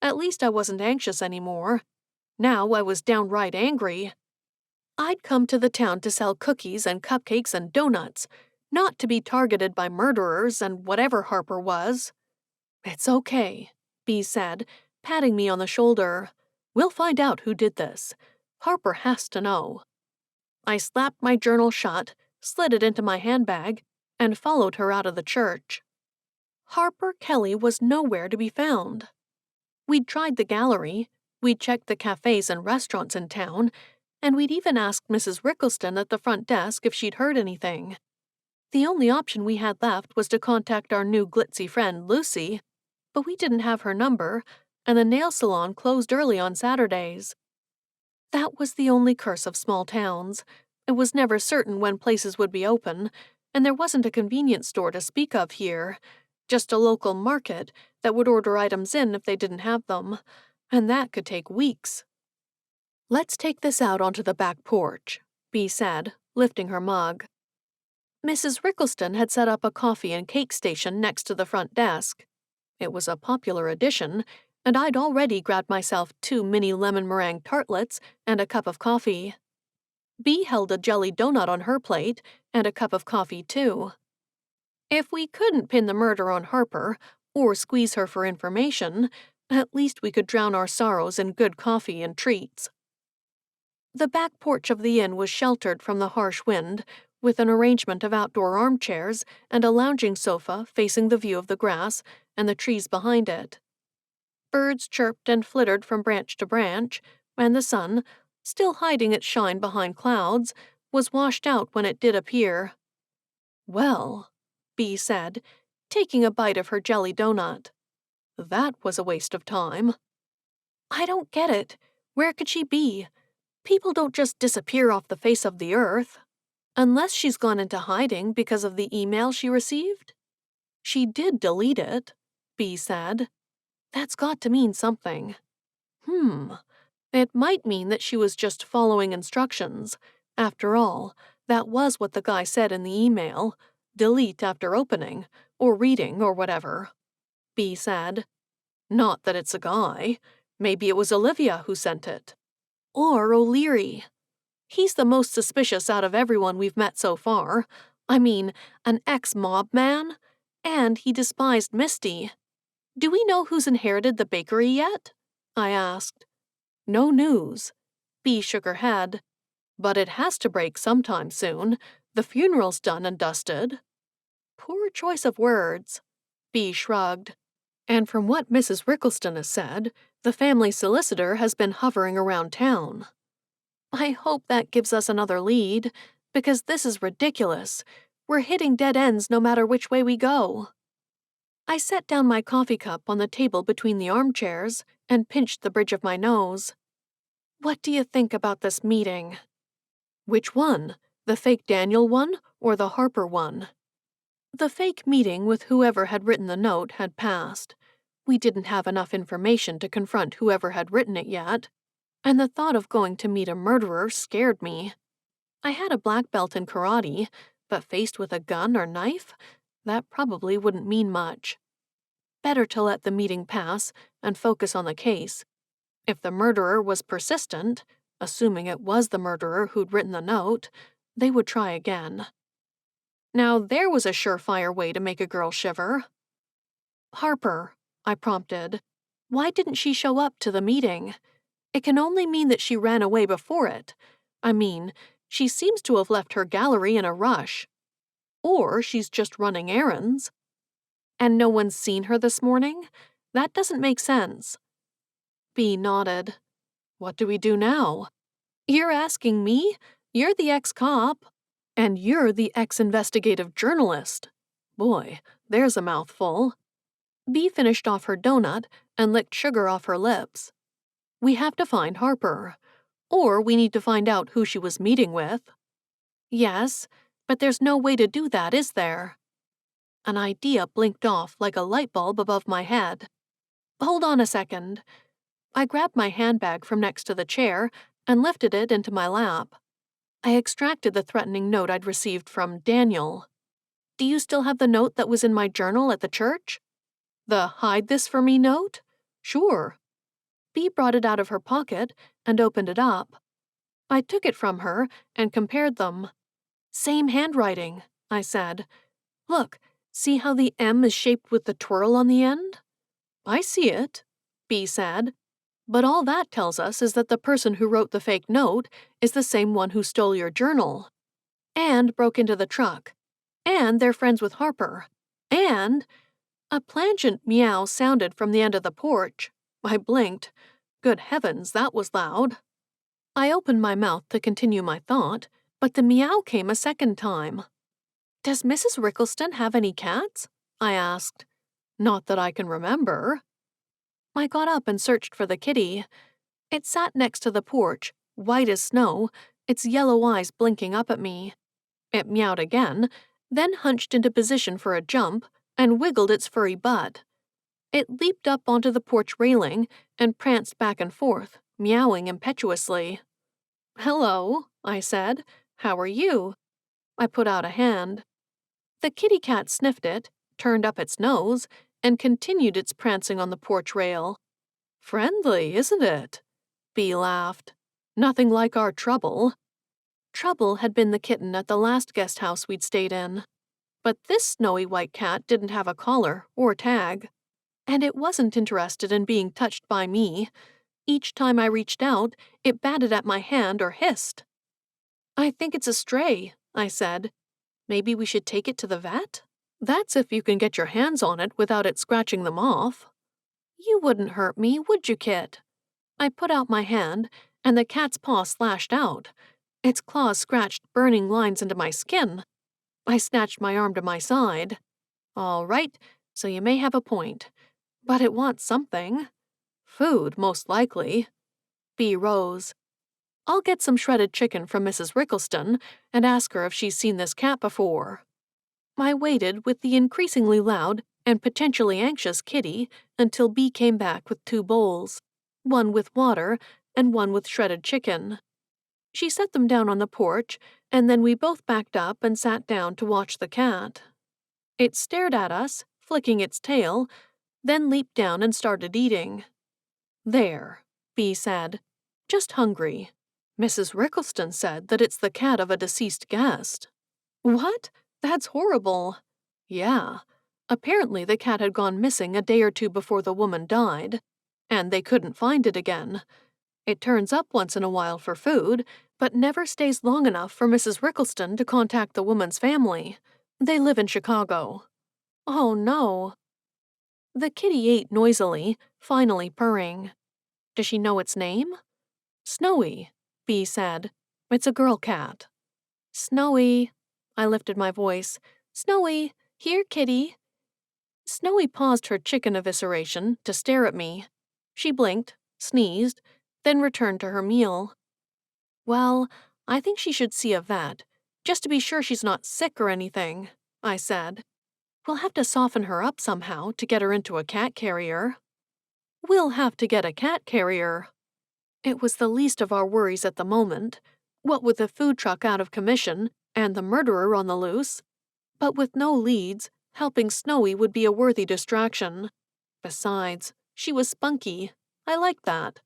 At least I wasn't anxious anymore. Now I was downright angry. I'd come to the town to sell cookies and cupcakes and donuts, not to be targeted by murderers and whatever Harper was. It's okay, Bee said, patting me on the shoulder. We'll find out who did this. Harper has to know. I slapped my journal shut, slid it into my handbag, and followed her out of the church. Harper Kelly was nowhere to be found. We'd tried the gallery, we'd checked the cafes and restaurants in town, and we'd even asked Mrs. Rickleston at the front desk if she'd heard anything. The only option we had left was to contact our new glitzy friend, Lucy, but we didn't have her number, and the nail salon closed early on Saturdays. That was the only curse of small towns. It was never certain when places would be open, and there wasn't a convenience store to speak of here, just a local market that would order items in if they didn't have them, and that could take weeks. "Let's take this out onto the back porch," Bea said, lifting her mug. Mrs. Rickleston had set up a coffee and cake station next to the front desk. It was a popular addition, and I'd already grabbed myself 2 mini lemon meringue tartlets and a cup of coffee. Bea held a jelly donut on her plate and a cup of coffee, too. If we couldn't pin the murder on Harper or squeeze her for information, at least we could drown our sorrows in good coffee and treats. The back porch of the inn was sheltered from the harsh wind, with an arrangement of outdoor armchairs and a lounging sofa facing the view of the grass and the trees behind it. Birds chirped and flittered from branch to branch, and the sun, still hiding its shine behind clouds, was washed out when it did appear. "Well," Bea said, taking a bite of her jelly donut. "That was a waste of time." "I don't get it. Where could she be? People don't just disappear off the face of the earth. Unless she's gone into hiding because of the email she received." "She did delete it," Bea said. "That's got to mean something." It might mean that she was just following instructions. After all, that was what the guy said in the email. Delete after opening, or reading, or whatever. Bea said. "Not that it's a guy. Maybe it was Olivia who sent it. Or O'Leary. He's the most suspicious out of everyone we've met so far. I mean, an ex-mob man. And he despised Misty. Do we know who's inherited the bakery yet?" I asked. "No news." Bea shook her head. "But it has to break sometime soon. The funeral's done and dusted." "Poor choice of words." Bea shrugged. "And from what Mrs. Rickleston has said, the family solicitor has been hovering around town." "I hope that gives us another lead, because this is ridiculous. We're hitting dead ends no matter which way we go." I set down my coffee cup on the table between the armchairs and pinched the bridge of my nose. "What do you think about this meeting?" "Which one? The fake Daniel one or the Harper one?" The fake meeting with whoever had written the note had passed. We didn't have enough information to confront whoever had written it yet, and the thought of going to meet a murderer scared me. I had a black belt in karate, but faced with a gun or knife, that probably wouldn't mean much. Better to let the meeting pass and focus on the case. If the murderer was persistent, assuming it was the murderer who'd written the note, they would try again. Now there was a surefire way to make a girl shiver. "Harper," I prompted. "Why didn't she show up to the meeting? It can only mean that she ran away before it. I mean, she seems to have left her gallery in a rush. Or she's just running errands. And no one's seen her this morning? That doesn't make sense." Bea nodded. "What do we do now?" "You're asking me? You're the ex-cop. And you're the ex-investigative journalist." Boy, there's a mouthful. Bea finished off her donut and licked sugar off her lips. "We have to find Harper. Or we need to find out who she was meeting with." "Yes, but there's no way to do that, is there?" An idea blinked off like a light bulb above my head. "Hold on a second." I grabbed my handbag from next to the chair and lifted it into my lap. I extracted the threatening note I'd received from Daniel. "Do you still have the note that was in my journal at the church?" "The hide this for me note?" "Sure." Bea brought it out of her pocket and opened it up. I took it from her and compared them. "Same handwriting," I said. "Look, see how the M is shaped with the twirl on the end?" "I see it," Bea said. "But all that tells us is that the person who wrote the fake note is the same one who stole your journal. And broke into the truck. And they're friends with Harper. And—" A plangent meow sounded from the end of the porch. I blinked. Good heavens, that was loud. I opened my mouth to continue my thought, but the meow came a second time. "Does Mrs. Rickleston have any cats?" I asked. "Not that I can remember." I got up and searched for the kitty. It sat next to the porch, white as snow, its yellow eyes blinking up at me. It meowed again, then hunched into position for a jump and wiggled its furry butt. It leaped up onto the porch railing and pranced back and forth, meowing impetuously. "Hello," I said. "How are you?" I put out a hand. The kitty cat sniffed it, turned up its nose, and continued its prancing on the porch rail. "Friendly, isn't it?" Bee laughed. "Nothing like our Trouble." Trouble had been the kitten at the last guest house we'd stayed in. But this snowy white cat didn't have a collar or tag. And it wasn't interested in being touched by me. Each time I reached out, it batted at my hand or hissed. "I think it's a stray," I said. "Maybe we should take it to the vet?" "That's if you can get your hands on it without it scratching them off." "You wouldn't hurt me, would you, Kit?" I put out my hand, and the cat's paw slashed out. Its claws scratched burning lines into my skin. I snatched my arm to my side. "All right, so you may have a point. But it wants something. Food, most likely." Bee rose. "I'll get some shredded chicken from Mrs. Rickleston and ask her if she's seen this cat before." I waited with the increasingly loud and potentially anxious kitty until Bee came back with 2 bowls, one with water and one with shredded chicken. She set them down on the porch, and then we both backed up and sat down to watch the cat. It stared at us, flicking its tail, then leaped down and started eating. "There," Bee said. "Just hungry. Mrs. Rickleston said that it's the cat of a deceased guest." "What? That's horrible." "Yeah. Apparently the cat had gone missing a day or 2 before the woman died, and they couldn't find it again. It turns up once in a while for food, but never stays long enough for Mrs. Rickleston to contact the woman's family. They live in Chicago." "Oh, no." The kitty ate noisily, finally purring. "Does she know its name?" "Snowy," Bee said. "It's a girl cat." "Snowy." I lifted my voice. "Snowy, here, kitty." Snowy paused her chicken evisceration to stare at me. She blinked, sneezed, then returned to her meal. "Well, I think she should see a vet, just to be sure she's not sick or anything," I said. "We'll have to soften her up somehow to get her into a cat carrier." "We'll have to get a cat carrier." It was the least of our worries at the moment, what with the food truck out of commission and the murderer on the loose. But with no leads, helping Snowy would be a worthy distraction. Besides, she was spunky. I liked that.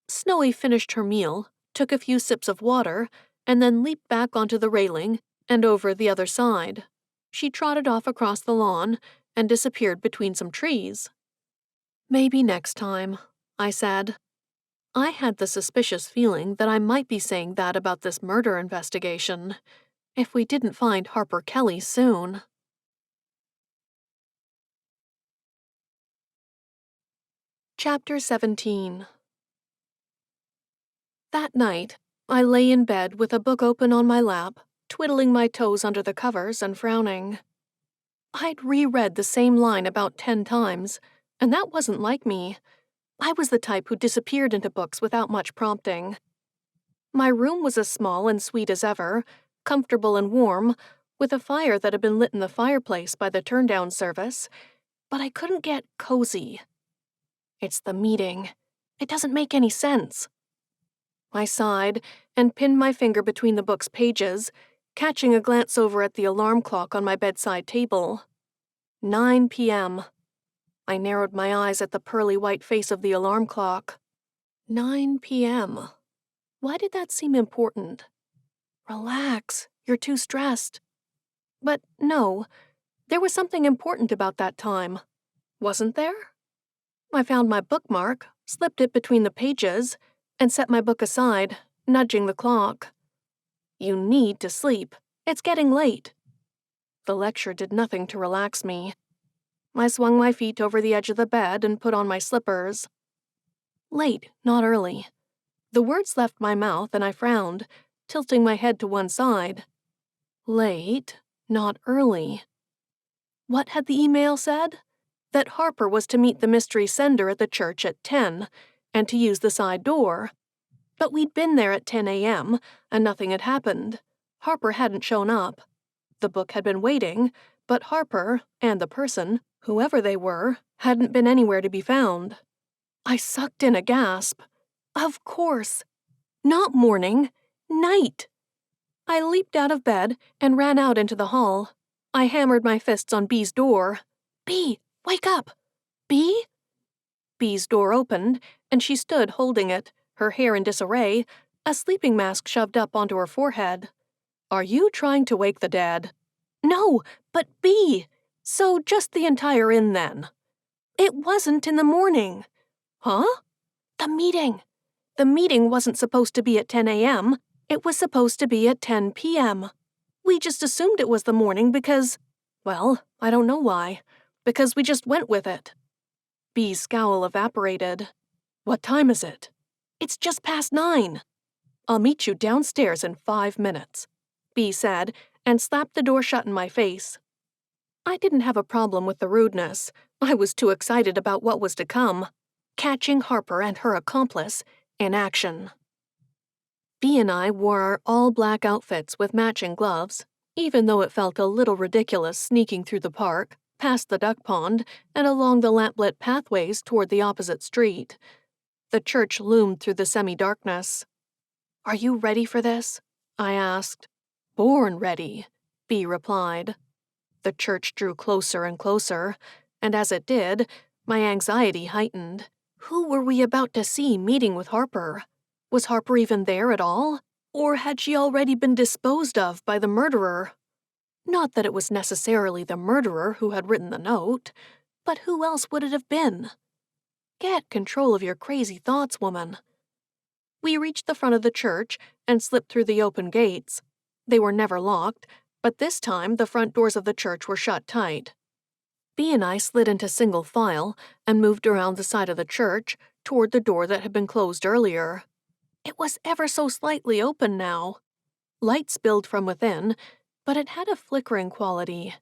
Snowy finished her meal, took a few sips of water, and then leaped back onto the railing and over the other side. She trotted off across the lawn and disappeared between some trees. "Maybe next time," I said. I had the suspicious feeling that I might be saying that about this murder investigation, if we didn't find Harper Kelly soon. Chapter 17. That night, I lay in bed with a book open on my lap, twiddling my toes under the covers and frowning. I'd reread the same line about 10 times, and that wasn't like me. I was the type who disappeared into books without much prompting. My room was as small and sweet as ever, comfortable and warm, with a fire that had been lit in the fireplace by the turn-down service, but I couldn't get cozy. It's the meeting. It doesn't make any sense. I sighed and pinned my finger between the book's pages, catching a glance over at the alarm clock on my bedside table. 9 p.m. I narrowed my eyes at the pearly white face of the alarm clock. 9 p.m. Why did that seem important? Relax, you're too stressed. But no, there was something important about that time. Wasn't there? I found my bookmark, slipped it between the pages, and set my book aside, nudging the clock. "You need to sleep. It's getting late." The lecture did nothing to relax me. I swung my feet over the edge of the bed and put on my slippers. Late, not early. The words left my mouth and I frowned, tilting my head to one side. Late, not early. What had the email said? That Harper was to meet the mystery sender at the church at 10, and to use the side door. But we'd been there at 10 a.m., and nothing had happened. Harper hadn't shown up. The book had been waiting, but Harper and the person, whoever they were, hadn't been anywhere to be found. I sucked in a gasp. Of course. Not morning. Night. I leaped out of bed and ran out into the hall. I hammered my fists on Bee's door. "Bee, wake up! Bee?" Bee's door opened, and she stood holding it, her hair in disarray, a sleeping mask shoved up onto her forehead. "Are you trying to wake the dead?" "No, but Bee! So just the entire inn, then?" "It wasn't in the morning." "Huh?" "The meeting. The meeting wasn't supposed to be at 10 a.m., it was supposed to be at 10 p.m. We just assumed it was the morning because, well, I don't know why, because we just went with it." Bee's scowl evaporated. "What time is it?" "It's just past 9. "I'll meet you downstairs in 5 minutes," Bee said, and slapped the door shut in my face. I didn't have a problem with the rudeness. I was too excited about what was to come. Catching Harper and her accomplice in action. Bee and I wore our all-black outfits with matching gloves, even though it felt a little ridiculous sneaking through the park, past the duck pond, and along the lamplit pathways toward the opposite street. The church loomed through the semi-darkness. "Are you ready for this?" I asked. "Born ready," Bee replied. The church drew closer and closer, and as it did, my anxiety heightened. Who were we about to see meeting with Harper? Was Harper even there at all? Or had she already been disposed of by the murderer? Not that it was necessarily the murderer who had written the note, but who else would it have been? Get control of your crazy thoughts, woman. We reached the front of the church and slipped through the open gates. They were never locked, but this time the front doors of the church were shut tight. Bee and I slid into single file and moved around the side of the church toward the door that had been closed earlier. It was ever so slightly open now. Light spilled from within, but it had a flickering quality.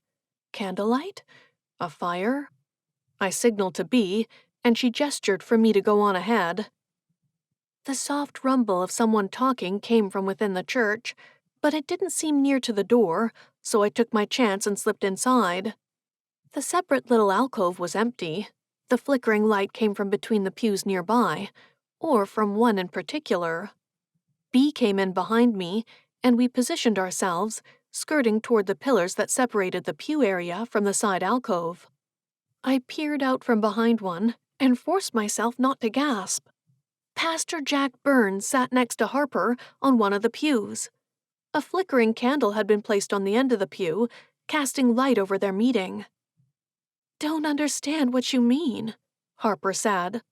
Candlelight? A fire? I signaled to Bee, and she gestured for me to go on ahead. The soft rumble of someone talking came from within the church, but it didn't seem near to the door, so I took my chance and slipped inside. The separate little alcove was empty. The flickering light came from between the pews nearby, or from one in particular. Bee came in behind me, and we positioned ourselves, skirting toward the pillars that separated the pew area from the side alcove. I peered out from behind one and forced myself not to gasp. Pastor Jack Burns sat next to Harper on one of the pews. A flickering candle had been placed on the end of the pew, casting light over their meeting. "Don't understand what you mean," Harper said.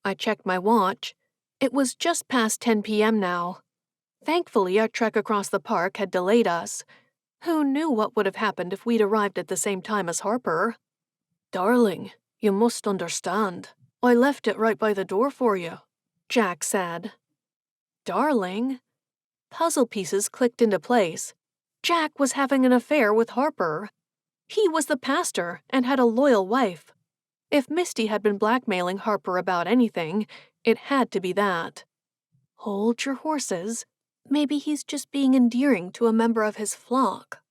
I checked my watch. It was just past 10 p.m. now. Thankfully, our trek across the park had delayed us. Who knew what would have happened if we'd arrived at the same time as Harper? "Darling, you must understand. I left it right by the door for you," Jack said. Darling? Puzzle pieces clicked into place. Jack was having an affair with Harper. He was the pastor and had a loyal wife. If Misty had been blackmailing Harper about anything, it had to be that. Hold your horses. Maybe he's just being endearing to a member of his flock.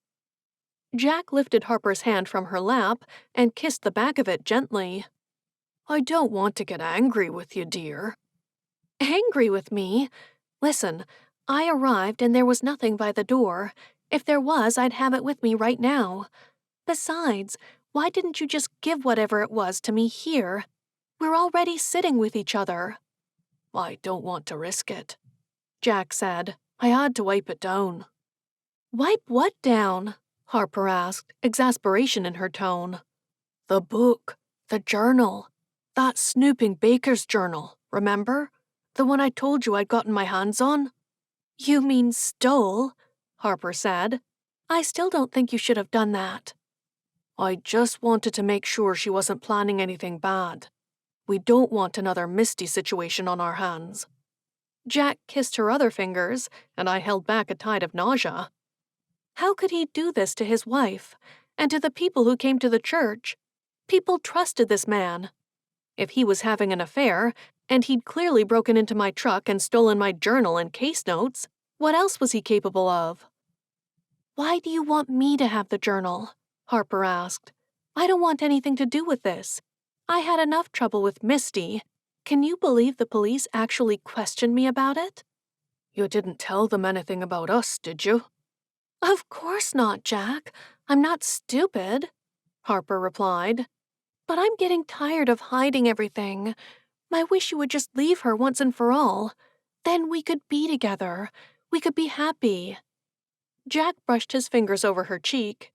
Jack lifted Harper's hand from her lap and kissed the back of it gently. "I don't want to get angry with you, dear." "Angry with me? Listen, I arrived and there was nothing by the door. If there was, I'd have it with me right now. Besides, why didn't you just give whatever it was to me here? We're already sitting with each other." "I don't want to risk it," Jack said. "I had to wipe it down." "Wipe what down?" Harper asked, exasperation in her tone. "The book. The journal. That snooping baker's journal, remember? The one I told you I'd gotten my hands on?" "You mean stole?" Harper said. "I still don't think you should have done that." "I just wanted to make sure she wasn't planning anything bad. We don't want another Misty situation on our hands." Jack kissed her other fingers, and I held back a tide of nausea. How could he do this to his wife, and to the people who came to the church? People trusted this man. If he was having an affair, and he'd clearly broken into my truck and stolen my journal and case notes, what else was he capable of? "Why do you want me to have the journal?" Harper asked. "I don't want anything to do with this. I had enough trouble with Misty. Can you believe the police actually questioned me about it?" "You didn't tell them anything about us, did you?" "Of course not, Jack. I'm not stupid," Harper replied. "But I'm getting tired of hiding everything. I wish you would just leave her once and for all. Then we could be together. We could be happy." Jack brushed his fingers over her cheek.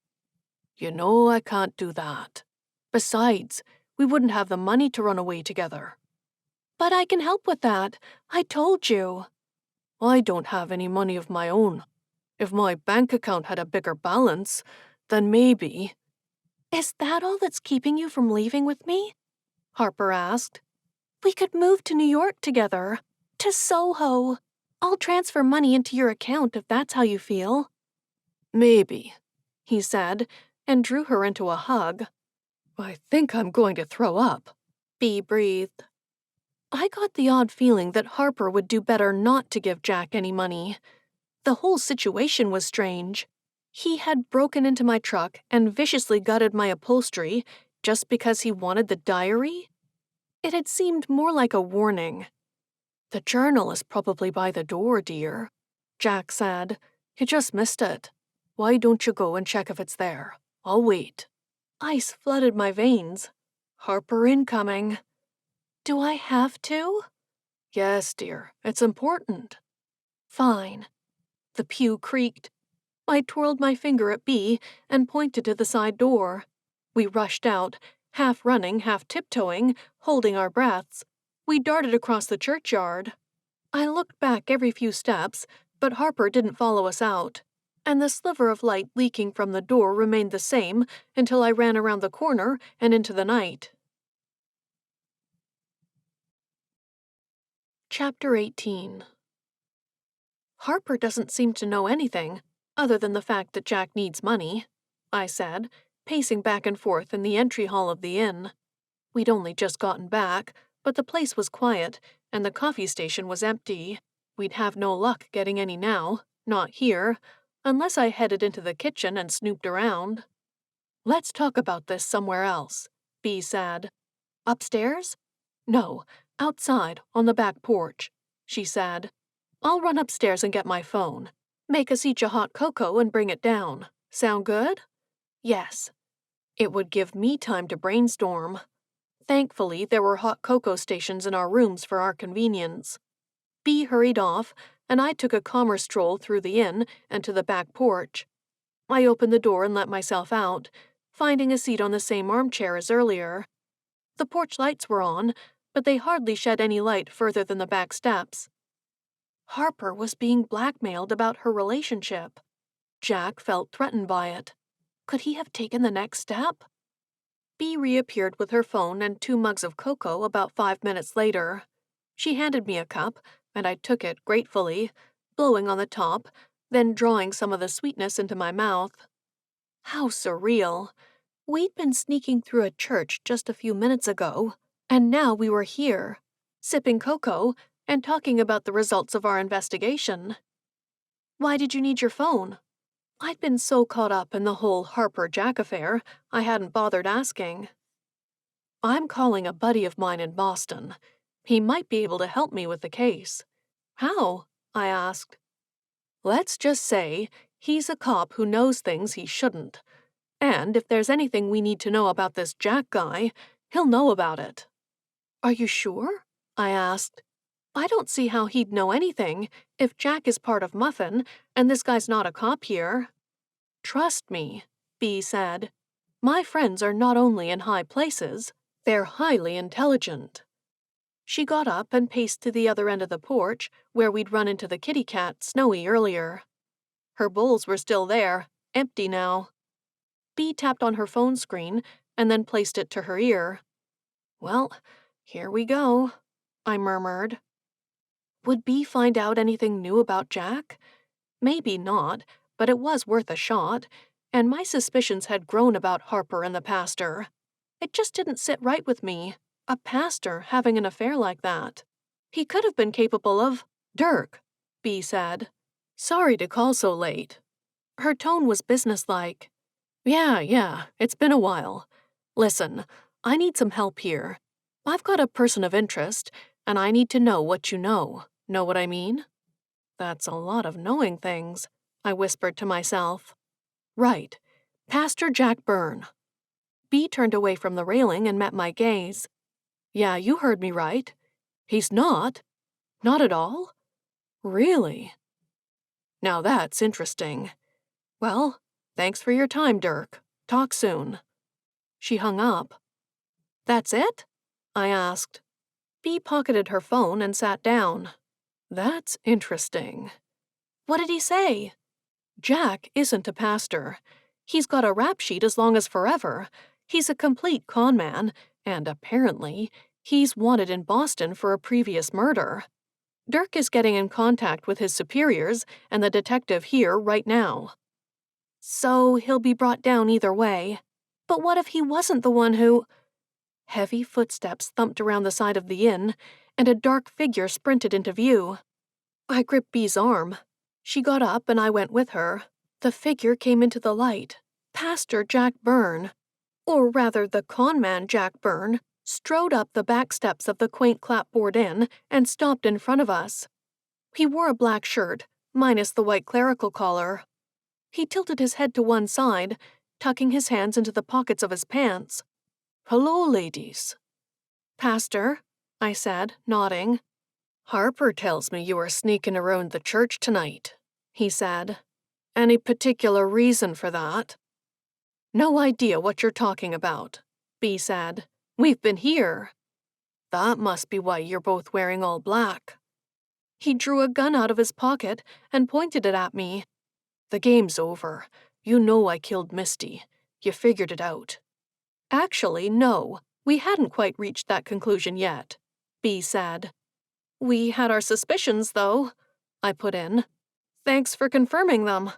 "You know I can't do that. Besides, we wouldn't have the money to run away together." "But I can help with that. I told you." "I don't have any money of my own. If my bank account had a bigger balance, then maybe—" "Is that all that's keeping you from leaving with me?" Harper asked. "We could move to New York together. To Soho. I'll transfer money into your account if that's how you feel." "Maybe," he said, and drew her into a hug. "I think I'm going to throw up," Bea breathed. I got the odd feeling that Harper would do better not to give Jack any money. The whole situation was strange. He had broken into my truck and viciously gutted my upholstery just because he wanted the diary? It had seemed more like a warning. "The journal is probably by the door, dear," Jack said. "You just missed it. Why don't you go and check if it's there? I'll wait." Ice flooded my veins. "Harper incoming." "Do I have to?" "Yes, dear. It's important." "Fine." The pew creaked. I twirled my finger at Bea and pointed to the side door. We rushed out, half running, half tiptoeing, holding our breaths. We darted across the churchyard. I looked back every few steps, but Harper didn't follow us out, and the sliver of light leaking from the door remained the same until I ran around the corner and into the night. Chapter 18. "Harper doesn't seem to know anything, other than the fact that Jack needs money," I said, pacing back and forth in the entry hall of the inn. We'd only just gotten back, but the place was quiet, and the coffee station was empty. We'd have no luck getting any now, not here, unless I headed into the kitchen and snooped around. "Let's talk about this somewhere else," Bea said. "Upstairs?" "No, outside, on the back porch," she said. "I'll run upstairs and get my phone. Make us each a hot cocoa and bring it down. Sound good?" "Yes." It would give me time to brainstorm. Thankfully, there were hot cocoa stations in our rooms for our convenience. Bea hurried off, and I took a calmer stroll through the inn and to the back porch. I opened the door and let myself out, finding a seat on the same armchair as earlier. The porch lights were on, but they hardly shed any light further than the back steps. Harper was being blackmailed about her relationship. Jack felt threatened by it. Could he have taken the next step? Bea reappeared with her phone and 2 mugs of cocoa about 5 minutes later. She handed me a cup, and I took it gratefully, blowing on the top, then drawing some of the sweetness into my mouth. How surreal. We'd been sneaking through a church just a few minutes ago, and now we were here, sipping cocoa and talking about the results of our investigation. "Why did you need your phone?" I'd been so caught up in the whole Harper-Jack affair, I hadn't bothered asking. "I'm calling a buddy of mine in Boston. He might be able to help me with the case." "How?" I asked. "Let's just say he's a cop who knows things he shouldn't. And if there's anything we need to know about this Jack guy, he'll know about it." "Are you sure?" I asked. "I don't see how he'd know anything if Jack is part of Muffin and this guy's not a cop here." "Trust me," Bea said. "My friends are not only in high places, they're highly intelligent." She got up and paced to the other end of the porch, where we'd run into the kitty cat, Snowy, earlier. Her bowls were still there, empty now. Bea tapped on her phone screen and then placed it to her ear. "Well, here we go," I murmured. Would Bea find out anything new about Jack? Maybe not, but it was worth a shot, and my suspicions had grown about Harper and the pastor. It just didn't sit right with me. A pastor having an affair like that. He could have been capable of— Dirk, Bea said. Sorry to call so late. Her tone was businesslike. Yeah, it's been a while. Listen, I need some help here. I've got a person of interest, and I need to know what you know. Know what I mean? That's a lot of knowing things, I whispered to myself. Right. Pastor Jack Byrne. Bea turned away from the railing and met my gaze. Yeah, you heard me right. He's not? Not at all? Really? Now that's interesting. Well, thanks for your time, Dirk. Talk soon. She hung up. That's it? I asked. Bea pocketed her phone and sat down. That's interesting. What did he say? Jack isn't a pastor. He's got a rap sheet as long as forever. He's a complete con man, and apparently, he's wanted in Boston for a previous murder. Dirk is getting in contact with his superiors and the detective here right now. So he'll be brought down either way. But what if he wasn't the one who— Heavy footsteps thumped around the side of the inn, and a dark figure sprinted into view. I gripped Bea's arm. She got up and I went with her. The figure came into the light. Pastor Jack Byrne, or rather the conman Jack Byrne, strode up the back steps of the quaint clapboard inn and stopped in front of us. He wore a black shirt, minus the white clerical collar. He tilted his head to one side, tucking his hands into the pockets of his pants. Hello, ladies. Pastor, I said, nodding. Harper tells me you are sneaking around the church tonight, he said. Any particular reason for that? No idea what you're talking about, Bea said. We've been here. That must be why you're both wearing all black. He drew a gun out of his pocket and pointed it at me. The game's over. You know I killed Misty. You figured it out. Actually, no, we hadn't quite reached that conclusion yet, Bea said. We had our suspicions, though, I put in. Thanks for confirming them.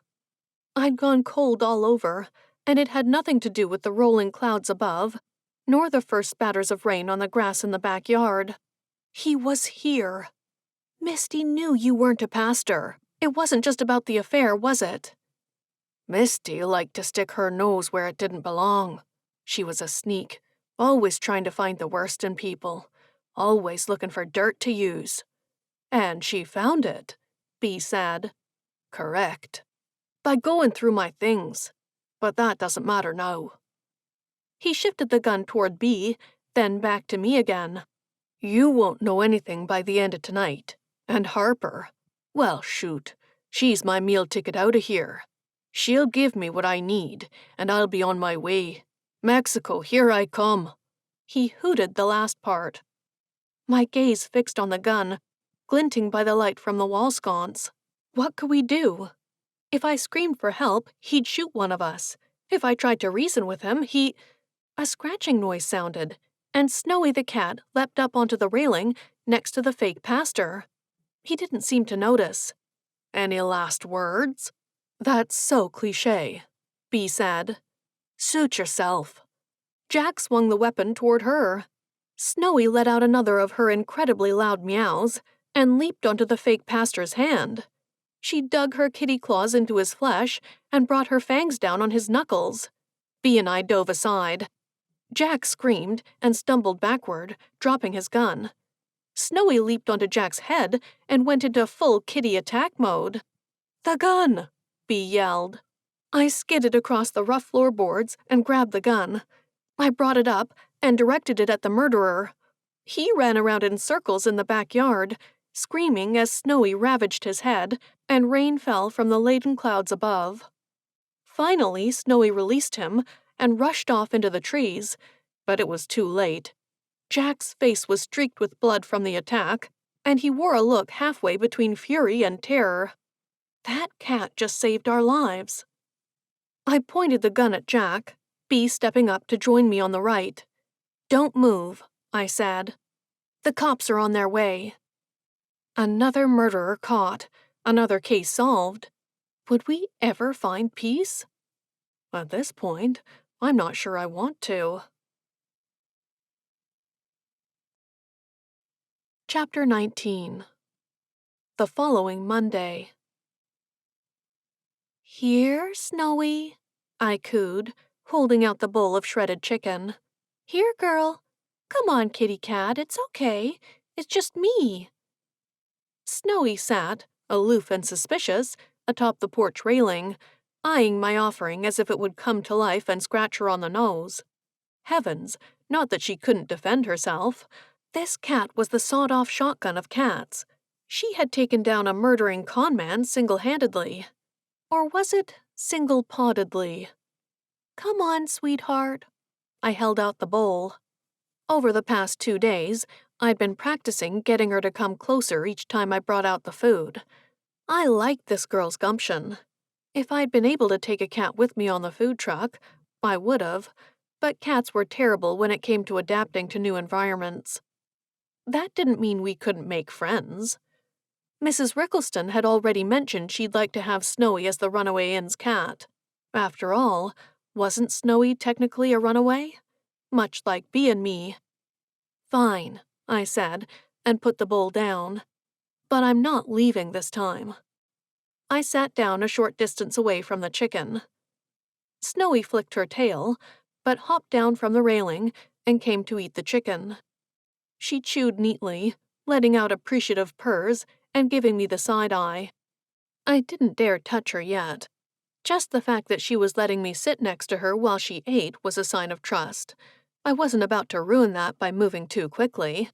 I'd gone cold all over, and it had nothing to do with the rolling clouds above, nor the first spatters of rain on the grass in the backyard. He was here. Misty knew you weren't a pastor. It wasn't just about the affair, was it? Misty liked to stick her nose where it didn't belong. She was a sneak, always trying to find the worst in people, always looking for dirt to use. And she found it, Bea said. Correct. By going through my things. But that doesn't matter now. He shifted the gun toward Bea, then back to me again. You won't know anything by the end of tonight. And Harper, well, shoot, she's my meal ticket out of here. She'll give me what I need, and I'll be on my way. Mexico, here I come. He hooted the last part. My gaze fixed on the gun, glinting by the light from the wall sconce. What could we do? If I screamed for help, he'd shoot one of us. If I tried to reason with him, A scratching noise sounded, and Snowy the cat leapt up onto the railing next to the fake pastor. He didn't seem to notice. Any last words? That's so cliché, Bea said. Suit yourself. Jack swung the weapon toward her. Snowy let out another of her incredibly loud meows and leaped onto the fake pastor's hand. She dug her kitty claws into his flesh and brought her fangs down on his knuckles. Bea and I dove aside. Jack screamed and stumbled backward, dropping his gun. Snowy leaped onto Jack's head and went into full kitty attack mode. The gun! Bea yelled. I skidded across the rough floorboards and grabbed the gun. I brought it up and directed it at the murderer. He ran around in circles in the backyard, screaming as Snowy ravaged his head and rain fell from the laden clouds above. Finally, Snowy released him and rushed off into the trees, but it was too late. Jack's face was streaked with blood from the attack, and he wore a look halfway between fury and terror. That cat just saved our lives. I pointed the gun at Jack, Bea stepping up to join me on the right. Don't move, I said. The cops are on their way. Another murderer caught, another case solved. Would we ever find peace? At this point, I'm not sure I want to. Chapter 19. The following Monday. "Here, Snowy," I cooed, holding out the bowl of shredded chicken. "Here, girl. Come on, kitty cat, it's okay. It's just me." Snowy sat, aloof and suspicious, atop the porch railing, eyeing my offering as if it would come to life and scratch her on the nose. Heavens, not that she couldn't defend herself. This cat was the sawed-off shotgun of cats. She had taken down a murdering conman single-handedly. Or was it single-poddedly? "Come on, sweetheart." I held out the bowl. Over the past 2 days, I'd been practicing getting her to come closer each time I brought out the food. I liked this girl's gumption. If I'd been able to take a cat with me on the food truck, I would've, but cats were terrible when it came to adapting to new environments. That didn't mean we couldn't make friends. Mrs. Rickleston had already mentioned she'd like to have Snowy as the Runaway Inn's cat. After all, wasn't Snowy technically a runaway? Much like Bee and me. "Fine," I said, and put the bowl down. "But I'm not leaving this time." I sat down a short distance away from the chicken. Snowy flicked her tail, but hopped down from the railing and came to eat the chicken. She chewed neatly, letting out appreciative purrs and giving me the side-eye. I didn't dare touch her yet. Just the fact that she was letting me sit next to her while she ate was a sign of trust. I wasn't about to ruin that by moving too quickly.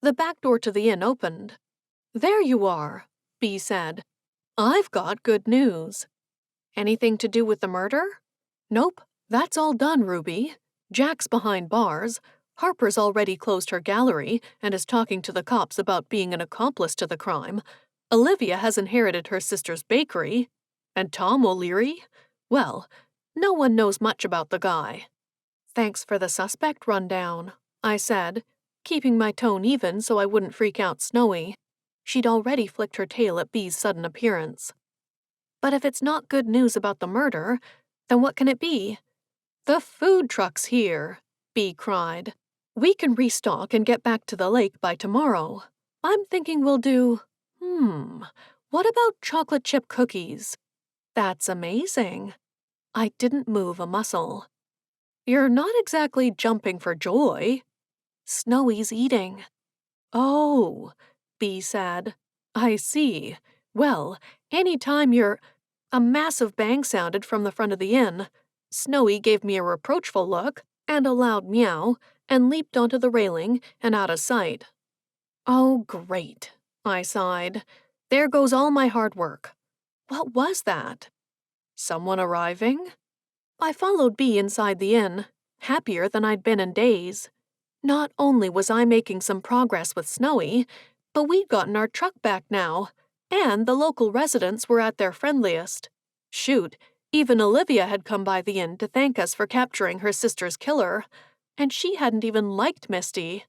The back door to the inn opened. "There you are," Bee said. "I've got good news." "Anything to do with the murder?" "Nope, that's all done, Ruby. Jack's behind bars. Harper's already closed her gallery and is talking to the cops about being an accomplice to the crime. Olivia has inherited her sister's bakery. And Tom O'Leary? Well, no one knows much about the guy." "Thanks for the suspect rundown," I said, keeping my tone even so I wouldn't freak out Snowy. She'd already flicked her tail at Bee's sudden appearance. "But if it's not good news about the murder, then what can it be?" "The food truck's here," Bee cried. "We can restock and get back to the lake by tomorrow. I'm thinking we'll do, what about chocolate chip cookies?" "That's amazing." I didn't move a muscle. "You're not exactly jumping for joy." "Snowy's eating." "Oh," Bee said. "I see. Well, any time you're—" A massive bang sounded from the front of the inn. Snowy gave me a reproachful look and a loud meow and leaped onto the railing and out of sight. "Oh, great," I sighed. "There goes all my hard work." What was that? Someone arriving? I followed Bee inside the inn, happier than I'd been in days. Not only was I making some progress with Snowy, but we'd gotten our truck back now, and the local residents were at their friendliest. Shoot, even Olivia had come by the inn to thank us for capturing her sister's killer, and she hadn't even liked Misty.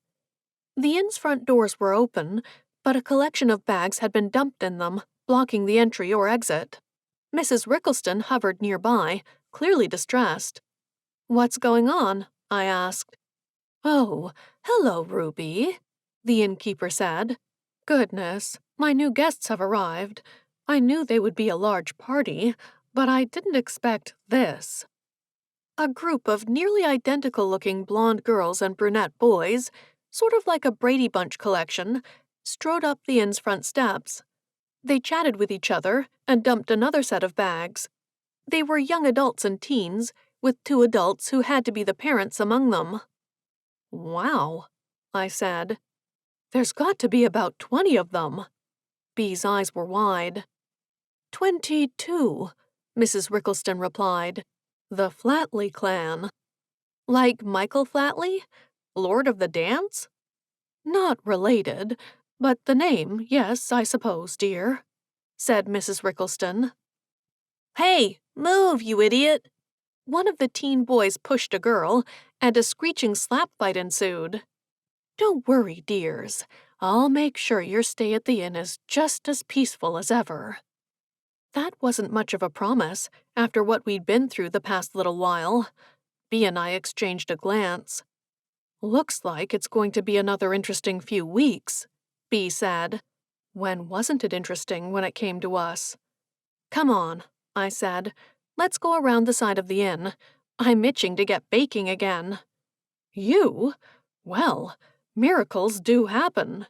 The inn's front doors were open, but a collection of bags had been dumped in them, blocking the entry or exit. Mrs. Rickleston hovered nearby, clearly distressed. "What's going on?" I asked. "Oh, hello, Ruby," the innkeeper said. "Goodness, my new guests have arrived. I knew they would be a large party, but I didn't expect this." A group of nearly identical-looking blonde girls and brunette boys, sort of like a Brady Bunch collection, strode up the inn's front steps. They chatted with each other and dumped another set of bags. They were young adults and teens, with 2 adults who had to be the parents among them. "Wow," I said. "There's got to be about 20 of them." Bee's eyes were wide. 22, Mrs. Rickleston replied. "The Flatley clan." "Like Michael Flatley? Lord of the Dance?" "Not related, but the name, yes, I suppose, dear," said Mrs. Rickleston. "Hey, move, you idiot!" One of the teen boys pushed a girl, and a screeching slap fight ensued. "Don't worry, dears. I'll make sure your stay at the inn is just as peaceful as ever." That wasn't much of a promise, after what we'd been through the past little while. Bee and I exchanged a glance. Looks like it's going to be another interesting few weeks, Bee said. When wasn't it interesting when it came to us? Come on, I said. Let's go around the side of the inn. I'm itching to get baking again. You? Well, miracles do happen.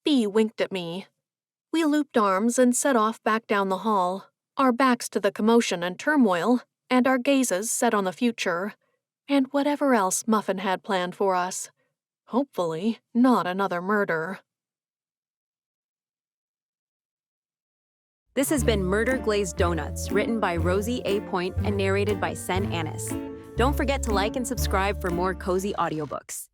Bee winked at me. We looped arms and set off back down the hall, our backs to the commotion and turmoil, and our gazes set on the future, and whatever else Muffin had planned for us. Hopefully, not another murder. This has been Murder Glazed Donuts, written by Rosie A. Point and narrated by Sen Annis. Don't forget to like and subscribe for more cozy audiobooks.